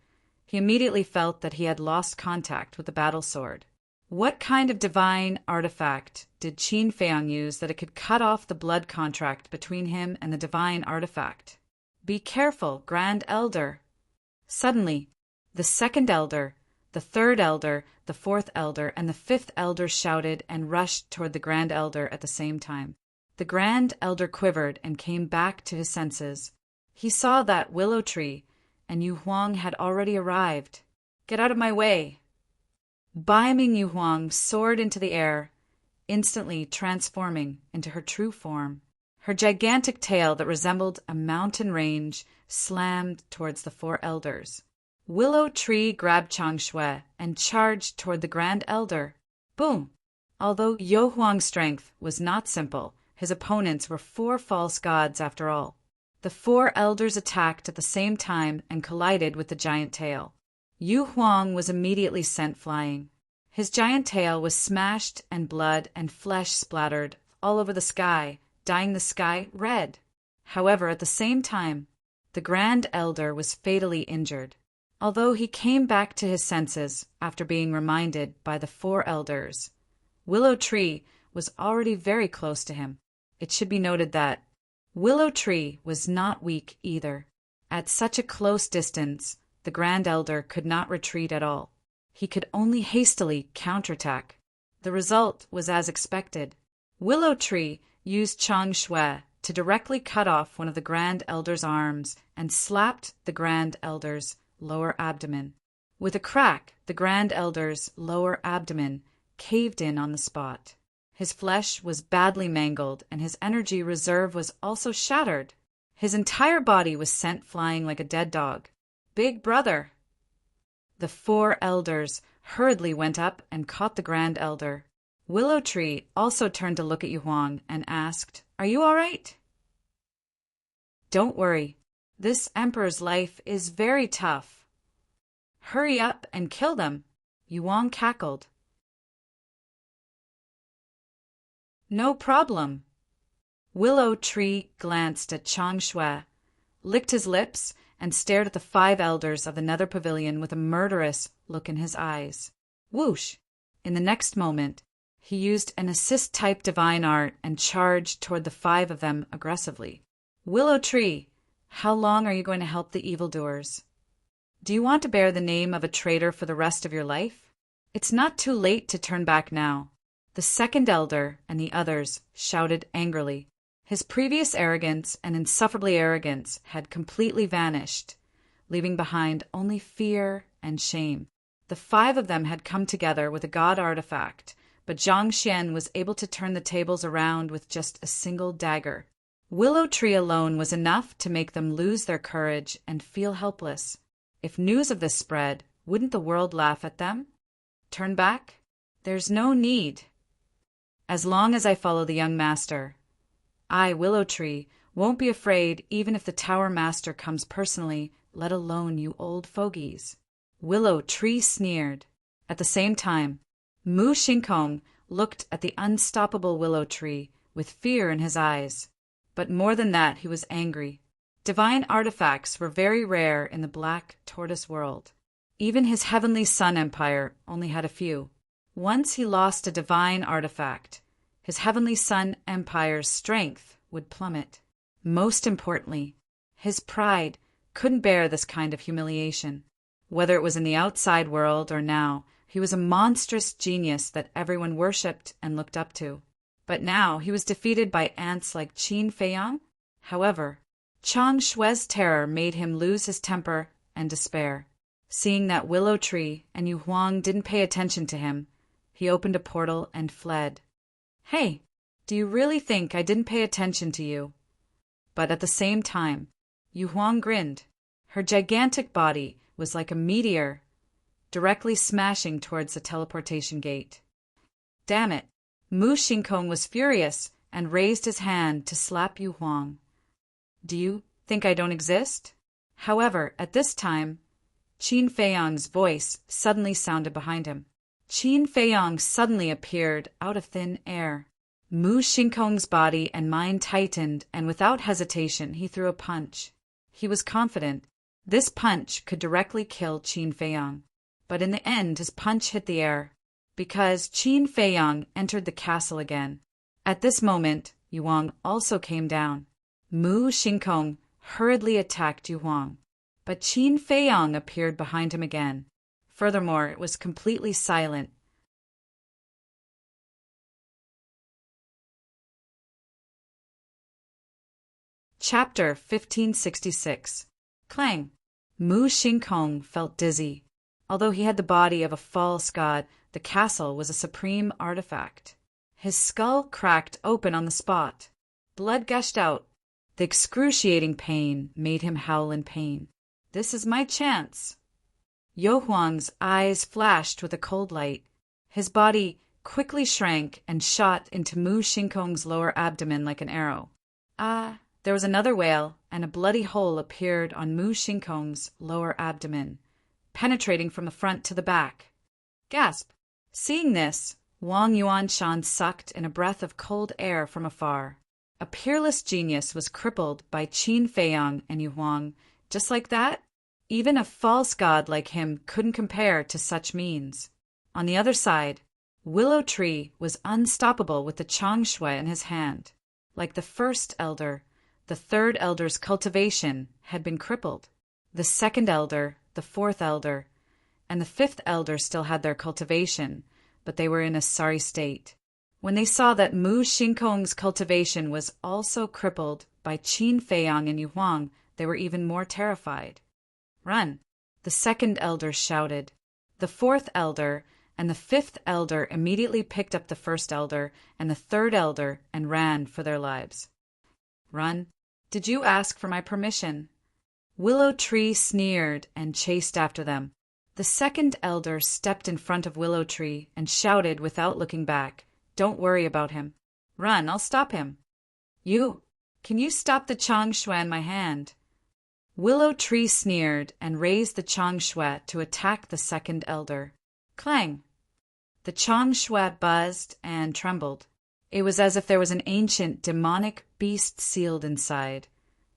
he immediately felt that he had lost contact with the battle sword. What kind of divine artifact did Qin Feiyong use that it could cut off the blood contract between him and the divine artifact? "Be careful, Grand Elder!" Suddenly, the 2nd Elder, the 3rd Elder, the 4th Elder, and the 5th Elder shouted and rushed toward the Grand Elder at the same time. The Grand Elder quivered and came back to his senses. He saw that Willow Tree and Yu Huang had already arrived. "Get out of my way!" Bai Ming Yu Huang soared into the air, instantly transforming into her true form. Her gigantic tail that resembled a mountain range slammed towards the 4 elders. Willow Tree grabbed Chang Shui and charged toward the Grand Elder. Boom! Although Yu Huang's strength was not simple, his opponents were 4 false gods after all. The 4 elders attacked at the same time and collided with the giant tail. Yu Huang was immediately sent flying. His giant tail was smashed and blood and flesh splattered all over the sky, dyeing the sky red. However, at the same time, the Grand Elder was fatally injured. Although he came back to his senses after being reminded by the 4 elders, Willow Tree was already very close to him. It should be noted that Willow Tree was not weak either. At such a close distance, the Grand Elder could not retreat at all. He could only hastily counterattack. The result was as expected. Willow Tree used Chang Shui to directly cut off one of the Grand Elder's arms and slapped the Grand Elder's lower abdomen. With a crack, the Grand Elder's lower abdomen caved in on the spot. His flesh was badly mangled and his energy reserve was also shattered. His entire body was sent flying like a dead dog. "Big brother!" The 4 elders hurriedly went up and caught the Grand Elder. Willow Tree also turned to look at Yu Huang and asked, "Are you all right?" "Don't worry. This Emperor's life is very tough." "Hurry up and kill them," Yu Huang cackled. "No problem." Willow Tree glanced at Chang Shui, licked his lips, and stared at the 5 elders of the Nether Pavilion with a murderous look in his eyes. Whoosh! In the next moment, he used an assist-type divine art and charged toward the 5 of them aggressively. "Willow Tree, how long are you going to help the evildoers? Do you want to bear the name of a traitor for the rest of your life? It's not too late to turn back now." The 2nd Elder and the others shouted angrily. His previous arrogance and insufferably arrogance had completely vanished, leaving behind only fear and shame. The 5 of them had come together with a god artifact, but Zhang Xian was able to turn the tables around with just a single dagger. Willow Tree alone was enough to make them lose their courage and feel helpless. If news of this spread, wouldn't the world laugh at them? Turn back? There's no need. As long as I follow the young master, I, Willow Tree, won't be afraid even if the Tower Master comes personally, let alone you old fogies." Willow Tree sneered. At the same time, Mu Shinkong looked at the unstoppable Willow Tree with fear in his eyes. But more than that, he was angry. Divine artifacts were very rare in the Black Tortoise world. Even his Heavenly Sun Empire only had a few. Once he lost a divine artifact, his Heavenly Sun Empire's strength would plummet. Most importantly, his pride couldn't bear this kind of humiliation. Whether it was in the outside world or now, he was a monstrous genius that everyone worshipped and looked up to. But now he was defeated by ants like Qin Feiyang? However, Chang Shue's terror made him lose his temper and despair. Seeing that Willow Tree and Yu Huang didn't pay attention to him, he opened a portal and fled. "Hey, do you really think I didn't pay attention to you?" But at the same time, Yu Huang grinned. Her gigantic body was like a meteor, directly smashing towards the teleportation gate. Damn it! Mu Shinkong was furious and raised his hand to slap Yu Huang. "Do you think I don't exist?" However, at this time, Qin Feiyang's voice suddenly sounded behind him. Qin Feiyang suddenly appeared out of thin air. Mu Shinkong's body and mind tightened, and without hesitation he threw a punch. He was confident this punch could directly kill Qin Feiyang. But in the end his punch hit the air, because Qin Feiyang entered the castle again. At this moment, Yu Huang also came down. Mu Shinkong hurriedly attacked Yu Huang, but Qin Feiyang appeared behind him again. Furthermore, it was completely silent. Chapter 1566. Clang! Mu Shinkong felt dizzy. Although he had the body of a false god, the castle was a supreme artifact. His skull cracked open on the spot. Blood gushed out. The excruciating pain made him howl in pain. "This is my chance." Yu Huang's eyes flashed with a cold light. His body quickly shrank and shot into Mu Shinkong's lower abdomen like an arrow. There was another wail, and a bloody hole appeared on Mu Shinkong's lower abdomen, penetrating from the front to the back. Gasp! Seeing this, Wang Yuanshan sucked in a breath of cold air from afar. A peerless genius was crippled by Qin Feiyang and Yu Huang. Just like that, even a false god like him couldn't compare to such means. On the other side, Willow Tree was unstoppable with the Chang Shui in his hand. Like the first elder, the third elder's cultivation had been crippled. The second elder, the fourth elder, and the fifth elder still had their cultivation, but they were in a sorry state. When they saw that Mu Shinkong's cultivation was also crippled by Qin Feiyang and Yu Huang, they were even more terrified. "Run!" the second elder shouted. The fourth elder and the fifth elder immediately picked up the first elder and the third elder and ran for their lives. "Run? Did you ask for my permission?" Willow Tree sneered and chased after them. The second elder stepped in front of Willow Tree and shouted without looking back, "Don't worry about him. Run, I'll stop him." Can you stop the Chang Shui in my hand?" Willow Tree sneered and raised the Chang Shui to attack the second elder. Clang! The Chang Shui buzzed and trembled. It was as if there was an ancient demonic beast sealed inside,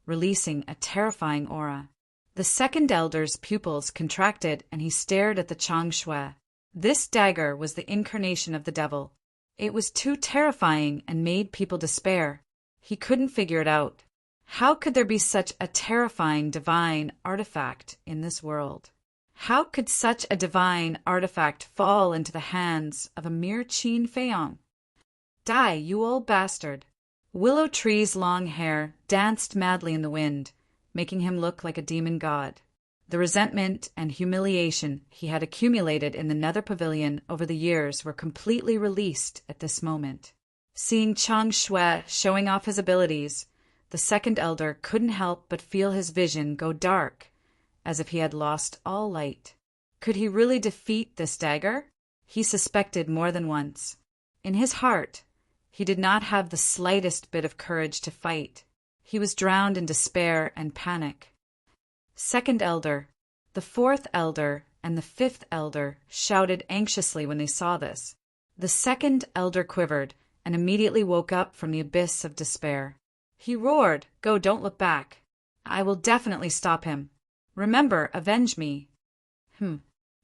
releasing a terrifying aura. The second elder's pupils contracted and he stared at the Chang Shui. This dagger was the incarnation of the devil. It was too terrifying and made people despair. He couldn't figure it out. How could there be such a terrifying divine artifact in this world? How could such a divine artifact fall into the hands of a mere Qin Feiyang? Die, you old bastard! Willow Tree's long hair danced madly in the wind, making him look like a demon god. The resentment and humiliation he had accumulated in the Nether Pavilion over the years were completely released at this moment. Seeing Chang Shui showing off his abilities, the second elder couldn't help but feel his vision go dark, as if he had lost all light. Could he really defeat this dagger? He suspected more than once. In his heart, He did not have the slightest bit of courage to fight. He was drowned in despair and panic. Second elder, the fourth elder, and the fifth elder shouted anxiously when they saw this. The second elder quivered and immediately woke up from the abyss of despair. He roared, "Go, don't look back. I will definitely stop him. Remember, avenge me."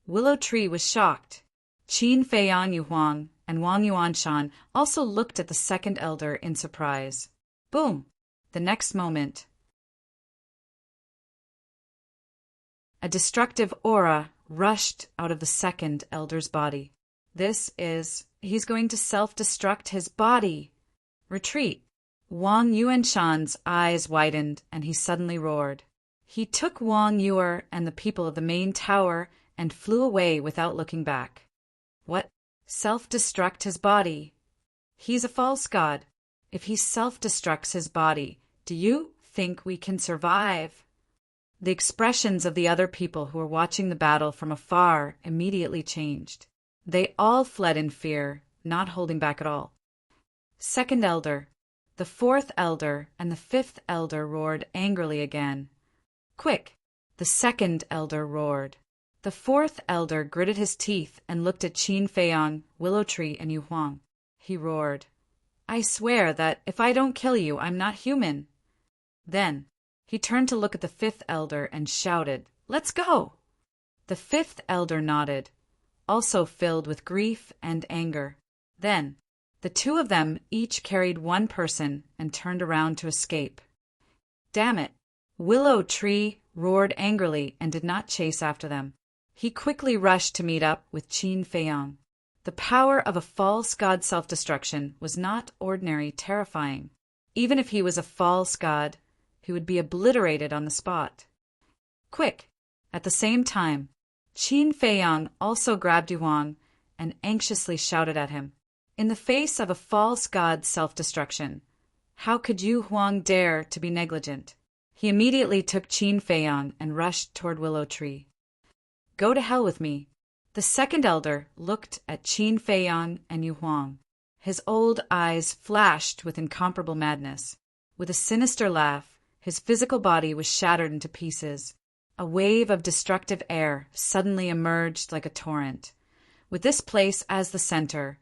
Willow Tree was shocked. Qin Feiyang Yuhuang and Wang Yuanshan also looked at the second elder in surprise. Boom! The next moment, a destructive aura rushed out of the second elder's body. He's going to self-destruct his body. Retreat. Wang Yuanshan's eyes widened and he suddenly roared. He took Wang Yuer and the people of the main tower and flew away without looking back. What? Self-destruct his body? He's a false god. If he self-destructs his body, do you think we can survive? The expressions of the other people who were watching the battle from afar immediately changed. They all fled in fear, not holding back at all. Second elder, the fourth elder, and the fifth elder roared angrily again. Quick! The second elder roared. The fourth elder gritted his teeth and looked at Qin Feiyang, Willow Tree, and Yu Huang. He roared, "I swear that if I don't kill you, I'm not human." Then he turned to look at the fifth elder and shouted, "Let's go!" The fifth elder nodded, also filled with grief and anger. Then the two of them each carried one person and turned around to escape. Damn it! Willow Tree roared angrily and did not chase after them. He quickly rushed to meet up with Qin Feiyang. The power of a false god self-destruction was not ordinary terrifying. Even if he was a false god, he would be obliterated on the spot. Quick! At the same time, Qin Feiyang also grabbed Yuan and anxiously shouted at him. In the face of a false god's self-destruction, how could Yu Huang dare to be negligent? He immediately took Qin Feiyang and rushed toward Willow Tree. Go to hell with me. The second elder looked at Qin Feiyang and Yu Huang. His old eyes flashed with incomparable madness. With a sinister laugh, his physical body was shattered into pieces. A wave of destructive air suddenly emerged like a torrent, with this place as the center,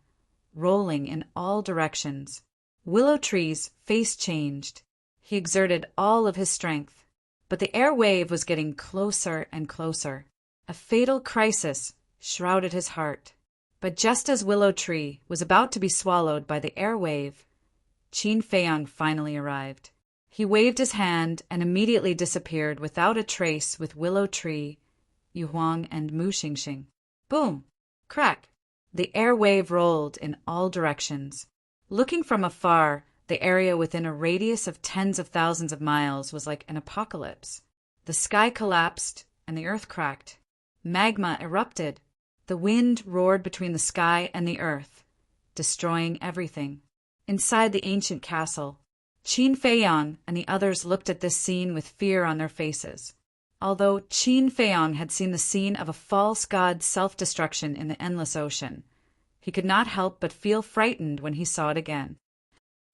rolling in all directions. Willow Tree's face changed. He exerted all of his strength, but the air wave was getting closer and closer. A fatal crisis shrouded his heart. But just as Willow Tree was about to be swallowed by the air wave, Qin Feiyang finally arrived. He waved his hand and immediately disappeared without a trace with Willow Tree, Yu Huang, and Mu Xingxing. Boom! Crack! The air wave rolled in all directions. Looking from afar, the area within a radius of tens of thousands of miles was like an apocalypse. The sky collapsed and the earth cracked. Magma erupted. The wind roared between the sky and the earth, destroying everything. Inside the ancient castle, Qin Feiyang and the others looked at this scene with fear on their faces. Although Qin Feiyang had seen the scene of a false god's self-destruction in the endless ocean, he could not help but feel frightened when he saw it again.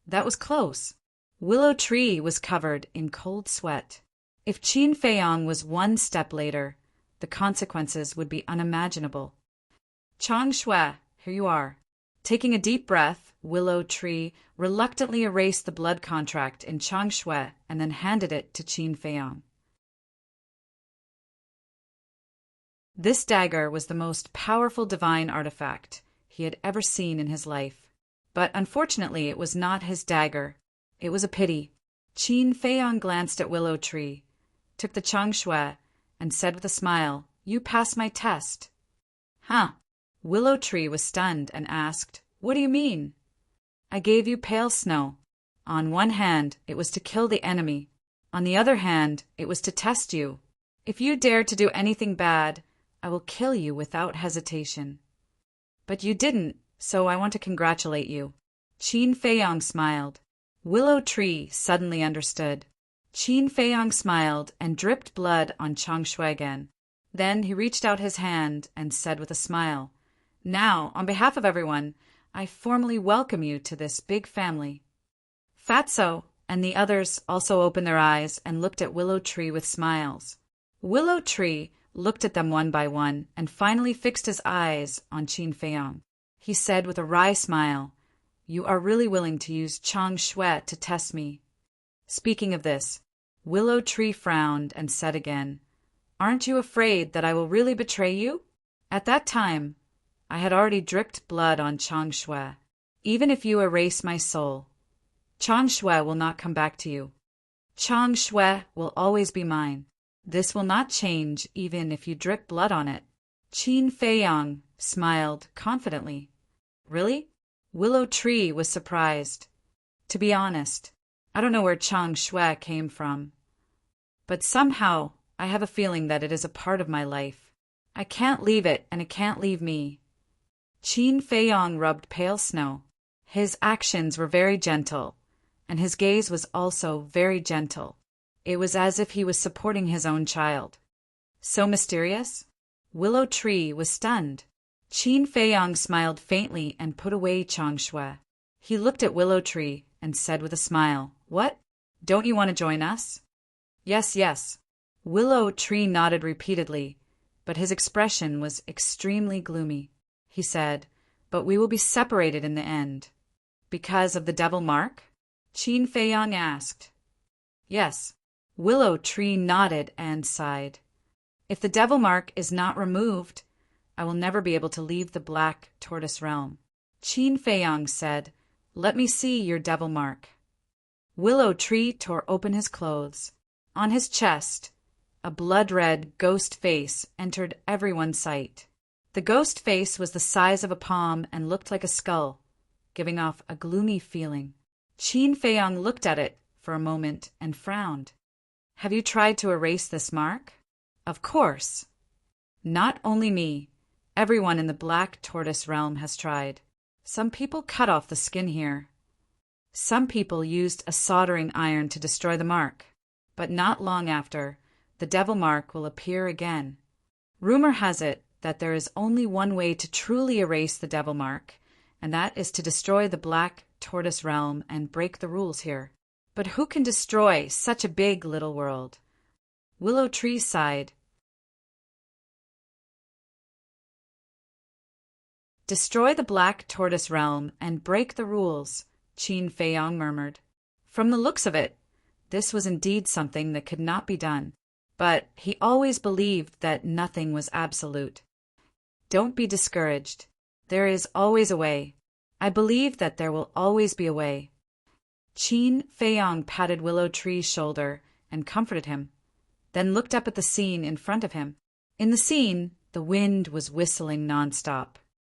That was close. Willow Tree was covered in cold sweat. If Qin Feiyang was one step later, the consequences would be unimaginable. Chang Shui, here you are. Taking a deep breath, Willow Tree reluctantly erased the blood contract in Chang Shui and then handed it to Qin Feiyang. This dagger was the most powerful divine artifact he had ever seen in his life. But unfortunately, it was not his dagger. It was a pity. Qin Feiyang glanced at Willow Tree, took the Chang Shui, and said with a smile, "You passed my test." Huh. Willow Tree was stunned and asked, "What do you mean?" "I gave you pale snow. On one hand, it was to kill the enemy. On the other hand, it was to test you. If you dare to do anything bad, I will kill you without hesitation." "But you didn't, so I want to congratulate you." Qin Feiyang smiled. Willow Tree suddenly understood. Qin Feiyang smiled and dripped blood on Chang Shui again. Then he reached out his hand and said with a smile, "Now, on behalf of everyone, I formally welcome you to this big family." Fatso and the others also opened their eyes and looked at Willow Tree with smiles. Willow Tree looked at them one by one and finally fixed his eyes on Qin Feiyang. He said with a wry smile, "You are really willing to use Chang Shui to test me." Speaking of this, Willow Tree frowned and said again, "Aren't you afraid that I will really betray you?" At that time, I had already dripped blood on Chang Shui. "Even if you erase my soul, Chang Shui will not come back to you. Chang Shui will always be mine. This will not change even if you drip blood on it." Qin Feiyang smiled confidently. "Really?" Willow Tree was surprised. "To be honest, I don't know where Chang Shui came from, but somehow I have a feeling that it is a part of my life. I can't leave it and it can't leave me." Qin Feiyang rubbed pale snow. His actions were very gentle, and his gaze was also very gentle. It was as if he was supporting his own child. So mysterious? Willow Tree was stunned. Qin Feiyang smiled faintly and put away Chang Shui. He looked at Willow Tree and said with a smile, "What? Don't you want to join us?" "Yes, yes." Willow Tree nodded repeatedly, but his expression was extremely gloomy. He said, "But we will be separated in the end." "Because of the devil mark?" Qin Feiyang asked. "Yes." Willow Tree nodded and sighed. "If the devil mark is not removed, I will never be able to leave the Black Tortoise realm." Qin Feiyang said, "Let me see your devil mark." Willow Tree tore open his clothes. On his chest, a blood-red ghost face entered everyone's sight. The ghost face was the size of a palm and looked like a skull, giving off a gloomy feeling. Qin Feiyang looked at it for a moment and frowned. "Have you tried to erase this mark?" "Of course." "Not only me. Everyone in the Black Tortoise realm has tried. Some people cut off the skin here. Some people used a soldering iron to destroy the mark. But not long after, the devil mark will appear again. Rumor has it that there is only one way to truly erase the devil mark, and that is to destroy the Black Tortoise realm and break the rules here. But who can destroy such a big little world?" Willow Tree sighed. "Destroy the Black Tortoise realm and break the rules," Qin Feiyang murmured. From the looks of it, this was indeed something that could not be done, but he always believed that nothing was absolute. "Don't be discouraged. There is always a way. I believe that there will always be a way." Qin Feiyang patted Willow Tree's shoulder and comforted him, then looked up at the scene in front of him. In the scene, the wind was whistling nonstop.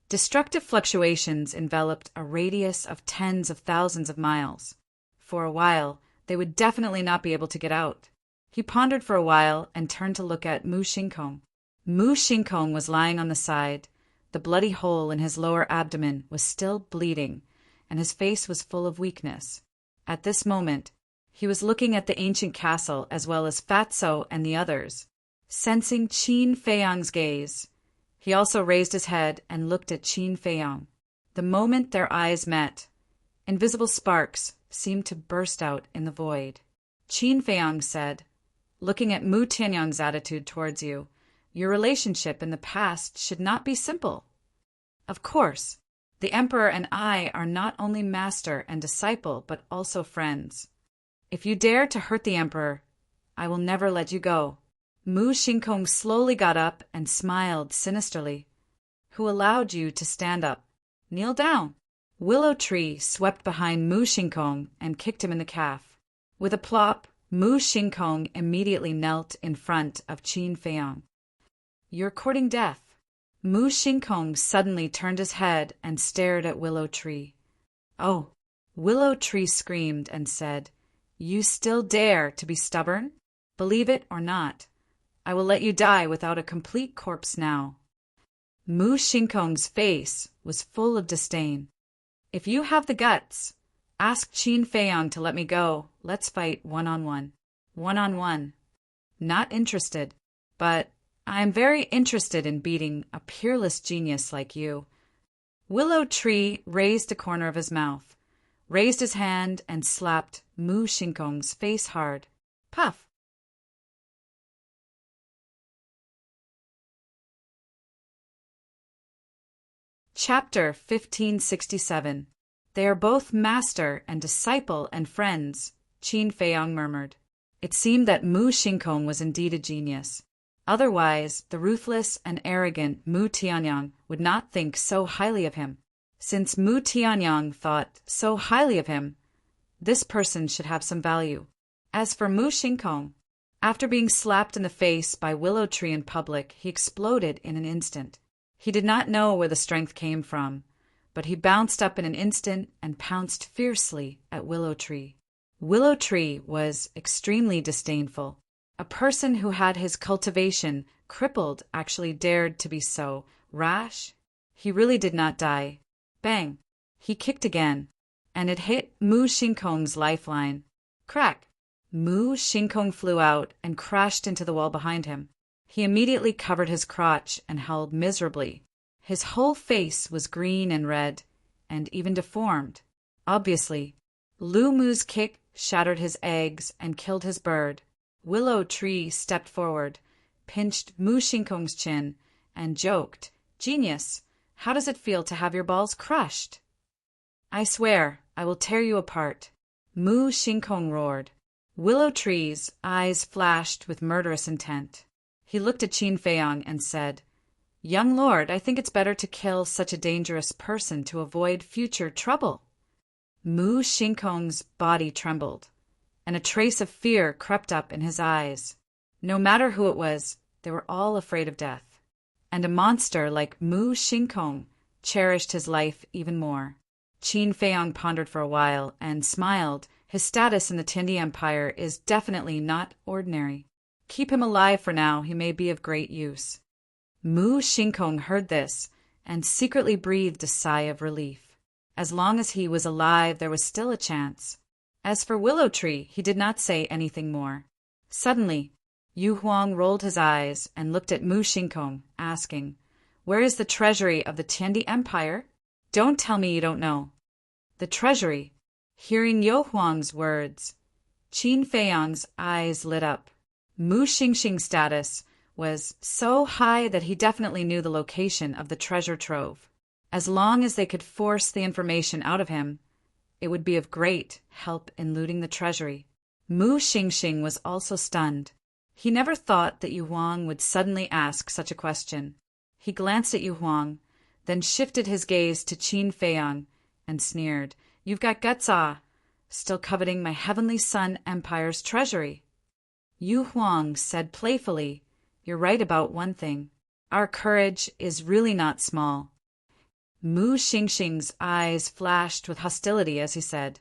Destructive fluctuations enveloped a radius of tens of thousands of miles. For a while, they would definitely not be able to get out. He pondered for a while and turned to look at Mu Xingkong. Mu Xingkong was lying on the side. The bloody hole in his lower abdomen was still bleeding, and his face was full of weakness. At this moment, he was looking at the ancient castle as well as Fatso and the others. Sensing Qin Feiyang's gaze, he also raised his head and looked at Qin Feiyang. The moment their eyes met, invisible sparks seemed to burst out in the void. Qin Feiyang said, "Looking at Mu Tianyang's attitude towards you, your relationship in the past should not be simple. Of course, the Emperor and I are not only master and disciple, but also friends. If you dare to hurt the Emperor, I will never let you go." Mu Xingkong slowly got up and smiled sinisterly. "Who allowed you to stand up? Kneel down." Willow Tree swept behind Mu Xingkong and kicked him in the calf. With a plop, Mu Xingkong immediately knelt in front of Qin Feiyang. "You're courting death." Mu Xingkong suddenly turned his head and stared at Willow Tree. "Oh!" Willow Tree screamed and said, "You still dare to be stubborn? Believe it or not, I will let you die without a complete corpse now." Mu Xingkong's face was full of disdain. "If you have the guts, ask Qin Feiyang to let me go. Let's fight one-on-one." "One-on-one. Not interested, but I am very interested in beating a peerless genius like you." Willow Tree raised a corner of his mouth, raised his hand, and slapped Mu Shinkong's face hard. Puff! Chapter 1567. They are both master and disciple and friends, Qin Feiyang murmured. It seemed that Mu Shinkong was indeed a genius. Otherwise, the ruthless and arrogant Mu Tianyang would not think so highly of him. Since Mu Tianyang thought so highly of him, this person should have some value. As for Mu Shinkong, after being slapped in the face by Willow Tree in public, he exploded in an instant. He did not know where the strength came from, but he bounced up in an instant and pounced fiercely at Willow Tree. Willow Tree was extremely disdainful. A person who had his cultivation crippled actually dared to be so rash. He really did not die. Bang! He kicked again, and it hit Mu Shinkong's lifeline. Crack! Mu Shinkong flew out and crashed into the wall behind him. He immediately covered his crotch and howled miserably. His whole face was green and red, and even deformed. Obviously, Lu Mu's kick shattered his eggs and killed his bird. Willow Tree stepped forward, pinched Mu Shinkong's chin, and joked, "Genius, how does it feel to have your balls crushed?" "I swear, I will tear you apart," Mu Shinkong roared. Willow Tree's eyes flashed with murderous intent. He looked at Qin Feiyang and said, "Young lord, I think it's better to kill such a dangerous person to avoid future trouble." Mu Shinkong's body trembled, and a trace of fear crept up in his eyes. No matter who it was, they were all afraid of death. And a monster like Mu Shinkong cherished his life even more. Qin Feiyang pondered for a while and smiled. His status in the Tiandi Empire is definitely not ordinary. Keep him alive for now, he may be of great use. Mu Shinkong heard this and secretly breathed a sigh of relief. As long as he was alive, there was still a chance. As for Willow Tree, he did not say anything more. Suddenly, Yu Huang rolled his eyes and looked at Mu Shinkong, asking, "Where is the treasury of the Tiandi Empire? Don't tell me you don't know." The treasury. Hearing Yu Huang's words, Qin Feiyang's eyes lit up. Mu Xingxing's status was so high that he definitely knew the location of the treasure trove. As long as they could force the information out of him, it would be of great help in looting the treasury. Mu Xingxing was also stunned. He never thought that Yu Huang would suddenly ask such a question. He glanced at Yu Huang, then shifted his gaze to Qin Feiyang and sneered, "You've got guts, still coveting my Heavenly Sun Empire's treasury." Yu Huang said playfully, "You're right about one thing. Our courage is really not small." Mu Xingxing's eyes flashed with hostility as he said,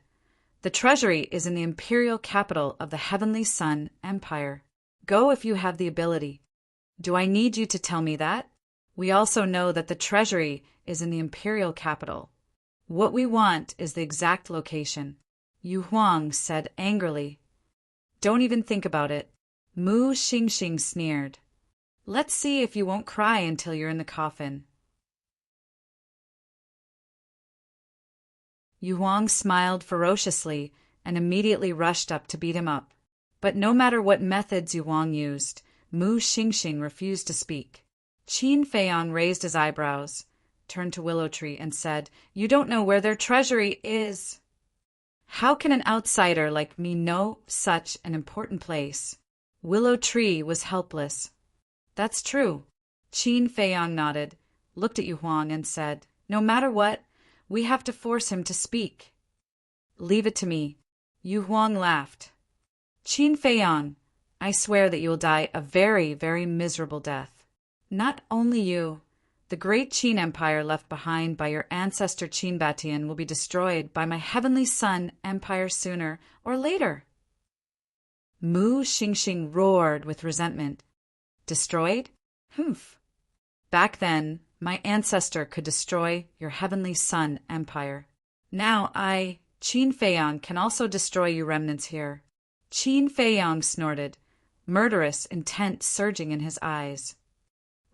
"The treasury is in the imperial capital of the Heavenly Sun Empire. Go if you have the ability. Do I need you to tell me that? We also know that the treasury is in the imperial capital. What we want is the exact location." Yu Huang said angrily, "Don't even think about it." Mu Xingxing sneered, "Let's see if you won't cry until you're in the coffin." Yu Huang smiled ferociously and immediately rushed up to beat him up. But no matter what methods Yu Huang used, Mu Xingxing refused to speak. Qin Feiyang raised his eyebrows, turned to Willow Tree, and said, "You don't know where their treasury is." "How can an outsider like me know such an important place?" Willow Tree was helpless. "That's true." Qin Feiyang nodded, looked at Yu Huang, and said, "No matter what, we have to force him to speak." "Leave it to me." Yu Huang laughed. "Qin Feiyang, I swear that you will die a very, very miserable death. Not only you, the great Qin Empire left behind by your ancestor Qin Batian will be destroyed by my Heavenly Sun Empire sooner or later." Mu Xingxing roared with resentment. "Destroyed? Humph. Back then, my ancestor could destroy your Heavenly Sun Empire. Now I, Qin Feiyang, can also destroy you remnants here." Qin Feiyang snorted, murderous intent surging in his eyes.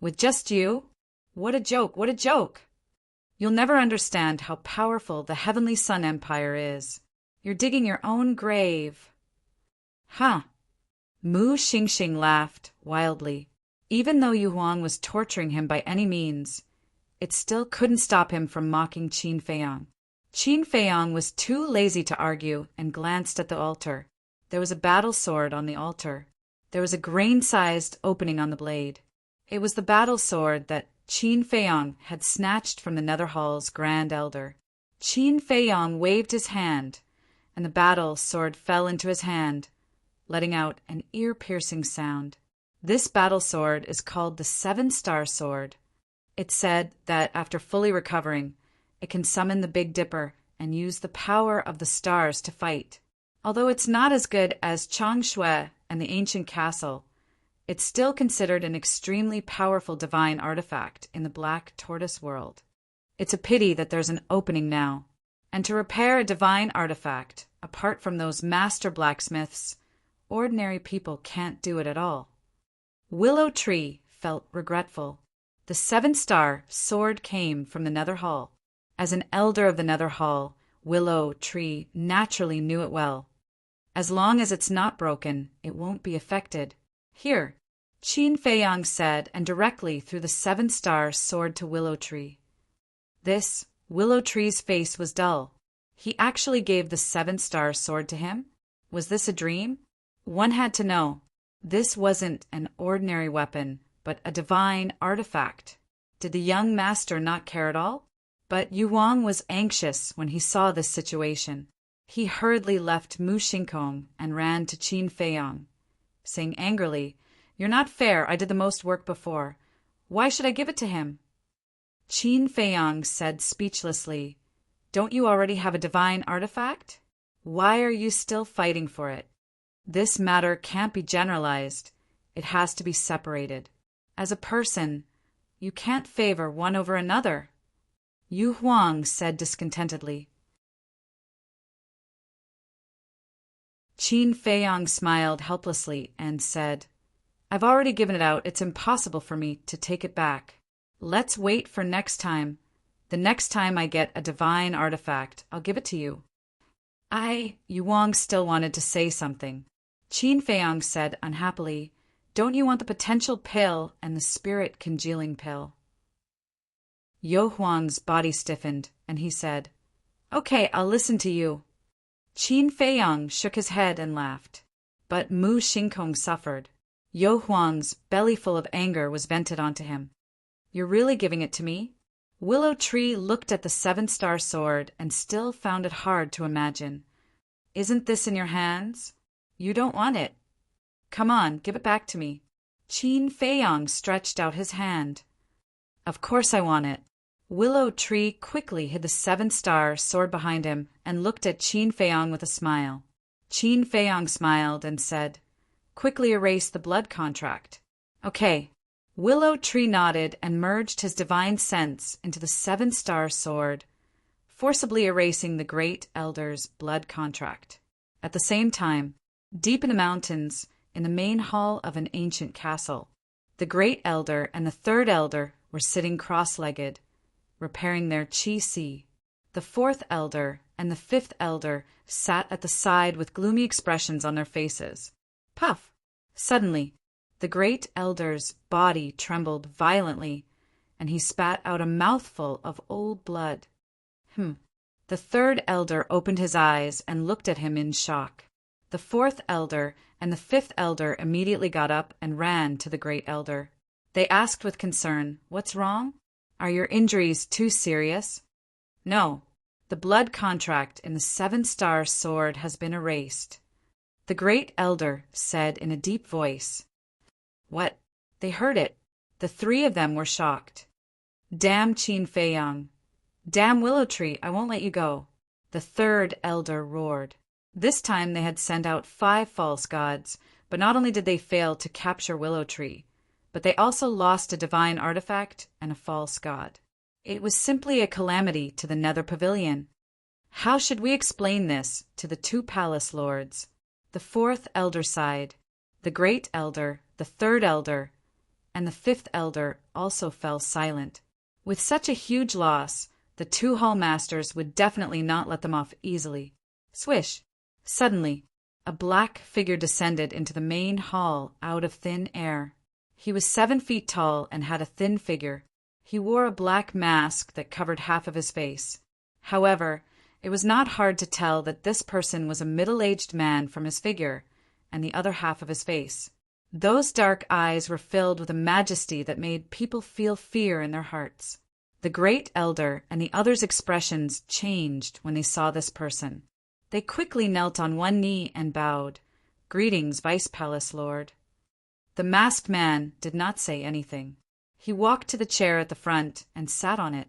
"With just you? What a joke, what a joke! You'll never understand how powerful the Heavenly Sun Empire is. You're digging your own grave. Huh. Mu Xingxing laughed wildly. Even though Yu Huang was torturing him by any means, it still couldn't stop him from mocking Qin Feiyang. Qin Feiyang was too lazy to argue and glanced at the altar. There was a battle sword on the altar. There was a grain-sized opening on the blade. It was the battle sword that Qin Feiyang had snatched from the Nether Hall's Grand Elder. Qin Feiyang waved his hand, and the battle sword fell into his hand, letting out an ear-piercing sound. This battle sword is called the Seven-Star Sword. It's said that after fully recovering, it can summon the Big Dipper and use the power of the stars to fight. Although it's not as good as Changshui and the ancient castle, it's still considered an extremely powerful divine artifact in the Black Tortoise world. It's a pity that there's an opening now. And to repair a divine artifact, apart from those master blacksmiths, ordinary people can't do it at all. Willow Tree felt regretful. The Seven-Star Sword came from the Nether Hall. As an elder of the Nether Hall, Willow Tree naturally knew it well. As long as it's not broken, it won't be affected. Here, Qin Feiyang said, and directly threw the Seven-Star Sword to Willow Tree. Willow Tree's face was dull. He actually gave the Seven-Star Sword to him? Was this a dream? One had to know. This wasn't an ordinary weapon, but a divine artifact. Did the young master not care at all? But Yu Huang was anxious when he saw this situation. He hurriedly left Mu Xingkong and ran to Qin Feiyang, saying angrily, "You're not fair. I did the most work before. Why should I give it to him?" Qin Feiyang said speechlessly, "Don't you already have a divine artifact? Why are you still fighting for it? This matter can't be generalized. It has to be separated. As a person, you can't favor one over another." Yu Huang said discontentedly. Qin Feiyang smiled helplessly and said, "I've already given it out. It's impossible for me to take it back. Let's wait for next time. The next time I get a divine artifact, I'll give it to you." Yu Huang still wanted to say something. Qin Feiyang said unhappily, "Don't you want the potential pill and the spirit congealing pill?" Yu Huang's body stiffened, and he said, "Okay, I'll listen to you." Qin Feiyang shook his head and laughed. But Mu Xingkong suffered. Yu Huang's belly full of anger was vented onto him. "You're really giving it to me?" Willow Tree looked at the Seven-Star Sword and still found it hard to imagine. "Isn't this in your hands? You don't want it. Come on, give it back to me." Qin Feiyang stretched out his hand. "Of course I want it." Willow Tree quickly hid the Seven-Star Sword behind him and looked at Qin Feiyang with a smile. Qin Feiyang smiled and said, "Quickly erase the blood contract." "Okay." Willow Tree nodded and merged his divine sense into the Seven-Star Sword, forcibly erasing the Great Elder's blood contract. At the same time, deep in the mountains, in the main hall of an ancient castle, the Great Elder and the Third Elder were sitting cross-legged, repairing their qi. The Fourth Elder and the Fifth Elder sat at the side with gloomy expressions on their faces. Puff! Suddenly, the Great Elder's body trembled violently, and he spat out a mouthful of old blood. The Third Elder opened his eyes and looked at him in shock. The Fourth Elder and the Fifth Elder immediately got up and ran to the Great Elder. They asked with concern, "What's wrong? Are your injuries too serious?" "No. The blood contract in the Seven-Star Sword has been erased," the Great Elder said in a deep voice. What? They heard it. The three of them were shocked. "Damn Qin Feiyang! Damn Willow Tree! I won't let you go!" the Third Elder roared. This time they had sent out 5 false gods, but not only did they fail to capture Willow Tree, but they also lost a divine artifact and a false god. It was simply a calamity to the Nether Pavilion. How should we explain this to the 2 palace lords? The Fourth Elder sighed. The Great Elder, the Third Elder, and the Fifth Elder also fell silent. With such a huge loss, The two hall masters would definitely not let them off easily. Swish! Suddenly, a black figure descended into the main hall out of thin air. He was 7 feet tall and had a thin figure. He wore a black mask that covered half of his face. However, it was not hard to tell that this person was a middle-aged man from his figure and the other half of his face. Those dark eyes were filled with a majesty that made people feel fear in their hearts. The great elder and the others' expressions changed when they saw this person. They quickly knelt on one knee and bowed. "Greetings, Vice Palace Lord." The masked man did not say anything. He walked to the chair at the front and sat on it.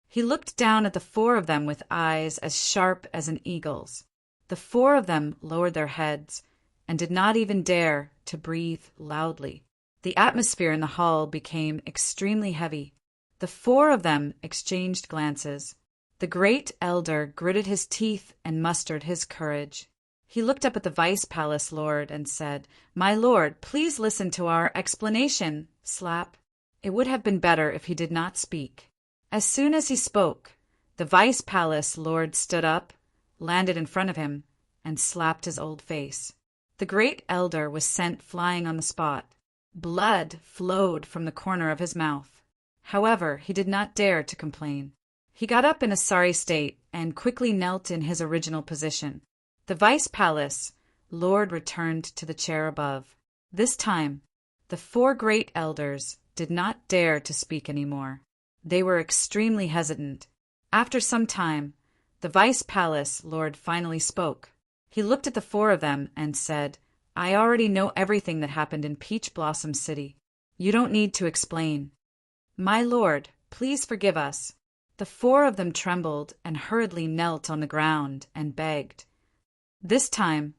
He looked down at the 4 of them with eyes as sharp as an eagle's. The 4 of them lowered their heads and did not even dare to breathe loudly. The atmosphere in the hall became extremely heavy. The 4 of them exchanged glances. The great elder gritted his teeth and mustered his courage. He looked up at the Vice Palace Lord and said, "My lord, please listen to our explanation." Slap. It would have been better if he did not speak. As soon as he spoke, the Vice Palace Lord stood up, landed in front of him, and slapped his old face. The great elder was sent flying on the spot. Blood flowed from the corner of his mouth. However, he did not dare to complain. He got up in a sorry state and quickly knelt in his original position. The Vice Palace Lord returned to the chair above. This time, the 4 great elders did not dare to speak any more. They were extremely hesitant. After some time, the Vice Palace Lord finally spoke. He looked at the 4 of them and said, "I already know everything that happened in Peach Blossom City. You don't need to explain. My lord, please forgive us." The 4 of them trembled and hurriedly knelt on the ground and begged. "This time,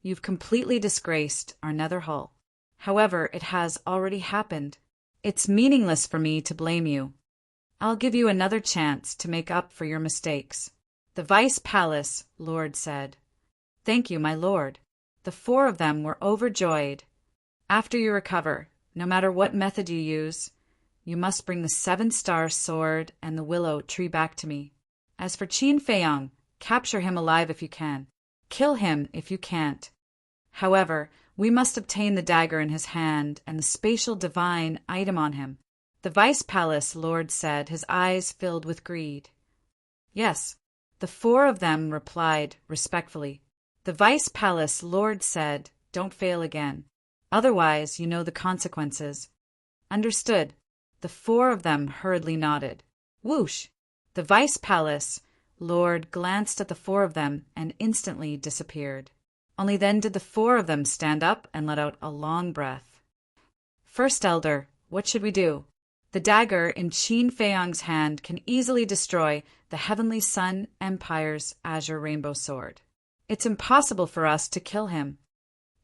you've completely disgraced our nether hall. However, it has already happened. It's meaningless for me to blame you. I'll give you another chance to make up for your mistakes." The Vice Palace Lord said, "Thank you, my lord." The 4 of them were overjoyed. "After you recover, no matter what method you use, you must bring the 7-star sword and the willow tree back to me. As for Qin Feiyang, capture him alive if you can. Kill him if you can't. However, we must obtain the dagger in his hand and the spatial divine item on him." The Vice Palace Lord said, his eyes filled with greed. "Yes." The 4 of them replied respectfully. The Vice Palace Lord said, "Don't fail again. Otherwise, you know the consequences." "Understood." The 4 of them hurriedly nodded. Whoosh! The Vice Palace Lord glanced at the 4 of them and instantly disappeared. Only then did the 4 of them stand up and let out a long breath. "First Elder, what should we do? The dagger in Qin Feiyang's hand can easily destroy the Heavenly Sun Empire's Azure Rainbow Sword. It's impossible for us to kill him."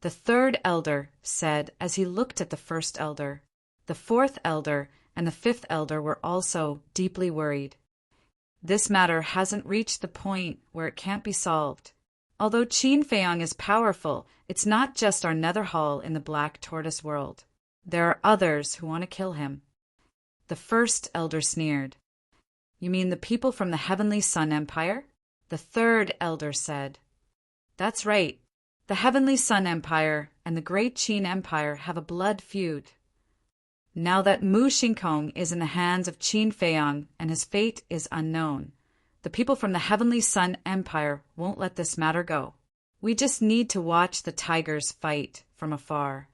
The 3rd Elder said as he looked at the 1st Elder. The 4th Elder and the 5th Elder were also deeply worried. This matter hasn't reached the point where it can't be solved. Although Qin Feiyang is powerful, it's not just our nether hall in the Black Tortoise world. There are others who want to kill him. The 1st Elder sneered. "You mean the people from the Heavenly Sun Empire?" The 3rd Elder said. "That's right. The Heavenly Sun Empire and the Great Qin Empire have a blood feud. Now that Mu Xingkong is in the hands of Qin Feiyang and his fate is unknown, the people from the Heavenly Sun Empire won't let this matter go. We just need to watch the tigers fight from afar.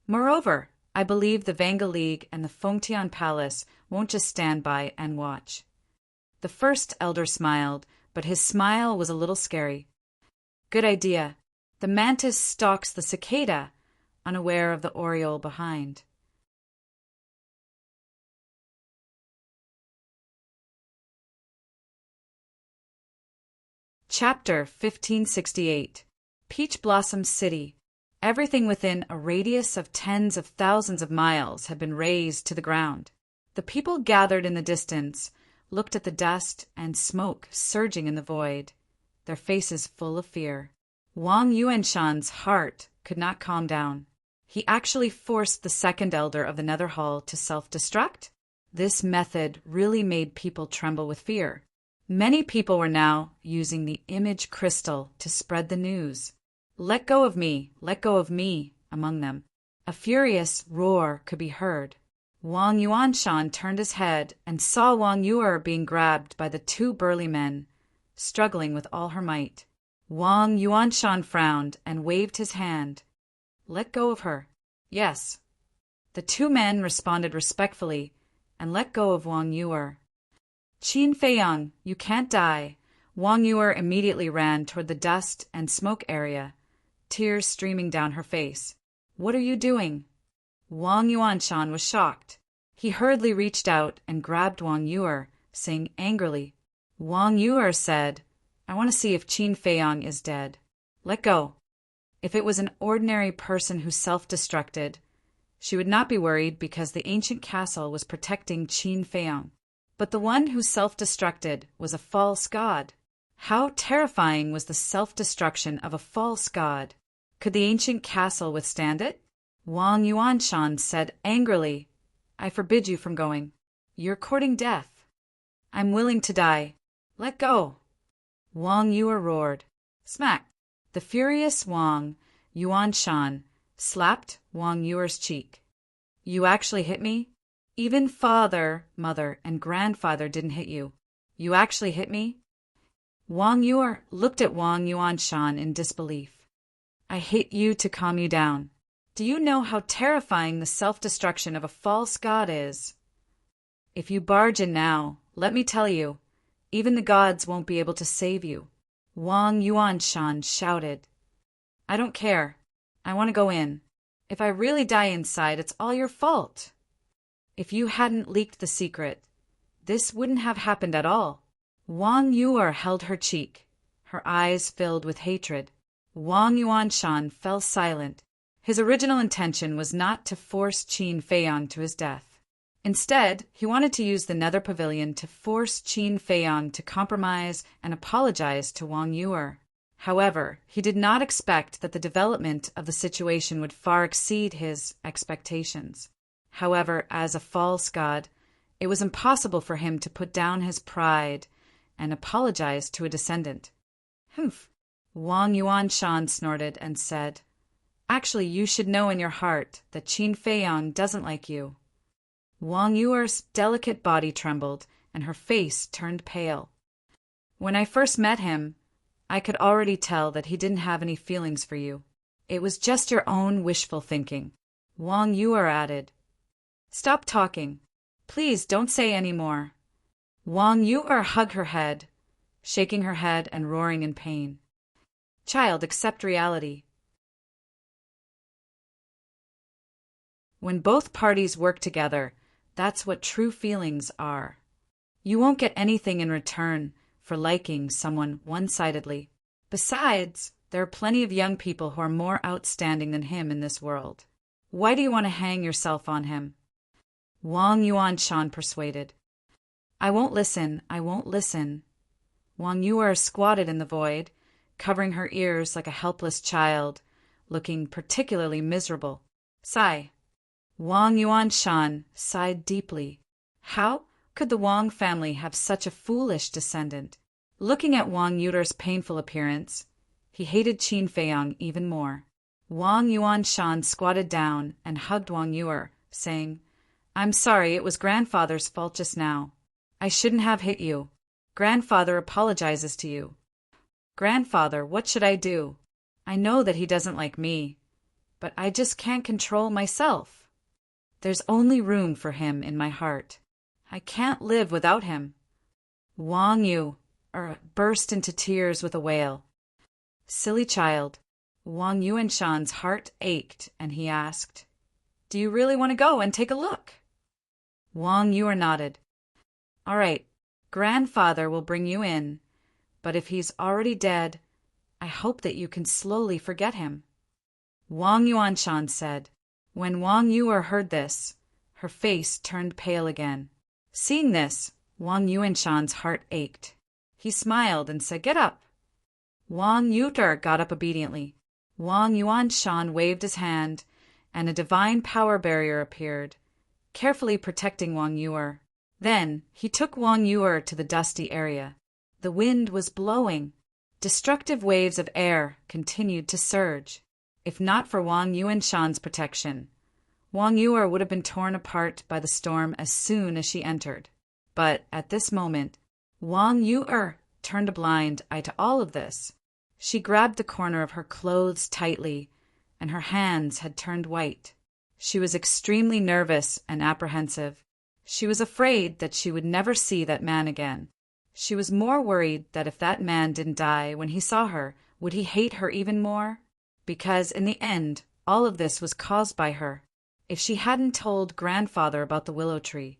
Moreover, I believe the Vanga League and the Fengtian Palace won't just stand by and watch." The 1st Elder smiled, but his smile was a little scary. "Good idea. The mantis stalks the cicada, unaware of the oriole behind." Chapter 1568. Peach Blossom City. Everything within a radius of tens of thousands of miles had been razed to the ground. The people gathered in the distance looked at the dust and smoke surging in the void, their faces full of fear. Wang Yuanshan's heart could not calm down. He actually forced the second elder of the Nether Hall to self-destruct. This method really made people tremble with fear. Many people were now using the image crystal to spread the news. Let go of me, among them. A furious roar could be heard. Wang Yuanshan turned his head and saw Wang Yuer being grabbed by the two burly men, struggling with all her might. Wang Yuanshan frowned and waved his hand. Let go of her. Yes. The two men responded respectfully and let go of Wang Yuer. Qin Feiyang, you can't die. Wang Yuer immediately ran toward the dust and smoke area, tears streaming down her face. What are you doing? Wang Yuanshan was shocked. He hurriedly reached out and grabbed Wang Yuer, saying angrily. Wang Yuer said, I want to see if Qin Feiyang is dead. Let go. If it was an ordinary person who self-destructed, she would not be worried because the ancient castle was protecting Qin Feiyang. But the one who self-destructed was a false god. How terrifying was the self-destruction of a false god? Could the ancient castle withstand it? Wang Yuanshan said angrily, I forbid you from going. You're courting death. I'm willing to die. Let go. Wang Yuer roared. Smack! The furious Wang Yuanshan slapped Wang Yuer's cheek. You actually hit me? Even father, mother, and grandfather didn't hit you. You actually hit me? Wang Yuer looked at Wang Yuanshan in disbelief. I hit you to calm you down. Do you know how terrifying the self-destruction of a false god is? If you barge in now, let me tell you, even the gods won't be able to save you. Wang Yuanshan shouted. I don't care. I want to go in. If I really die inside, it's all your fault. If you hadn't leaked the secret, this wouldn't have happened at all. Wang Yuer held her cheek, her eyes filled with hatred. Wang Yuanshan fell silent. His original intention was not to force Qin Feiyang to his death. Instead, he wanted to use the Nether Pavilion to force Qin Feiyang to compromise and apologize to Wang Yuer. However, he did not expect that the development of the situation would far exceed his expectations. However, as a false god, it was impossible for him to put down his pride and apologize to a descendant. Humph! Wang Yuanshan snorted and said, Actually, you should know in your heart that Qin Feiyang doesn't like you. Wang Yuer's delicate body trembled and her face turned pale. When I first met him, I could already tell that he didn't have any feelings for you. It was just your own wishful thinking. Wang Yuer added. Stop talking. Please don't say any more. Wang Yuer hugged her head, shaking her head and roaring in pain. Child, accept reality. When both parties work together, that's what true feelings are. You won't get anything in return for liking someone one-sidedly. Besides, there are plenty of young people who are more outstanding than him in this world. Why do you want to hang yourself on him? Wang Yuanshan persuaded. I won't listen. Wang Yuer squatted in the void, covering her ears like a helpless child, looking particularly miserable. Sigh. Wang Yuanshan sighed deeply. How could the Wang family have such a foolish descendant? Looking at Wang Yuer's painful appearance, he hated Qin Feiyang even more. Wang Yuanshan squatted down and hugged Wang Yuer, saying, I'm sorry, it was grandfather's fault just now. I shouldn't have hit you. Grandfather apologizes to you. Grandfather, what should I do? I know that he doesn't like me, but I just can't control myself. There's only room for him in my heart. I can't live without him. Wang Yuer burst into tears with a wail. Silly child. Wang Yuanshan's heart ached, and he asked, Do you really want to go and take a look? Wang Yuer nodded. All right, grandfather will bring you in, but if he's already dead, I hope that you can slowly forget him. Wang Yuanshan said. When Wang Yuer heard this, her face turned pale again. Seeing this, Wang Yuanshan's heart ached. He smiled and said, Get up. Wang Yuer got up obediently. Wang Yuanshan waved his hand, and a divine power barrier appeared, carefully protecting Wang Yu'er. Then he took Wang Yu'er to the dusty area. The wind was blowing. Destructive waves of air continued to surge. If not for Wang Yuanshan's protection, Wang Yu'er would have been torn apart by the storm as soon as she entered. But at this moment, Wang Yu'er turned a blind eye to all of this. She grabbed the corner of her clothes tightly, and her hands had turned white. She was extremely nervous and apprehensive. She was afraid that she would never see that man again. She was more worried that if that man didn't die when he saw her, would he hate her even more? Because in the end, all of this was caused by her. If she hadn't told Grandfather about the willow tree,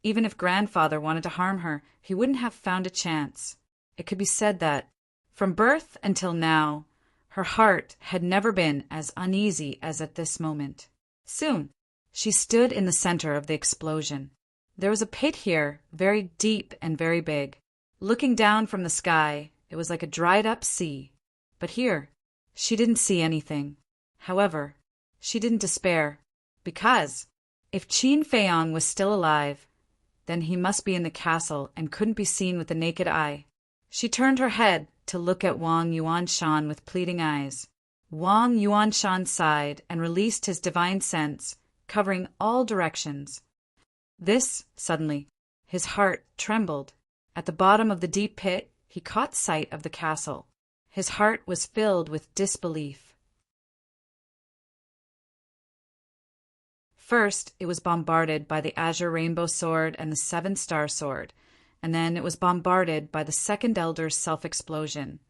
even if Grandfather wanted to harm her, he wouldn't have found a chance. It could be said that, from birth until now, her heart had never been as uneasy as at this moment. Soon, she stood in the center of the explosion. There was a pit here, very deep and very big. Looking down from the sky, it was like a dried-up sea. But here, she didn't see anything. However, she didn't despair, because if Qin Feiyang was still alive, then he must be in the castle and couldn't be seen with the naked eye. She turned her head to look at Wang Yuanshan with pleading eyes. Wang Yuanshan sighed and released his divine sense, covering all directions. Suddenly, his heart trembled. At the bottom of the deep pit, he caught sight of the castle. His heart was filled with disbelief. First, it was bombarded by the Azure Rainbow Sword and the Seven Star Sword, and then it was bombarded by the Second Elder's self-explosion.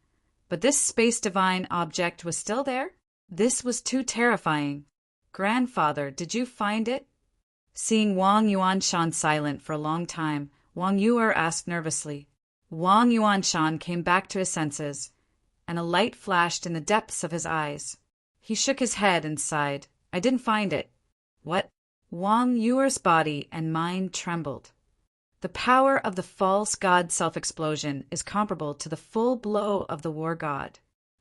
But this space divine object was still there? This was too terrifying. Grandfather, did you find it? Seeing Wang Yuanshan silent for a long time, Wang Yu'er asked nervously. Wang Yuanshan came back to his senses, and a light flashed in the depths of his eyes. He shook his head and sighed. I didn't find it. What? Wang Yu'er's body and mind trembled. The power of the false god self-explosion is comparable to the full blow of the war god.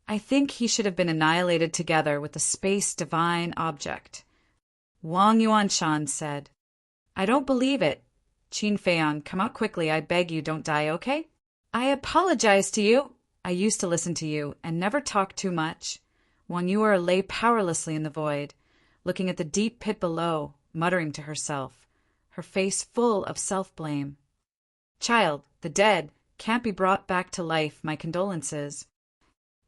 I think he should have been annihilated together with the space divine object. Wang Yuanshan said, I don't believe it. Qin Feiyang, come out quickly, I beg you, don't die, okay? I apologize to you. I used to listen to you and never talk too much. Wang Yu'er lay powerlessly in the void, looking at the deep pit below, muttering to herself, her face full of self-blame. Child, the dead can't be brought back to life, my condolences.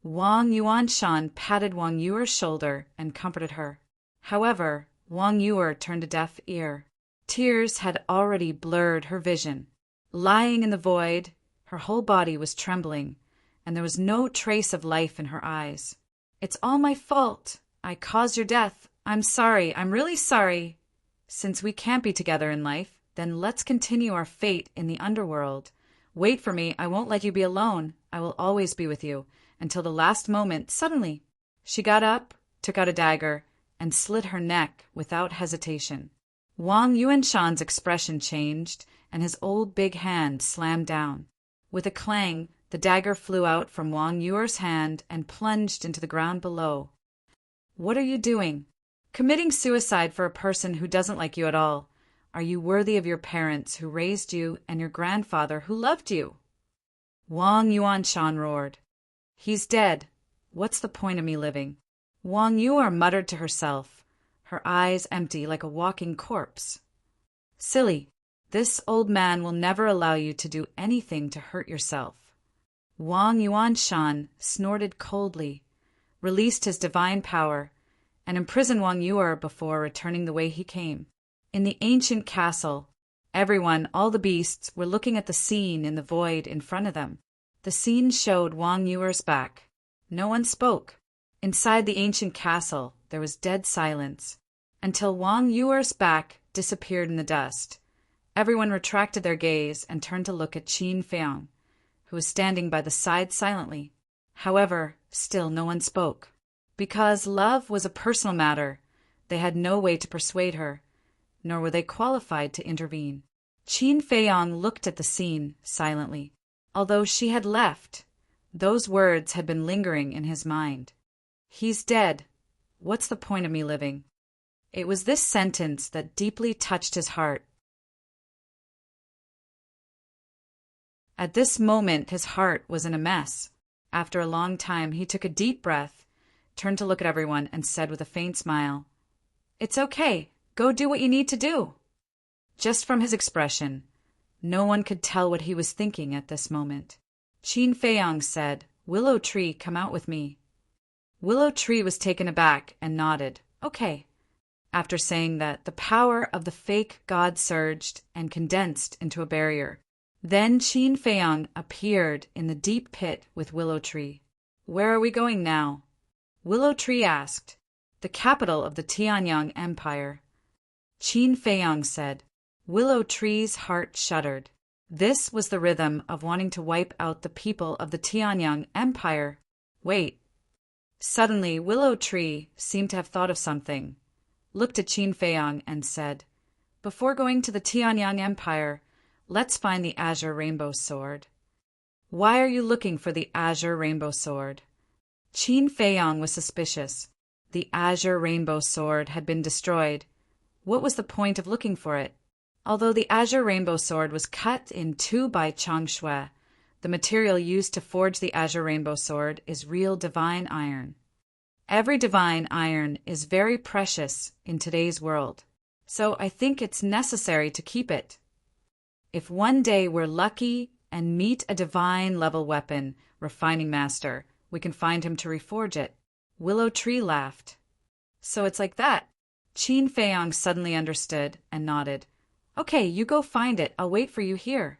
Wang Yuanshan patted Wang Yu'er's shoulder and comforted her. However, Wang Yu'er turned a deaf ear. Tears had already blurred her vision. Lying in the void, her whole body was trembling, and there was no trace of life in her eyes. It's all my fault. I caused your death. I'm sorry. I'm really sorry. Since we can't be together in life, then let's continue our fate in the underworld. Wait for me. I won't let you be alone. I will always be with you, until the last moment. Suddenly, she got up, took out a dagger, and slit her neck without hesitation. Wang Yuanshan's expression changed, and his old big hand slammed down. With a clang, the dagger flew out from Wang Yu'er's hand and plunged into the ground below. What are you doing? Committing suicide for a person who doesn't like you at all. Are you worthy of your parents who raised you and your grandfather who loved you? Wang Yuanshan roared. He's dead. What's the point of me living? Wang Yu'er muttered to herself, her eyes empty like a walking corpse. Silly, this old man will never allow you to do anything to hurt yourself. Wang Yuanshan snorted coldly, released his divine power, and imprisoned Wang Yu'er before returning the way he came. In the ancient castle, everyone, all the beasts, were looking at the scene in the void in front of them. The scene showed Wang Yu'er's back. No one spoke. Inside the ancient castle, there was dead silence, until Wang Yu'er's back disappeared in the dust. Everyone retracted their gaze and turned to look at Qin Feiyang, who was standing by the side silently. However, still no one spoke. Because love was a personal matter, they had no way to persuade her, nor were they qualified to intervene. Qin Feiyang looked at the scene silently. Although she had left, those words had been lingering in his mind. He's dead. What's the point of me living? It was this sentence that deeply touched his heart. At this moment, his heart was in a mess. After a long time, he took a deep breath, turned to look at everyone, and said with a faint smile, "It's okay. Go do what you need to do." Just from his expression, no one could tell what he was thinking at this moment. Qin Feiyang said, "Willow Tree, come out with me." Willow Tree was taken aback and nodded, "Okay." After saying that, the power of the fake god surged and condensed into a barrier. Then Qin Feiyang appeared in the deep pit with Willow Tree. "Where are we going now?" Willow Tree asked. "The capital of the Tianyang Empire." Qin Feiyang said. Willow Tree's heart shuddered. This was the rhythm of wanting to wipe out the people of the Tianyang Empire. Wait. Suddenly, Willow Tree seemed to have thought of something, looked at Qin Feiyang and said, "Before going to the Tianyang Empire, let's find the Azure Rainbow Sword." "Why are you looking for the Azure Rainbow Sword?" Qin Feiyang was suspicious. The Azure Rainbow Sword had been destroyed. What was the point of looking for it? Although the Azure Rainbow Sword was cut in two by Chang Shui, the material used to forge the Azure Rainbow Sword is real divine iron. Every divine iron is very precious in today's world, so I think it's necessary to keep it. If one day we're lucky and meet a divine-level weapon refining master, we can find him to reforge it. Willow Tree laughed. "So it's like that." Qin Feiyang suddenly understood and nodded. "Okay, you go find it. I'll wait for you here."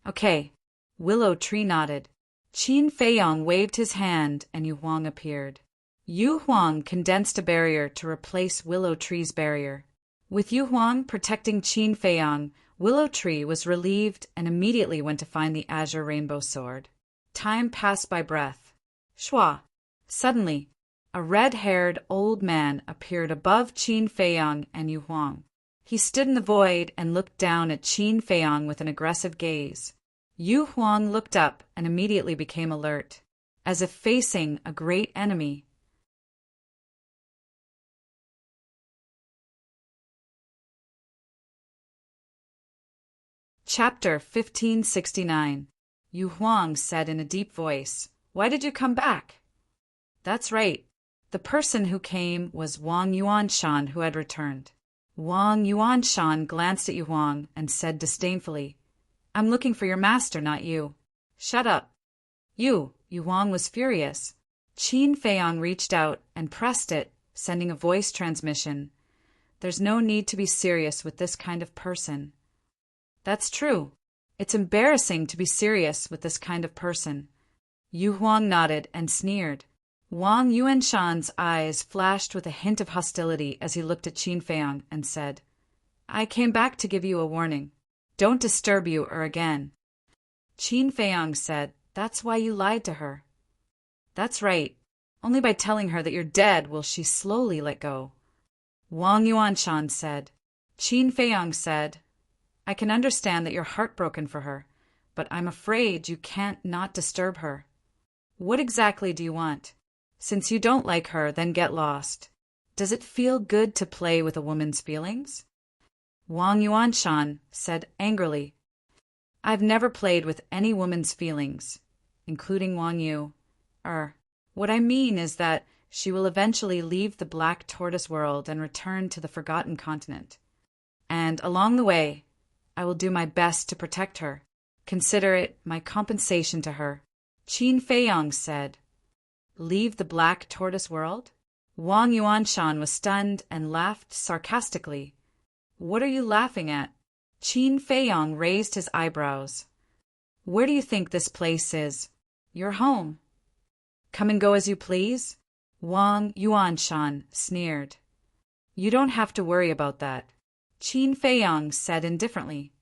"Okay." Willow Tree nodded. Qin Feiyang waved his hand and Yu Huang appeared. Yu Huang condensed a barrier to replace Willow Tree's barrier. With Yu Huang protecting Qin Feiyang, Willow Tree was relieved and immediately went to find the Azure Rainbow Sword. Time passed by breath. Shua! Suddenly, a red-haired old man appeared above Qin Feiyang and Yu Huang. He stood in the void and looked down at Qin Feiyang with an aggressive gaze. Yu Huang looked up and immediately became alert, as if facing a great enemy. Chapter 1569. Yu Huang said in a deep voice, "Why did you come back?" "That's right. The person who came was Wang Yuanshan, who had returned." Wang Yuanshan glanced at Yu Huang and said disdainfully, "I'm looking for your master, not you." "Shut up." Yu Huang was furious. Qin Feiyang reached out and pressed it, sending a voice transmission. "There's no need to be serious with this kind of person." "That's true. It's embarrassing to be serious with this kind of person." Yu Huang nodded and sneered. Wang Yuanshan's eyes flashed with a hint of hostility as he looked at Qin Feiyang and said, "I came back to give you a warning. Don't disturb you again." Qin Feiyang said, "That's why you lied to her." "That's right. Only by telling her that you're dead will she slowly let go." Wang Yuanshan said. Qin Feiyang said, "I can understand that you're heartbroken for her, but I'm afraid you can't not disturb her." "What exactly do you want?" "Since you don't like her, then get lost." "Does it feel good to play with a woman's feelings?" Wang Yuanshan said angrily, "I've never played with any woman's feelings, including Wang Yu. What I mean is that she will eventually leave the Black Tortoise world and return to the Forgotten Continent. And along the way, I will do my best to protect her. Consider it my compensation to her." Qin Feiyang said, "Leave the Black Tortoise world?" Wang Yuanshan was stunned and laughed sarcastically. "What are you laughing at?" Qin Feiyang raised his eyebrows. "Where do you think this place is?" "Your home." "Come and go as you please?" Wang Yuanshan sneered. "You don't have to worry about that," Qin Feiyang said indifferently.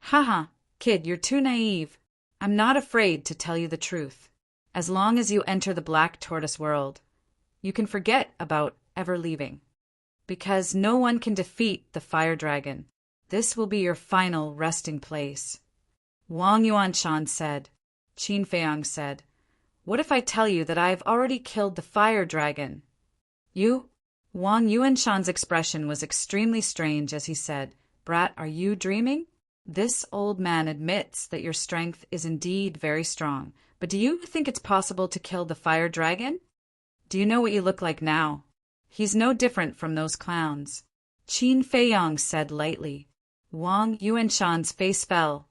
"Haha, kid, you're too naive. I'm not afraid to tell you the truth. As long as you enter the Black Tortoise world, you can forget about ever leaving. Because no one can defeat the Fire Dragon. This will be your final resting place." Wang Yuanshan said. Qin Feiyang said, "What if I tell you that I have already killed the Fire Dragon?" "You? Wang Yuanshan's expression was extremely strange as he said, "Brat, are you dreaming? This old man admits that your strength is indeed very strong, but do you think it's possible to kill the fire dragon? Do you know what you look like now? He's no different from those clowns." Qin Feiyang said lightly. Wang Yuanshan's face fell,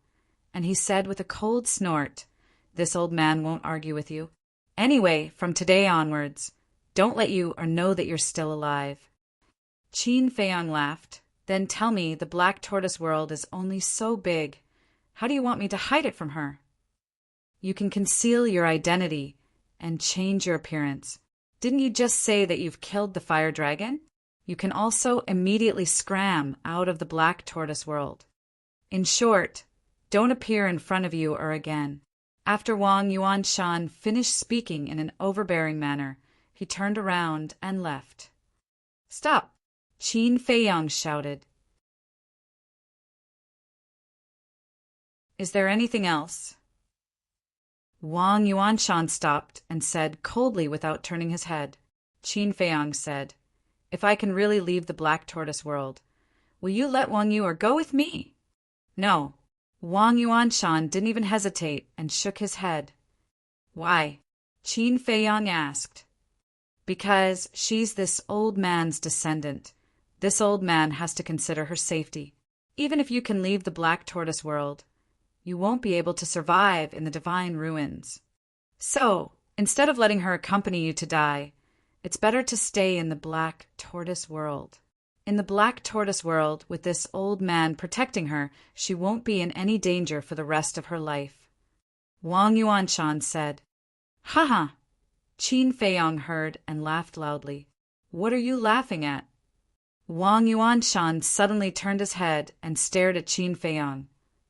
and he said with a cold snort, "This old man won't argue with you. Anyway, from today onwards, don't let you or know that you're still alive." Qin Feiyang laughed. "Then tell me, the black tortoise world is only so big. How do you want me to hide it from her?" "You can conceal your identity and change your appearance. Didn't you just say that you've killed the fire dragon? You can also immediately scram out of the black tortoise world. In short, don't appear in front of you or again." After Wang Yuanshan finished speaking in an overbearing manner, he turned around and left. "Stop!" Qin Feiyang shouted. "Is there anything else?" Wang Yuanshan stopped and said coldly without turning his head. Qin Feiyang said, "If I can really leave the black tortoise world, will you let Wang Yu or go with me?" "No." Wang Yuanshan didn't even hesitate and shook his head. "Why?" Qin Feiyang asked. "Because she's this old man's descendant. This old man has to consider her safety. Even if you can leave the black tortoise world, you won't be able to survive in the divine ruins. So, instead of letting her accompany you to die, it's better to stay in the black tortoise world. In the black tortoise world, with this old man protecting her, she won't be in any danger for the rest of her life." Wang Yuanshan said. "Ha ha!" Qin Feiyang heard and laughed loudly. "What are you laughing at?" Wang Yuanshan suddenly turned his head and stared at Qin Feiyang,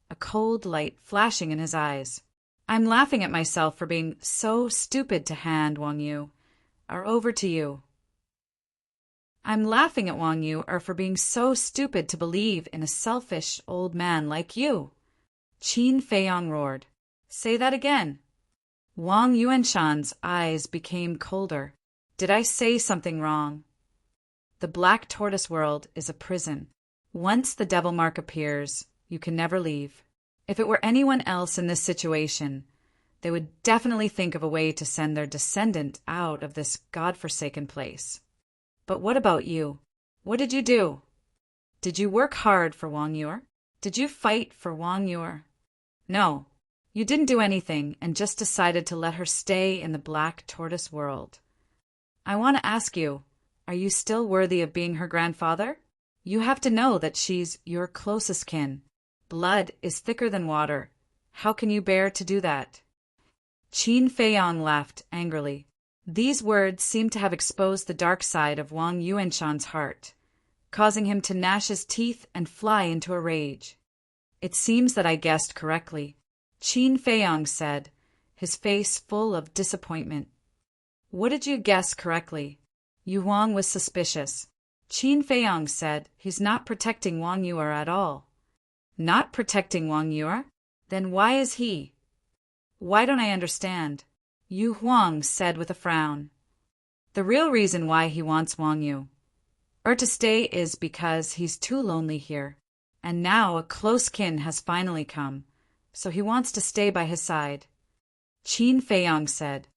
a cold light flashing in his eyes. "I'm laughing at myself for being so stupid to hand Wang Yu. Or over to you." "I'm laughing at Wang Yu for being so stupid to believe in a selfish old man like you," Qin Feiyang roared. "Say that again." Wang Yuanshan's eyes became colder. "Did I say something wrong?" The black tortoise world is a prison. Once the devil mark appears, you can never leave. If it were anyone else in this situation, they would definitely think of a way to send their descendant out of this godforsaken place. But what about you? What did you do? Did you work hard for Wang Yu? Did you fight for Wang Yu? No, you didn't do anything and just decided to let her stay in the black tortoise world. I want to ask you, are you still worthy of being her grandfather? You have to know that she's your closest kin. Blood is thicker than water. How can you bear to do that? Qin Feiyang laughed angrily. These words seemed to have exposed the dark side of Wang Yuanshan's heart, causing him to gnash his teeth and fly into a rage. "It seems that I guessed correctly," Qin Feiyang said, his face full of disappointment. "What did you guess correctly?" Yu Huang was suspicious. Qin Feiyang said, "He's not protecting Wang Yu at all." "Not protecting Wang Yu? Then why is he? Why don't I understand?" Yu Huang said with a frown. "The real reason why he wants Wang Yu to stay is because he's too lonely here, and now a close kin has finally come, so he wants to stay by his side." Qin Feiyang said.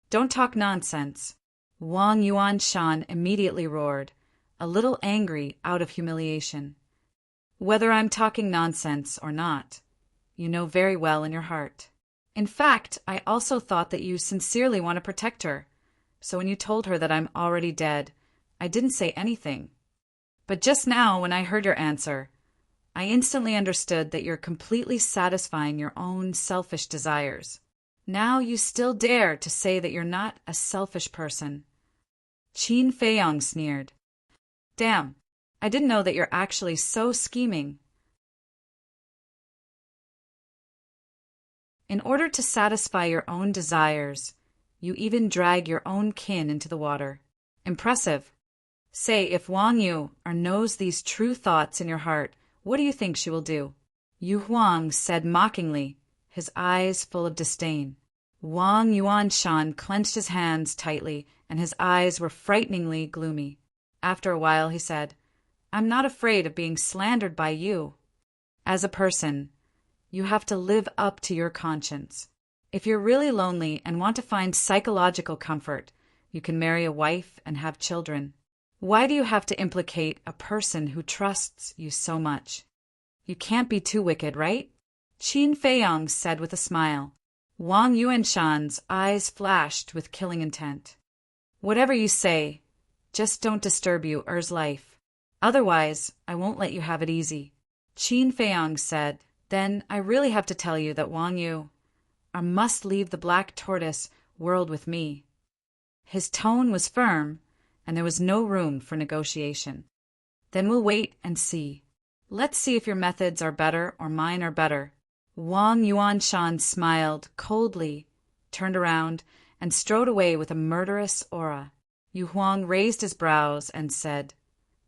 "Don't talk nonsense." Wang Yuanshan immediately roared, a little angry out of humiliation. "Whether I'm talking nonsense or not, you know very well in your heart. In fact, I also thought that you sincerely want to protect her, so when you told her that I'm already dead, I didn't say anything. But just now, when I heard your answer, I instantly understood that you're completely satisfying your own selfish desires. Now you still dare to say that you're not a selfish person." Qin Feiyang sneered. "Damn, I didn't know that you're actually so scheming." In order to satisfy your own desires, you even drag your own kin into the water. Impressive. Say, if Wang Yu knows these true thoughts in your heart, what do you think she will do?" Yu Huang said mockingly, his eyes full of disdain. Wang Yuanshan clenched his hands tightly, and his eyes were frighteningly gloomy. After a while, he said, I'm not afraid of being slandered by you. As a person, you have to live up to your conscience. If you're really lonely and want to find psychological comfort, you can marry a wife and have children. Why do you have to implicate a person who trusts you so much? You can't be too wicked, right? Qin Feiyong said with a smile. Wang Yuanshan's eyes flashed with killing intent. Whatever you say, just don't disturb Er's life. Otherwise, I won't let you have it easy. Qin Feiyong said, Then I really have to tell you that Wang Yu must leave the Black Tortoise world with me. His tone was firm, and there was no room for negotiation. Then we'll wait and see. Let's see if your methods are better or mine are better. Wang Yuanshan smiled coldly, turned around, and strode away with a murderous aura. Yu Huang raised his brows and said,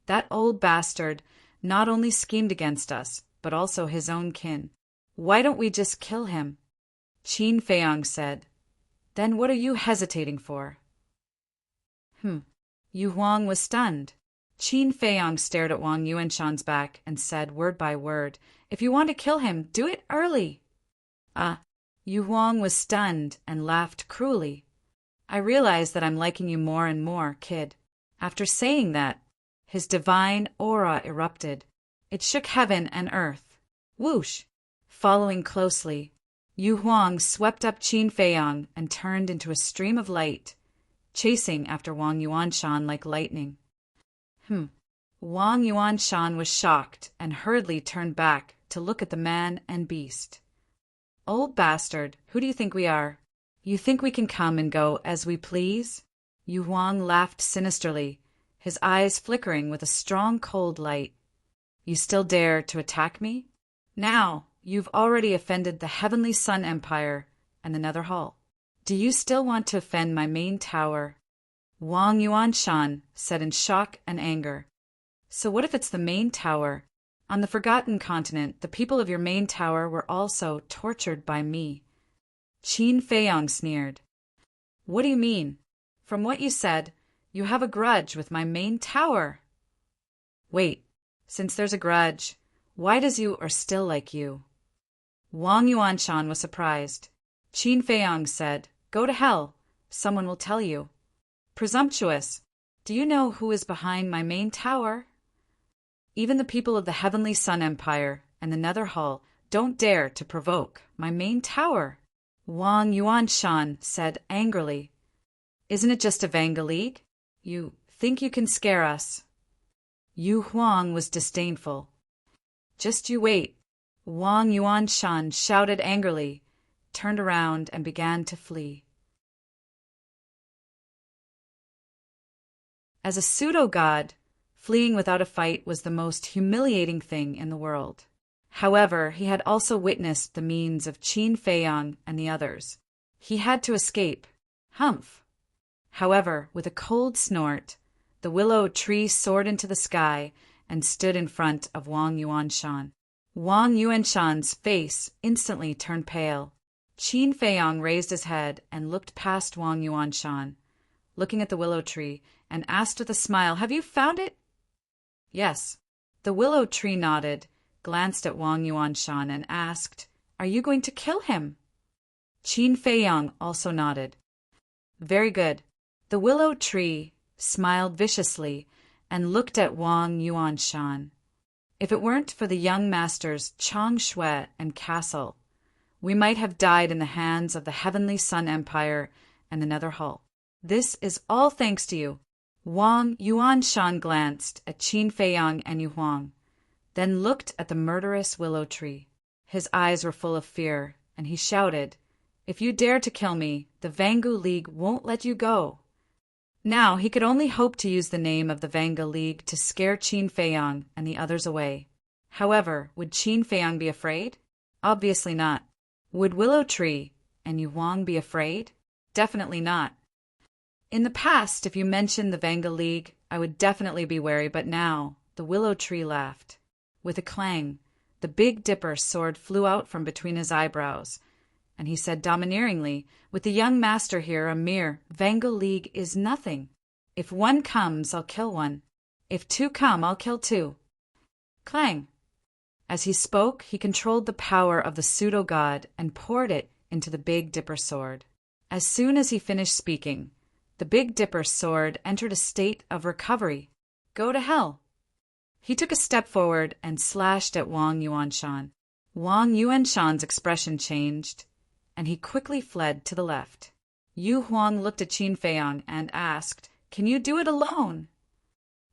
That old bastard not only schemed against us, but also his own kin. Why don't we just kill him? Qin Feiyong said, Then what are you hesitating for? Yu Huang was stunned. Qin Feiyong stared at Wang Yuanshan's back and said word by word, If you want to kill him, do it early. Yu Huang was stunned and laughed cruelly. I realize that I'm liking you more and more, kid. After saying that, his divine aura erupted. It shook heaven and earth. Whoosh! Following closely, Yu Huang swept up Qin Feiyong and turned into a stream of light, chasing after Wang Yuanshan like lightning. Wang Yuanshan was shocked and hurriedly turned back to look at the man and beast. Old bastard, who do you think we are? You think we can come and go as we please? Yu Huang laughed sinisterly, his eyes flickering with a strong cold light. You still dare to attack me? Now, you've already offended the Heavenly Sun Empire and the Nether Hall. Do you still want to offend my main tower? Wang Yuanshan said in shock and anger. So what if it's the main tower? On the Forgotten Continent, the people of your main tower were also tortured by me. Qin Feiyong sneered. What do you mean? From what you said, you have a grudge with my main tower. Wait, since there's a grudge, why does you or still like you? Wang Yuanshan was surprised. Qin Feiyong said, Go to hell. Someone will tell you. Presumptuous. Do you know who is behind my main tower? Even the people of the Heavenly Sun Empire and the Nether Hall don't dare to provoke my main tower. Wang Yuanshan said angrily. Isn't it just a Vanga League? You think you can scare us? Yu Huang was disdainful. Just you wait. Wang Yuanshan shouted angrily, turned around and began to flee. As a pseudo-god, fleeing without a fight was the most humiliating thing in the world. However, he had also witnessed the means of Qin Feiyong and the others. He had to escape. Humph! However, with a cold snort, the willow tree soared into the sky and stood in front of Wang Yuanshan. Wang Yuanshan's face instantly turned pale. Qin Feiyong raised his head and looked past Wang Yuanshan, looking at the willow tree, and asked with a smile, Have you found it? Yes. The willow tree nodded, glanced at Wang Yuanshan, and asked, Are you going to kill him? Qin Feiyong also nodded. Very good. The willow tree smiled viciously and looked at Wang Yuanshan. If it weren't for the young masters Chang Shui and Castle, we might have died in the hands of the Heavenly Sun Empire and the Nether Hall. This is all thanks to you. Wang Yuanshan glanced at Qin Feiyong and Yu Huang, then looked at the murderous willow tree. His eyes were full of fear, and he shouted, If you dare to kill me, the Vangu League won't let you go. Now he could only hope to use the name of the Vanga League to scare Qin Feiyong and the others away. However, would Qin Feiyong be afraid? Obviously not. Would Willow Tree and Yu Huang be afraid? Definitely not. In the past, if you mentioned the Vanga League, I would definitely be wary, but now the Willow Tree laughed. With a clang, the Big Dipper sword flew out from between his eyebrows, and he said domineeringly, With the young master here, a mere Vanga League is nothing. If one comes, I'll kill one. If two come, I'll kill two. Clang! As he spoke, he controlled the power of the pseudo-god and poured it into the Big Dipper's sword. As soon as he finished speaking, the Big Dipper's sword entered a state of recovery. Go to hell! He took a step forward and slashed at Wang Yuanshan. Wang Yuanshan's expression changed, and he quickly fled to the left. Yu Huang looked at Qin Feiyang and asked, "Can you do it alone?"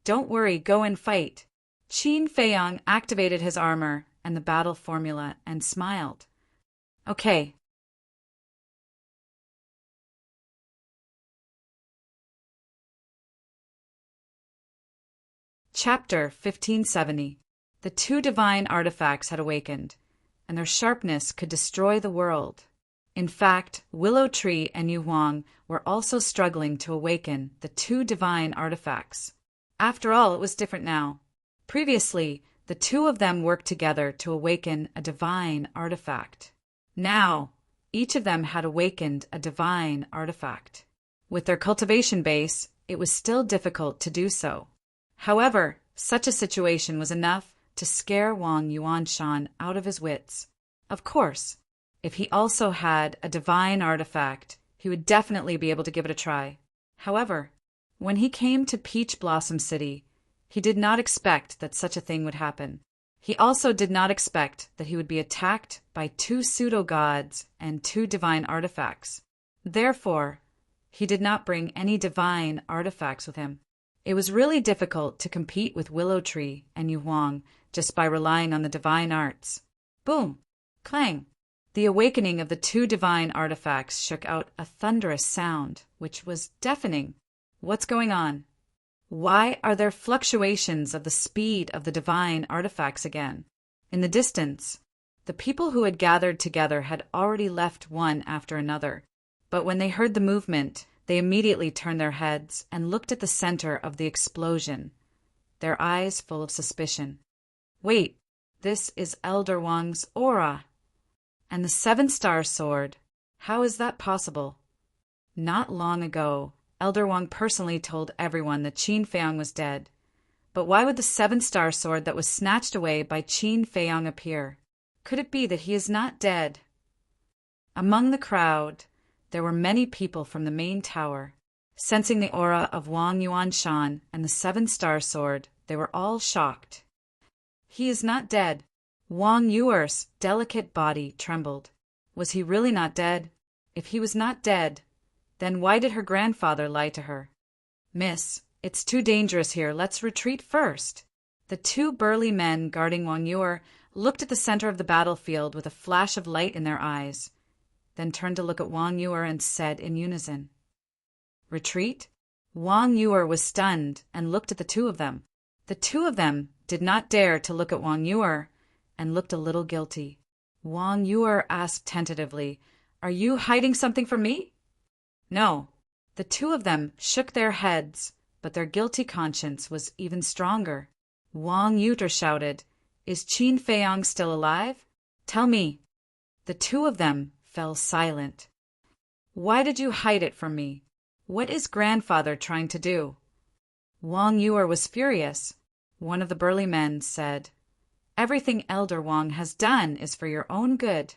"Don't worry, go and fight." Qin Feiyang activated his armor and the battle formula and smiled. "Okay." Chapter 1570. The two divine artifacts had awakened, and their sharpness could destroy the world. In fact, Willow Tree and Yu Huang were also struggling to awaken the two divine artifacts. After all, it was different now. Previously, the two of them worked together to awaken a divine artifact. Now, each of them had awakened a divine artifact. With their cultivation base, it was still difficult to do so. However, such a situation was enough to scare Wang Yuanshan out of his wits. Of course, if he also had a divine artifact, he would definitely be able to give it a try. However, when he came to Peach Blossom City, he did not expect that such a thing would happen. He also did not expect that he would be attacked by two pseudo-gods and two divine artifacts. Therefore, he did not bring any divine artifacts with him. It was really difficult to compete with Willow Tree and Yu Huang just by relying on the divine arts. Boom! Clang! The awakening of the two divine artifacts shook out a thunderous sound, which was deafening. What's going on? Why are there fluctuations of the speed of the divine artifacts again? In the distance, the people who had gathered together had already left one after another, but when they heard the movement, they immediately turned their heads and looked at the center of the explosion, their eyes full of suspicion. Wait, this is Elder Wang's aura. And the seven-star sword, how is that possible? Not long ago, Elder Wang personally told everyone that Qin Feiyang was dead. But why would the seven-star sword that was snatched away by Qin Feiyang appear? Could it be that he is not dead? Among the crowd, there were many people from the main tower. Sensing the aura of Wang Yuanshan and the seven-star sword, they were all shocked. He is not dead. Wang Yuer's delicate body trembled. Was he really not dead? If he was not dead, then why did her grandfather lie to her? "Miss, it's too dangerous here. Let's retreat first." The two burly men guarding Wang Yuer looked at the center of the battlefield with a flash of light in their eyes, then turned to look at Wang Yuer and said in unison, "Retreat?" Wang Yuer was stunned and looked at the two of them. The two of them did not dare to look at Wang Yuer and looked a little guilty. Wang Yuer asked tentatively, "Are you hiding something from me?" "No." The two of them shook their heads, but their guilty conscience was even stronger. Wang Yuer shouted, "Is Qin Feiyang still alive? Tell me." The two of them fell silent. "Why did you hide it from me? What is grandfather trying to do?" Wang Yuer was furious. One of the burly men said, "Everything Elder Wang has done is for your own good.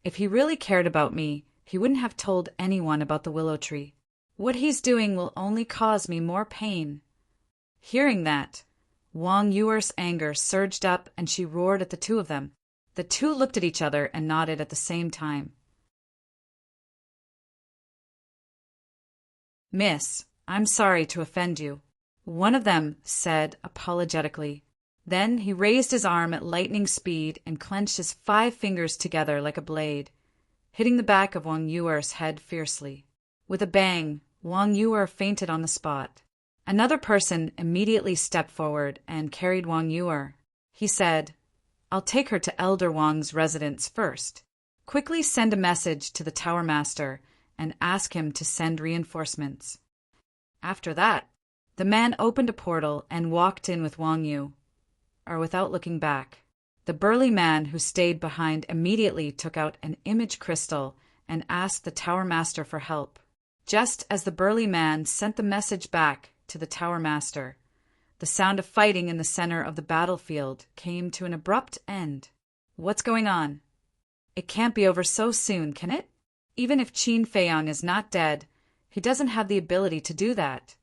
If he really cared about me, he wouldn't have told anyone about the willow tree. What he's doing will only cause me more pain." Hearing that, Wang Yuer's anger surged up and she roared at the two of them. The two looked at each other and nodded at the same time. "Miss, I'm sorry to offend you," one of them said apologetically. Then he raised his arm at lightning speed and clenched his 5 fingers together like a blade, hitting the back of Wang Yuer's head fiercely. With a bang, Wang Yuer fainted on the spot. Another person immediately stepped forward and carried Wang Yuer. He said, "I'll take her to Elder Wang's residence first. Quickly send a message to the Tower Master and ask him to send reinforcements." After that, the man opened a portal and walked in with Wang Yu, without looking back. The burly man who stayed behind immediately took out an image crystal and asked the Tower Master for help. Just as the burly man sent the message back to the Tower Master, The sound of fighting in the center of the battlefield came to an abrupt end. What's going on? It can't be over so soon, can it? Even if Qin Feiyang is not dead, he doesn't have the ability to do that.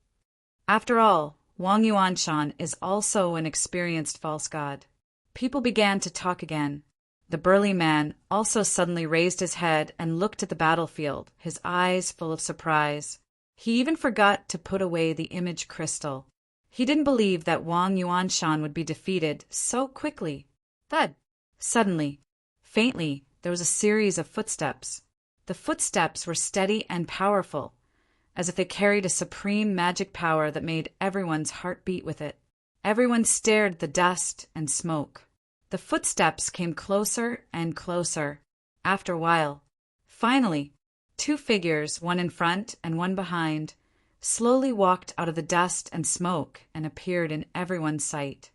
After all, Wang Yuanshan is also an experienced false god. People began to talk again. The burly man also suddenly raised his head and looked at the battlefield, his eyes full of surprise. He even forgot to put away the image crystal. He didn't believe that Wang Yuanshan would be defeated so quickly. Thud! Suddenly, faintly, there was a series of footsteps. The footsteps were steady and powerful, as if they carried a supreme magic power that made everyone's heart beat with it. Everyone stared at the dust and smoke. The footsteps came closer and closer. After a while, finally, two figures, one in front and one behind, slowly walked out of the dust and smoke and appeared in everyone's sight.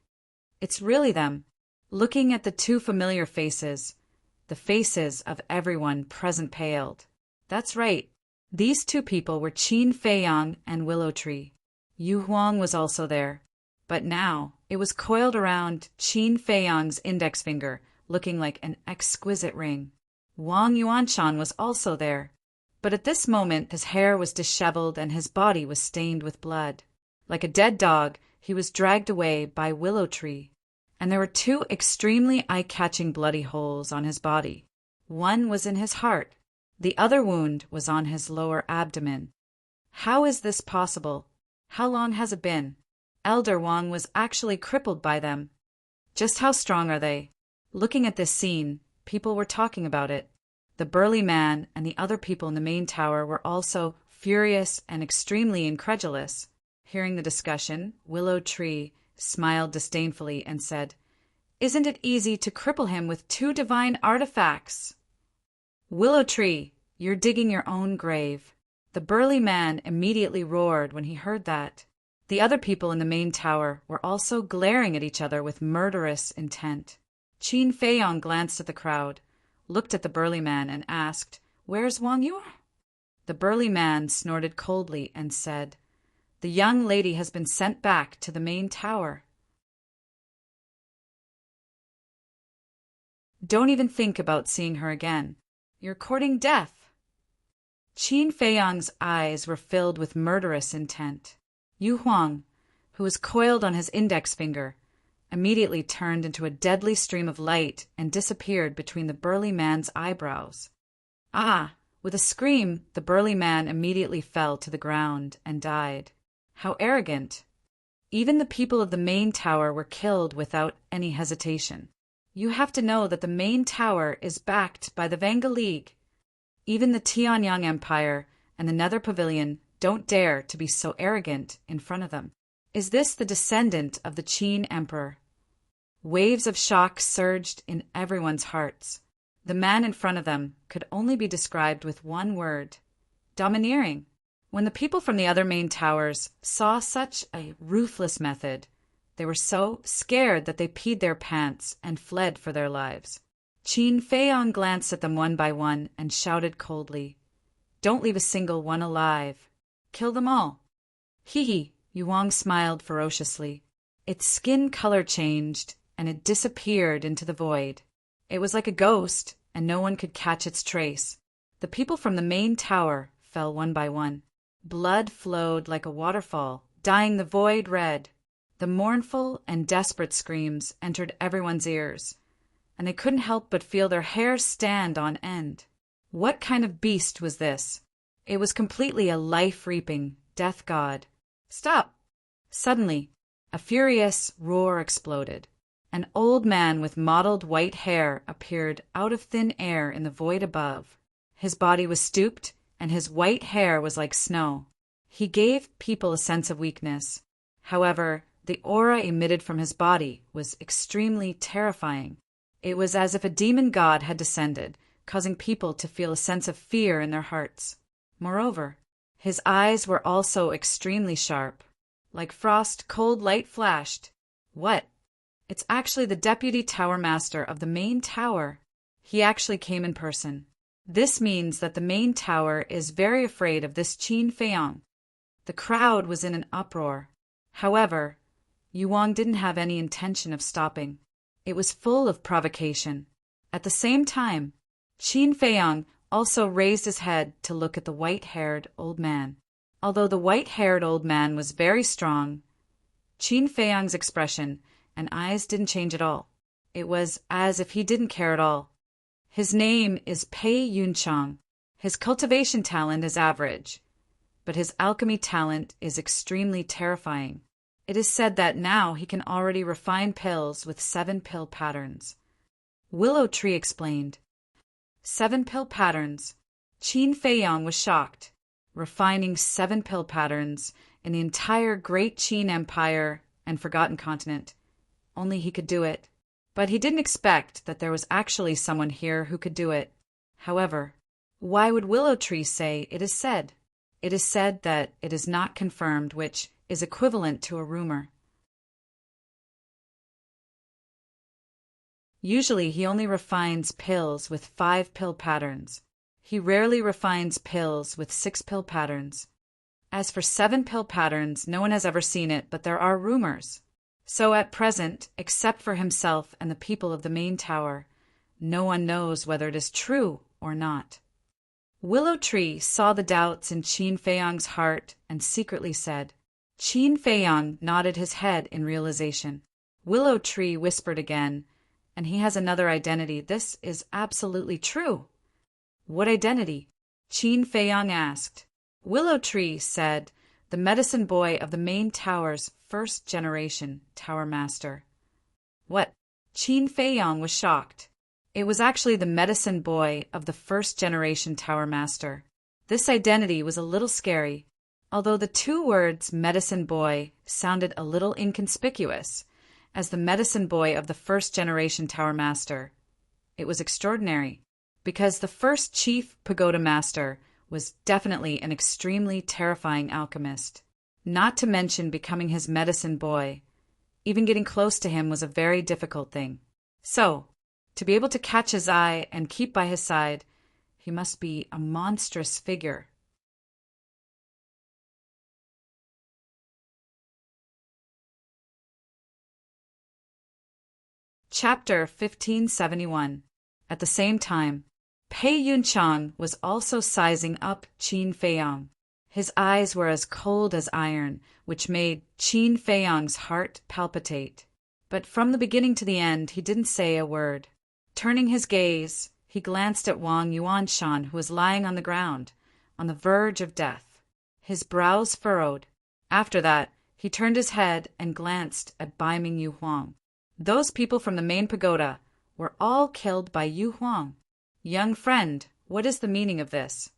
It's really them. Looking at the two familiar faces, the faces of everyone present paled. That's right. These two people were Qin Feiyang and Willow Tree. Yu Huang was also there. But now, it was coiled around Qin Feiyang's index finger, looking like an exquisite ring. Wang Yuanshan was also there. But at this moment, his hair was disheveled and his body was stained with blood. Like a dead dog, he was dragged away by Willow Tree. And there were two extremely eye-catching bloody holes on his body. One was in his heart. The other wound was on his lower abdomen. How is this possible? How long has it been? Elder Wang was actually crippled by them. Just how strong are they? Looking at this scene, people were talking about it. The burly man and the other people in the main tower were also furious and extremely incredulous. Hearing the discussion, Willow Tree smiled disdainfully and said, "Isn't it easy to cripple him with two divine artifacts?" "Willow Tree, you're digging your own grave." The burly man immediately roared when he heard that. The other people in the main tower were also glaring at each other with murderous intent. Qin Feiyang glanced at the crowd, looked at the burly man, and asked, "Where's Wang Yu?" The burly man snorted coldly and said, "The young lady has been sent back to the main tower." "Don't even think about seeing her again. You're courting death." Qin Feiyang's eyes were filled with murderous intent. Yu Huang, who was coiled on his index finger, immediately turned into a deadly stream of light and disappeared between the burly man's eyebrows. Ah! With a scream, the burly man immediately fell to the ground and died. How arrogant! Even the people of the main tower were killed without any hesitation. You have to know that the main tower is backed by the Vanga League. Even the Tianyang Empire and the Nether Pavilion don't dare to be so arrogant in front of them. Is this the descendant of the Qin Emperor? Waves of shock surged in everyone's hearts. The man in front of them could only be described with one word: domineering. When the people from the other main towers saw such a ruthless method, they were so scared that they peed their pants and fled for their lives. Qin Feiyang glanced at them one by one and shouted coldly, "Don't leave a single one alive. Kill them all." Hee. Yu Huang smiled ferociously. Its skin color changed, and it disappeared into the void. It was like a ghost, and no one could catch its trace. The people from the main tower fell one by one. Blood flowed like a waterfall, dyeing the void red. The mournful and desperate screams entered everyone's ears, and they couldn't help but feel their hair stand on end. What kind of beast was this? It was completely a life-reaping death god. Stop! Suddenly, a furious roar exploded. An old man with mottled white hair appeared out of thin air in the void above. His body was stooped, and his white hair was like snow. He gave people a sense of weakness. However, the aura emitted from his body was extremely terrifying. It was as if a demon god had descended, causing people to feel a sense of fear in their hearts. Moreover, his eyes were also extremely sharp. Like frost, cold light flashed. What? It's actually the deputy tower master of the main tower. He actually came in person. This means that the main tower is very afraid of this Qin Feiyang. The crowd was in an uproar. However, Yu Huang didn't have any intention of stopping. It was full of provocation. At the same time, Qin Feiyang also raised his head to look at the white-haired old man. Although the white-haired old man was very strong, Qin Feiyang's expression and eyes didn't change at all. It was as if he didn't care at all. His name is Pei Yunchang. His cultivation talent is average, but his alchemy talent is extremely terrifying. It is said that now he can already refine pills with 7 pill patterns. Willow Tree explained. 7 pill patterns. Qin Feiyang was shocked. Refining 7 pill patterns in the entire Great Qin Empire and Forgotten Continent. Only he could do it. But he didn't expect that there was actually someone here who could do it. However, why would Willow Tree say it is said? It is said that it is not confirmed, which is equivalent to a rumor. Usually he only refines pills with 5 pill patterns. He rarely refines pills with 6 pill patterns. As for 7 pill patterns, no one has ever seen it, but there are rumors. So at present, except for himself and the people of the main tower, no one knows whether it is true or not. Willow Tree saw the doubts in Qin Feiyang's heart and secretly said. Qin Feiyang nodded his head in realization. Willow Tree whispered again, and he has another identity. This is absolutely true. What identity? Qin Feiyang asked. Willow Tree said, the medicine boy of the main tower's first-generation tower master. What? Qin Feiyang was shocked. It was actually the medicine boy of the first-generation tower master. This identity was a little scary. Although the 2 words medicine boy sounded a little inconspicuous, as the medicine boy of the first-generation tower master, it was extraordinary, because the first chief pagoda master was definitely an extremely terrifying alchemist. Not to mention becoming his medicine boy. Even getting close to him was a very difficult thing. So, to be able to catch his eye and keep by his side, he must be a monstrous figure. Chapter 1571. At the same time, Pei Yunchang was also sizing up Qin Feiyang. His eyes were as cold as iron, which made Qin Feiyang's heart palpitate. But from the beginning to the end, he didn't say a word. Turning his gaze, he glanced at Wang Yuanshan, who was lying on the ground, on the verge of death. His brows furrowed. After that, he turned his head and glanced at Bai Ming Yu Huang. Those people from the main pagoda were all killed by Yu Huang. Young friend, what is the meaning of this?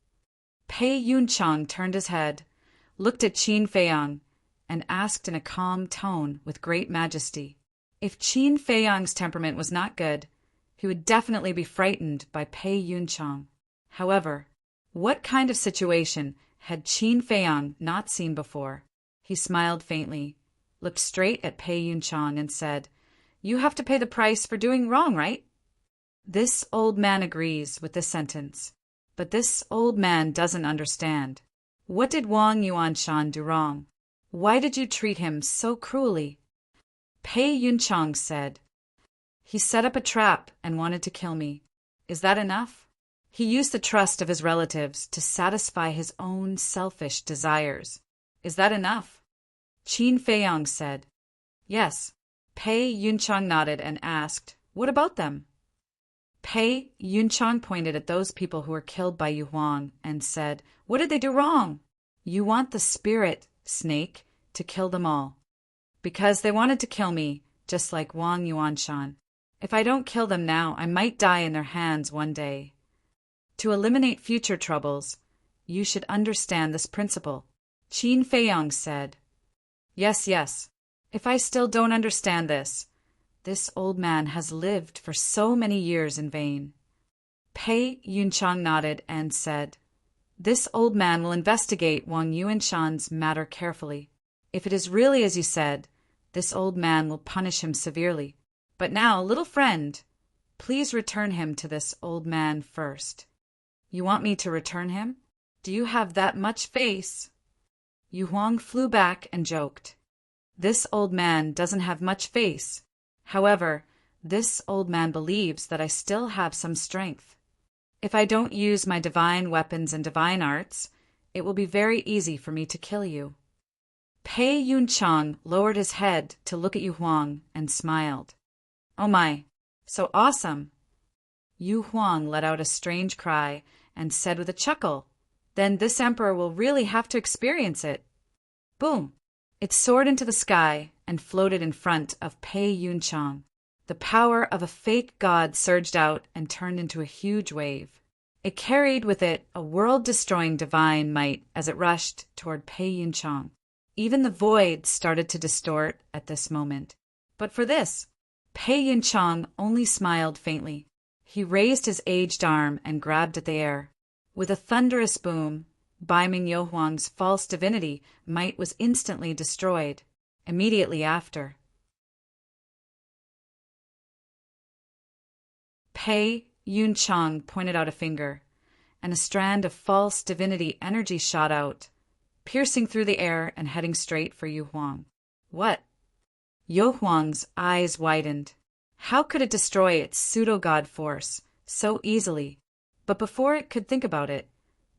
Pei Yunchang turned his head, looked at Qin Feiyang, and asked in a calm tone with great majesty. If Qin Feiyang's temperament was not good, he would definitely be frightened by Pei Yunchang. However, what kind of situation had Qin Feiyang not seen before? He smiled faintly, looked straight at Pei Yunchang, and said, You have to pay the price for doing wrong, right? This old man agrees with this sentence, but this old man doesn't understand. What did Wang Yuanshan do wrong? Why did you treat him so cruelly? Pei Yunchang said, He set up a trap and wanted to kill me. Is that enough? He used the trust of his relatives to satisfy his own selfish desires. Is that enough? Qin Feiyang said, Yes. Pei Yunchang nodded and asked, What about them? Pei Yunchang pointed at those people who were killed by Yu Huang and said, What did they do wrong? You want the spirit, snake, to kill them all. Because they wanted to kill me, just like Wang Yuanshan. If I don't kill them now, I might die in their hands one day. To eliminate future troubles, you should understand this principle. Qin Feiyang said, Yes, yes. If I still don't understand this old man has lived for so many years in vain. Pei Yunchang nodded and said, This old man will investigate Wang Yuanshan's matter carefully. If it is really as you said, this old man will punish him severely. But now, little friend, please return him to this old man first. You want me to return him? Do you have that much face? Yu Huang flew back and joked. This old man doesn't have much face. However, this old man believes that I still have some strength. If I don't use my divine weapons and divine arts, it will be very easy for me to kill you." Pei Yunchang lowered his head to look at Yu Huang and smiled. "Oh my, so awesome." Yu Huang let out a strange cry and said with a chuckle, "Then this emperor will really have to experience it." Boom! It soared into the sky and floated in front of Pei Yunchang. The power of a fake god surged out and turned into a huge wave. It carried with it a world-destroying divine might as it rushed toward Pei Yunchang. Even the void started to distort at this moment. But for this, Pei Yunchang only smiled faintly. He raised his aged arm and grabbed at the air. With a thunderous boom, Bai Ming Yo Huang's false divinity might was instantly destroyed. Immediately after, Pei Yunchang pointed out a finger, and a strand of false divinity energy shot out, piercing through the air and heading straight for Yu Huang. What? Yo Huang's eyes widened. How could it destroy its pseudo-god force so easily? But before it could think about it,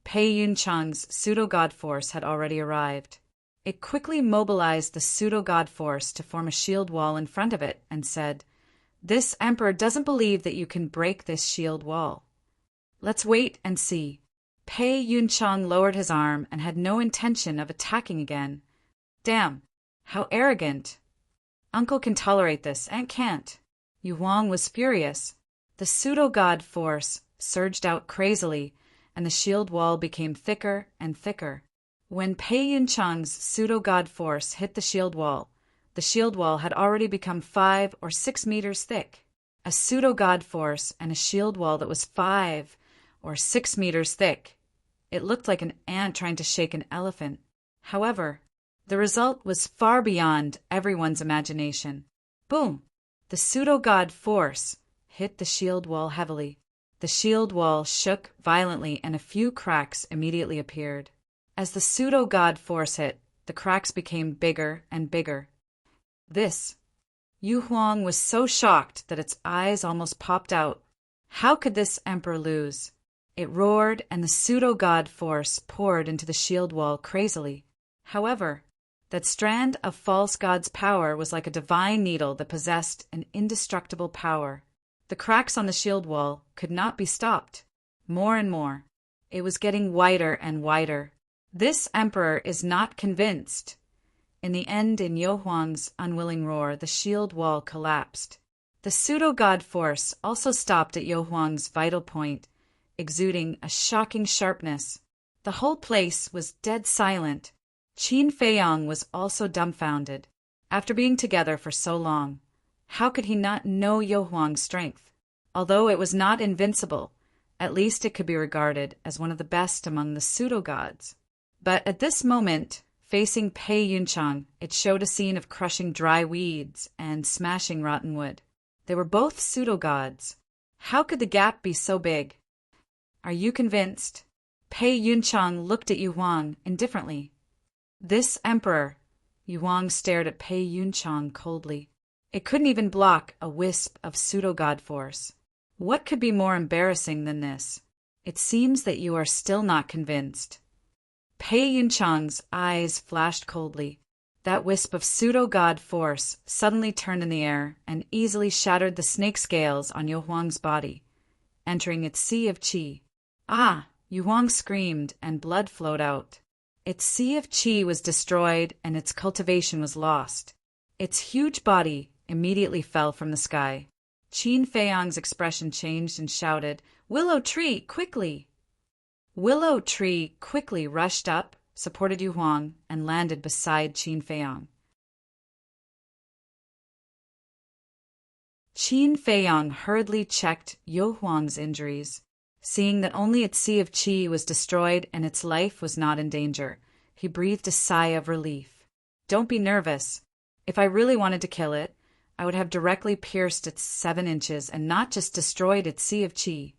Pei Yunchang's pseudo-god force had already arrived. It quickly mobilized the pseudo-god force to form a shield wall in front of it and said, "This emperor doesn't believe that you can break this shield wall. Let's wait and see." Pei Yunchang lowered his arm and had no intention of attacking again. Damn, how arrogant. Uncle can tolerate this, Aunt can't. Yu Huang was furious. The pseudo-god force surged out crazily, and the shield wall became thicker and thicker. When Pei Yunchang's pseudo-god force hit the shield wall had already become 5 or 6 meters thick. A pseudo-god force and a shield wall that was 5 or 6 meters thick. It looked like an ant trying to shake an elephant. However, the result was far beyond everyone's imagination. Boom! The pseudo-god force hit the shield wall heavily. The shield wall shook violently and a few cracks immediately appeared. As the pseudo-god force hit, the cracks became bigger and bigger. Yu Huang was so shocked that its eyes almost popped out. How could this emperor lose? It roared and the pseudo-god force poured into the shield wall crazily. However, that strand of false god's power was like a divine needle that possessed an indestructible power. The cracks on the shield wall could not be stopped. More and more. It was getting wider and wider. This emperor is not convinced. In the end, in Yo Huang's unwilling roar, the shield wall collapsed. The pseudo-god force also stopped at Yo Huang's vital point, exuding a shocking sharpness. The whole place was dead silent. Qin Feiyang was also dumbfounded. After being together for so long, how could he not know Yo Huang's strength? Although it was not invincible, at least it could be regarded as one of the best among the pseudo-gods. But at this moment, facing Pei Yunchang, it showed a scene of crushing dry weeds and smashing rotten wood. They were both pseudo-gods. How could the gap be so big? Are you convinced? Pei Yunchang looked at Yu Huang indifferently. This emperor, Yu Huang stared at Pei Yunchang coldly. It couldn't even block a wisp of pseudo-god force. What could be more embarrassing than this? It seems that you are still not convinced. Pei Yunchang's eyes flashed coldly. That wisp of pseudo-god force suddenly turned in the air and easily shattered the snake scales on Yu Huang's body, entering its sea of qi. Ah! Yu Huang screamed and blood flowed out. Its sea of qi was destroyed and its cultivation was lost. Its huge body immediately fell from the sky. Qin Feiyang's expression changed and shouted, "Willow Tree, quickly!" Willow Tree quickly rushed up, supported Yu Huang, and landed beside Qin Feiyang. Qin Feiyang hurriedly checked Yo Huang's injuries. Seeing that only its sea of qi was destroyed and its life was not in danger, he breathed a sigh of relief. Don't be nervous. If I really wanted to kill it, I would have directly pierced its 7 inches and not just destroyed its sea of qi.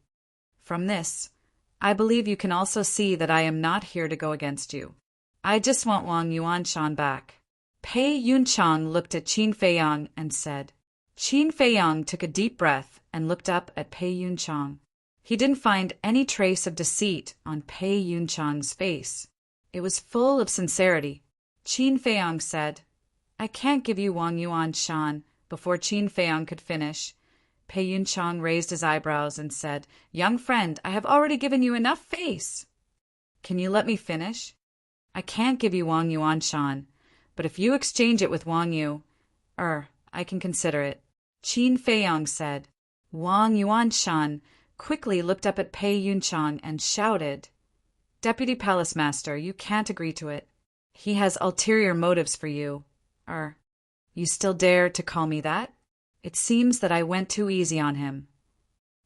From this, I believe you can also see that I am not here to go against you. I just want Wang Yuanshan back. Pei Yunchang looked at Qin Feiyang and said. Qin Feiyang took a deep breath and looked up at Pei Yunchang. He didn't find any trace of deceit on Pei Yunchang's face. It was full of sincerity. Qin Feiyang said, I can't give you Wang Yuan Shan. Before Qin Feiyang could finish, Pei Yunchang raised his eyebrows and said, Young friend, I have already given you enough face. Can you let me finish? I can't give you Wang Yuan Shan, but if you exchange it with Wang Yu, I can consider it. Qin Feiyang said. Wang Yuan Shan quickly looked up at Pei Yunchang and shouted, Deputy Palace Master, you can't agree to it. He has ulterior motives for you. You still dare to call me that? It seems that I went too easy on him.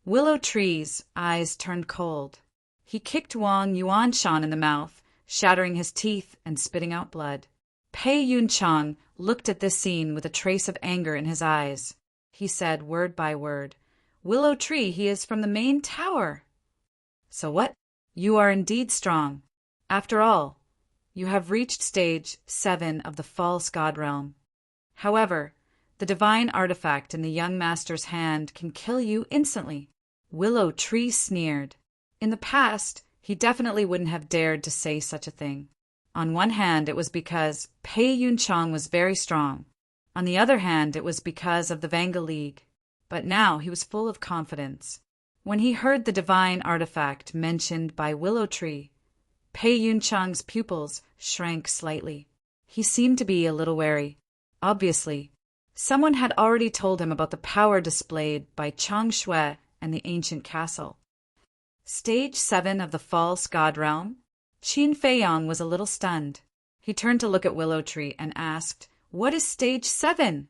Willow Tree's eyes turned cold. He kicked Wang Yuanshan in the mouth, shattering his teeth and spitting out blood. Pei Yunchang looked at this scene with a trace of anger in his eyes. He said word by word, Willow Tree, he is from the main tower. So what? You are indeed strong. After all, you have reached stage 7 of the false god realm. However, the divine artifact in the young master's hand can kill you instantly. Willow Tree sneered. In the past, he definitely wouldn't have dared to say such a thing. On one hand, it was because Pei Yunchang was very strong. On the other hand, it was because of the Vanga League. But now he was full of confidence. When he heard the divine artifact mentioned by Willow Tree, Pei Yunchang's pupils shrank slightly. He seemed to be a little wary. Obviously, someone had already told him about the power displayed by Chang Shui and the ancient castle. Stage 7 of the false god realm? Qin Feiyang was a little stunned. He turned to look at Willow Tree and asked, What is stage 7?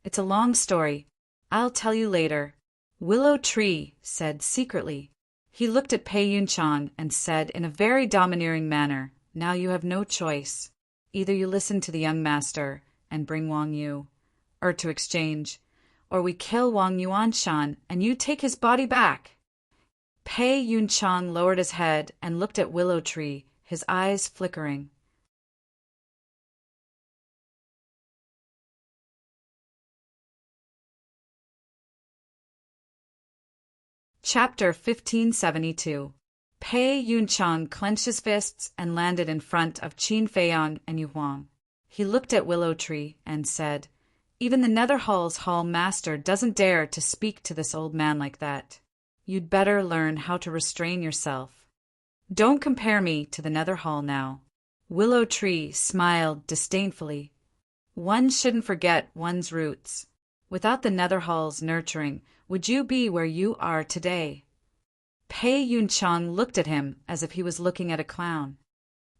It's a long story. I'll tell you later. Willow Tree said secretly. He looked at Pei Yunchang and said in a very domineering manner, Now you have no choice. Either you listen to the young master and bring Wang Yu, to exchange, or we kill Wang Yuanshan and you take his body back. Pei Yunchang lowered his head and looked at Willow Tree, his eyes flickering. Chapter 1572. Pei Yunchang clenched his fists and landed in front of Qin Feiyang and Yu Huang. He looked at Willow Tree and said, Even the Nether Hall's Hall Master doesn't dare to speak to this old man like that. You'd better learn how to restrain yourself. Don't compare me to the Nether Hall now. Willow Tree smiled disdainfully. One shouldn't forget one's roots. Without the Nether Hall's nurturing, would you be where you are today? Pei Yunchang looked at him as if he was looking at a clown.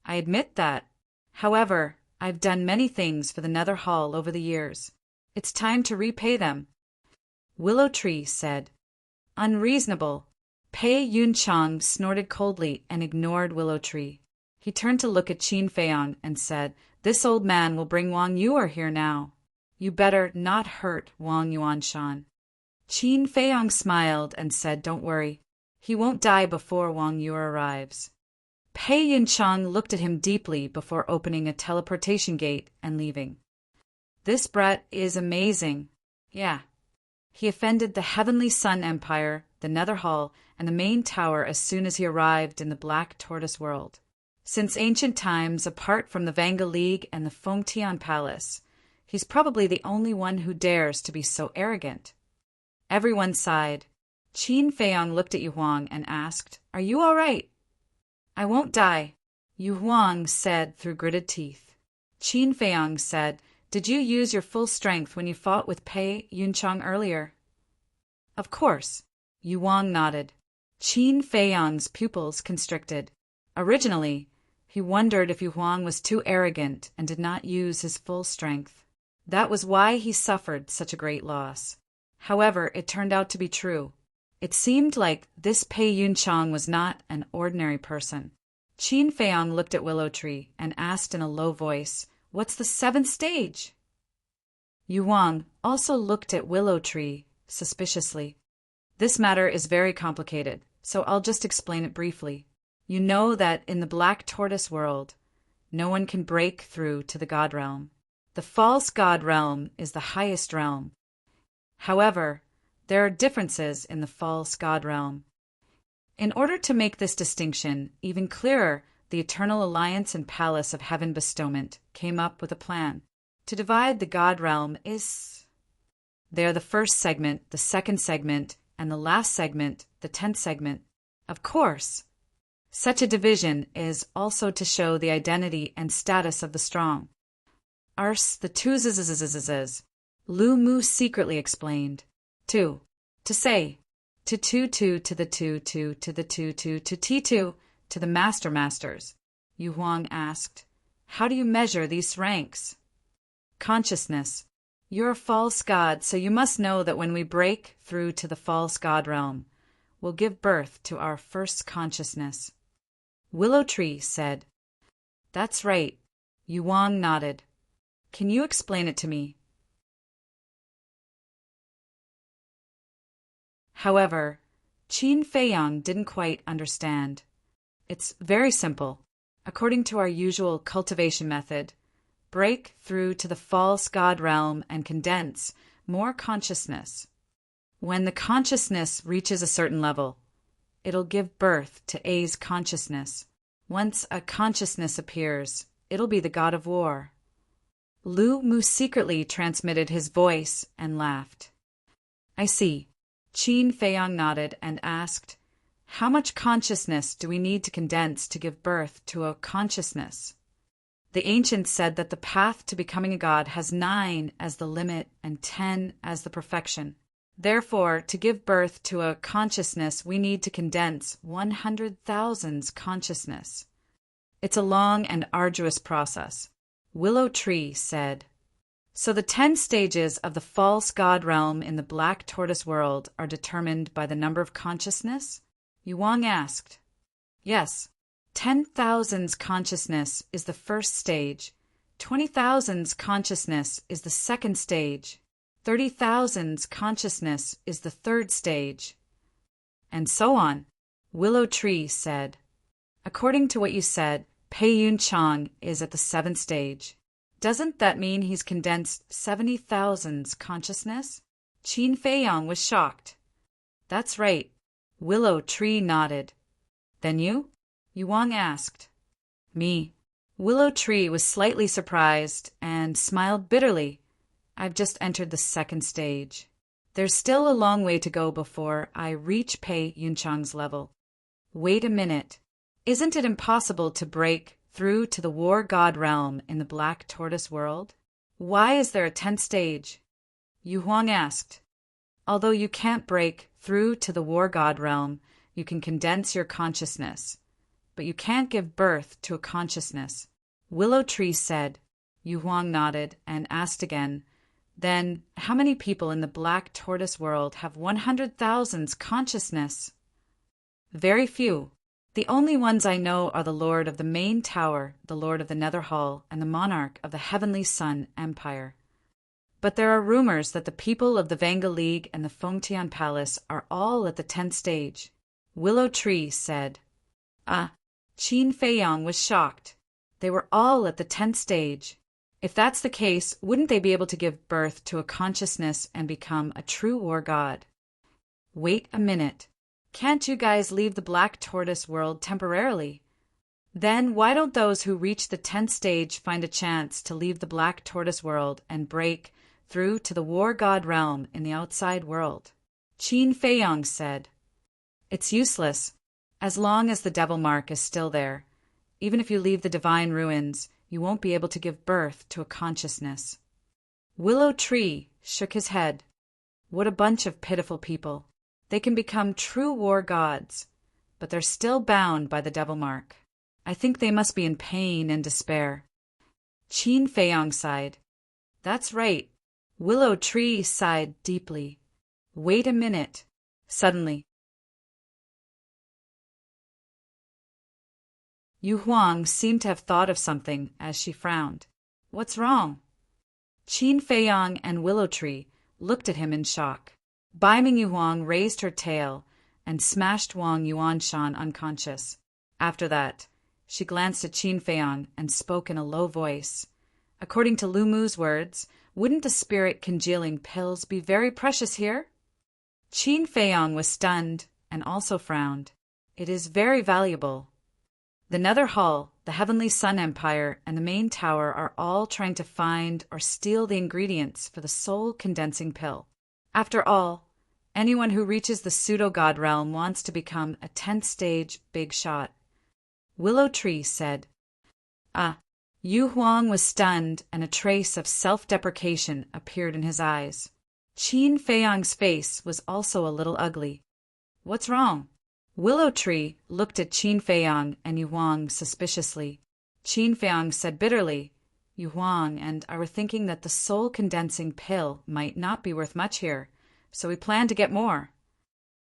I admit that. However, I've done many things for the Nether Hall over the years. It's time to repay them. Willow Tree said. Unreasonable. Pei Yunchang snorted coldly and ignored Willow Tree. He turned to look at Qin Feiyang and said, This old man will bring Wang Yu here now. You better not hurt Wang Yuanshan. Qin Feiyang smiled and said, Don't worry. He won't die before Wang Yu arrives. Pei Yunchang looked at him deeply before opening a teleportation gate and leaving. This brat is amazing. Yeah. He offended the Heavenly Sun Empire, the Nether Hall, and the main tower as soon as he arrived in the Black Tortoise world. Since ancient times, apart from the Vanga League and the Fengtian Palace, he's probably the only one who dares to be so arrogant. Everyone sighed. Qin Feiyang looked at Yu Huang and asked, Are you all right? I won't die, Yu Huang said through gritted teeth. Qin Feiyang said, Did you use your full strength when you fought with Pei Yunchang earlier? Of course. Yu Huang nodded. Qin Feiyang's pupils constricted. Originally, he wondered if Yu Huang was too arrogant and did not use his full strength. That was why he suffered such a great loss. However, it turned out to be true. It seemed like this Pei Yunchang was not an ordinary person. Qin Feiyang looked at Willow Tree and asked in a low voice, What's the 7th stage? Yu Huang also looked at Willow Tree suspiciously. This matter is very complicated, so I'll just explain it briefly. You know that in the Black Tortoise world, no one can break through to the God realm. The false god realm is the highest realm. However, there are differences in the false god realm. In order to make this distinction even clearer, the Eternal Alliance and Palace of Heaven Bestowment came up with a plan. To divide the god realm is... They are the first segment, the second segment, and the last segment, the 10th segment. Of course, such a division is also to show the identity and status of the strong. Ars the twos, Lu Mu secretly explained. 2. To say. To 2 2 to the 2 2 to the 2 2 to T2 to the masters. Yu Huang asked, how do you measure these ranks? Consciousness. You're a false god, so you must know that when we break through to the false god realm, we'll give birth to our first consciousness. Willow Tree said. That's right. Yu Huang nodded. Can you explain it to me? However, Qin Feiyang didn't quite understand. It's very simple. According to our usual cultivation method, break through to the false god realm and condense more consciousness. When the consciousness reaches a certain level, it'll give birth to A's consciousness. Once a consciousness appears, it'll be the god of war. Lu Mu secretly transmitted his voice and laughed. I see. Qin Feiyang nodded and asked, how much consciousness do we need to condense to give birth to a consciousness? The ancients said that the path to becoming a god has 9 as the limit and 10 as the perfection. Therefore, to give birth to a consciousness, we need to condense 100,000's consciousness. It's a long and arduous process. Willow Tree said. So the 10 stages of the false god realm in the black tortoise world are determined by the number of consciousness? Yu Huang asked. Yes. 10,000's consciousness is the first stage. 20,000's consciousness is the second stage. 30,000's consciousness is the third stage. And so on. Willow Tree said. According to what you said, Pei Yun Chang is at the 7th stage. Doesn't that mean he's condensed 70,000's consciousness? Qin Feiyang was shocked. That's right. Willow Tree nodded. Then you? Yu Huang asked. Me. Willow Tree was slightly surprised and smiled bitterly. I've just entered the 2nd stage. There's still a long way to go before I reach Pei Yunchang's level. Wait a minute. Isn't it impossible to break through to the war god realm in the black tortoise world? Why is there a 10th stage? Yu Huang asked. Although you can't break through to the war god realm, you can condense your consciousness. But you can't give birth to a consciousness. Willow Tree said. Yu Huang nodded and asked again, then how many people in the black tortoise world have 100,000's consciousness? Very few. The only ones I know are the Lord of the Main Tower, the Lord of the Nether Hall, and the Monarch of the Heavenly Sun Empire. But there are rumors that the people of the Vanga League and the Fengtian Palace are all at the 10th stage. Willow Tree said. Ah, Qin Feiyang was shocked. They were all at the 10th stage. If that's the case, wouldn't they be able to give birth to a consciousness and become a true war god? Wait a minute. Can't you guys leave the black tortoise world temporarily? Then why don't those who reach the 10th stage find a chance to leave the black tortoise world and break through to the war god realm in the outside world? Qin Feiyang said. It's useless. As long as the devil mark is still there, even if you leave the divine ruins, you won't be able to give birth to a consciousness. Willow Tree shook his head. What a bunch of pitiful people. They can become true war gods, but they're still bound by the devil mark. I think they must be in pain and despair. Qin Feiyang sighed. That's right. Willow Tree sighed deeply. Wait a minute. Suddenly, Yu Huang seemed to have thought of something as she frowned. What's wrong? Qin Feiyang and Willow Tree looked at him in shock. Bai Ming Yu Huang raised her tail and smashed Wang Yuanshan unconscious. After that, she glanced at Qin Feiyang and spoke in a low voice. According to Lumu's words, wouldn't the spirit-congealing pills be very precious here? Qin Feiyang was stunned and also frowned. It is very valuable. The Nether Hall, the Heavenly Sun Empire, and the main tower are all trying to find or steal the ingredients for the soul-condensing pill. After all, anyone who reaches the pseudo-god realm wants to become a 10th stage big shot. Willow Tree said. Yu Huang was stunned, and a trace of self-deprecation appeared in his eyes. Qin Feiyang's face was also a little ugly. What's wrong? Willow Tree looked at Qin Feiyang and Yu Huang suspiciously. Qin Feiyang said bitterly, Yu Huang and I were thinking that the soul-condensing pill might not be worth much here, so we planned to get more.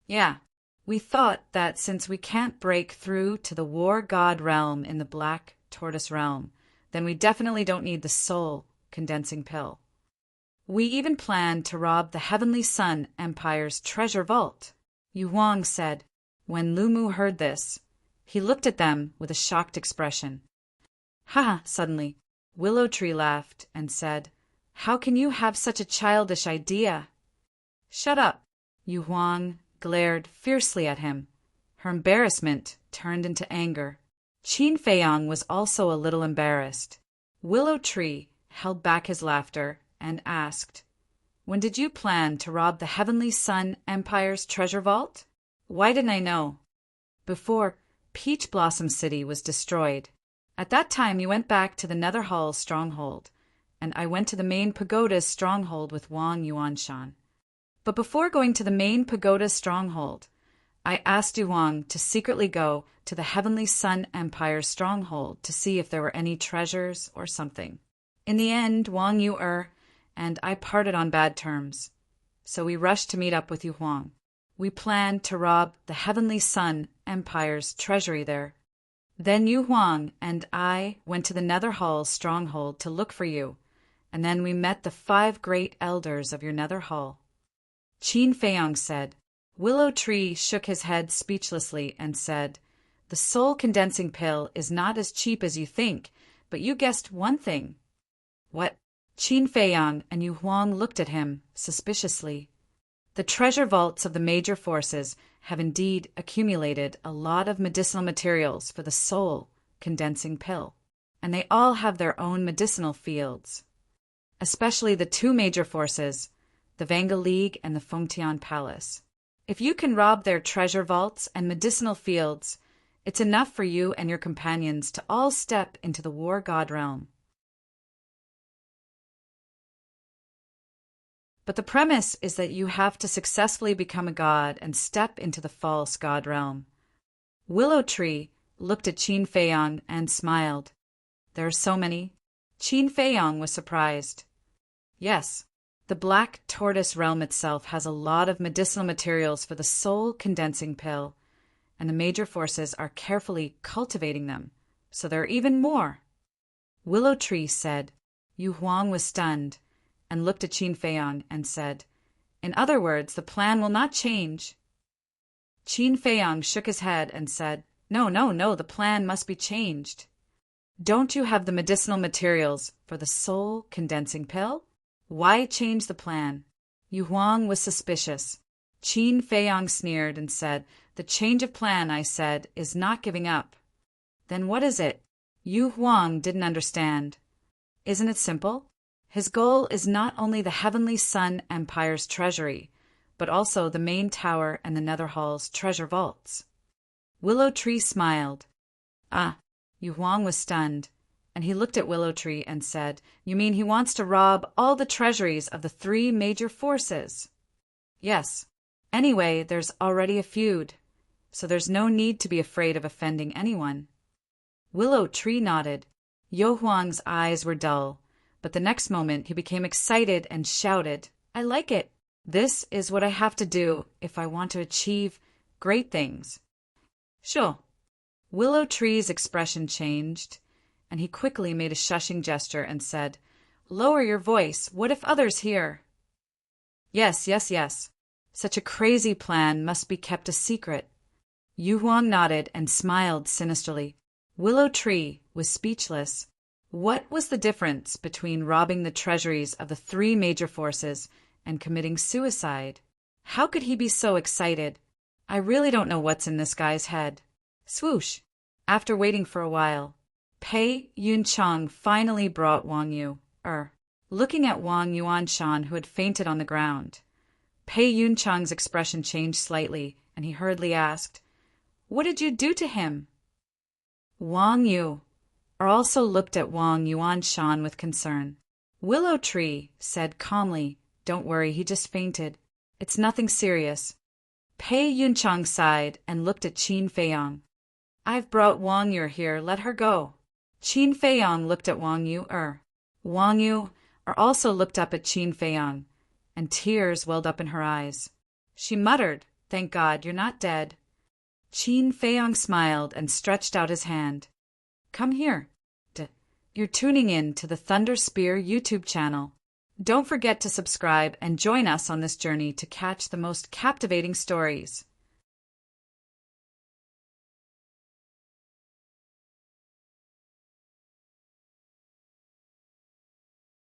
Yeah, we thought that since we can't break through to the war god realm in the Black Tortoise realm, then we definitely don't need the soul-condensing pill. We even planned to rob the Heavenly Sun Empire's treasure vault, Yu Huang said. When Lumu heard this, he looked at them with a shocked expression. Suddenly, Willow Tree laughed and said, How can you have such a childish idea? Shut up! Yu Huang glared fiercely at him. Her embarrassment turned into anger. Qin Feiyang was also a little embarrassed. Willow Tree held back his laughter and asked, When did you plan to rob the Heavenly Sun Empire's treasure vault? Why didn't I know? Before Peach Blossom City was destroyed. At that time you went back to the Nether Hall's stronghold, and I went to the main pagoda's stronghold with Wang Yuanshan. But before going to the main pagoda's stronghold, I asked Yu Huang to secretly go to the Heavenly Sun Empire's stronghold to see if there were any treasures or something. In the end, Wang Yu and I parted on bad terms, so we rushed to meet up with Yu Huang. We planned to rob the Heavenly Sun Empire's treasury there. Then Yu Huang and I went to the Nether Hall's stronghold to look for you, and then we met the 5 great elders of your Nether Hall. Qin Feiyang said. Willow Tree shook his head speechlessly and said, The soul-condensing pill is not as cheap as you think, but you guessed one thing. What? Qin Feiyang and Yu Huang looked at him suspiciously. The treasure vaults of the major forces have indeed accumulated a lot of medicinal materials for the soul-condensing pill, and they all have their own medicinal fields, especially the 2 major forces, the Vanga League and the Fengtian Palace. If you can rob their treasure vaults and medicinal fields, it's enough for you and your companions to all step into the war god realm. But the premise is that you have to successfully become a god and step into the false god realm. Willow Tree looked at Qin Feiyang and smiled. There are so many. Qin Feiyang was surprised. Yes, the Black Tortoise realm itself has a lot of medicinal materials for the soul-condensing pill, and the major forces are carefully cultivating them, so there are even more. Willow Tree said. Yu Huang was stunned and looked at Qin Feiyang and said, In other words, the plan will not change. Qin Feiyang shook his head and said, No, the plan must be changed. Don't you have the medicinal materials for the soul-condensing pill? Why change the plan? Yu Huang was suspicious. Qin Feiyang sneered and said, The change of plan, I said, is not giving up. Then what is it? Yu Huang didn't understand. Isn't it simple? His goal is not only the Heavenly Sun Empire's treasury, but also the main tower and the Nether Hall's treasure vaults. Willow Tree smiled. Yu Huang was stunned, and he looked at Willow Tree and said, You mean he wants to rob all the treasuries of the 3 major forces? Yes. Anyway, there's already a feud, so there's no need to be afraid of offending anyone. Willow Tree nodded. Yu Huang's eyes were dull, but the next moment he became excited and shouted, I like it. This is what I have to do if I want to achieve great things. Sure. Willow Tree's expression changed, and he quickly made a shushing gesture and said, Lower your voice. What if others hear? Yes. Such a crazy plan must be kept a secret. Yu Huang nodded and smiled sinisterly. Willow Tree was speechless. What was the difference between robbing the treasuries of the three major forces and committing suicide? How could he be so excited? I really don't know what's in this guy's head. Swoosh! After waiting for a while, Pei Yunchang finally brought Wang Yu. Looking at Wang Yuanshan, who had fainted on the ground, Pei Yunchang's expression changed slightly, and he hurriedly asked, "What did you do to him?" Wang Yu also looked at Wang Yuanshan with concern. Willow Tree said calmly, "Don't worry, he just fainted. It's nothing serious." Pei Yunchang sighed and looked at Qin Feiyang. "I've brought Wang Yu here, let her go." Qin Feiyang looked at Wang Yu. Wang Yu also looked up at Qin Feiyang, and tears welled up in her eyes. She muttered, "Thank God, you're not dead." Qin Feiyang smiled and stretched out his hand. "Come here. You're tuning in to the Thunder Spear YouTube channel. Don't forget to subscribe and join us on this journey to catch the most captivating stories.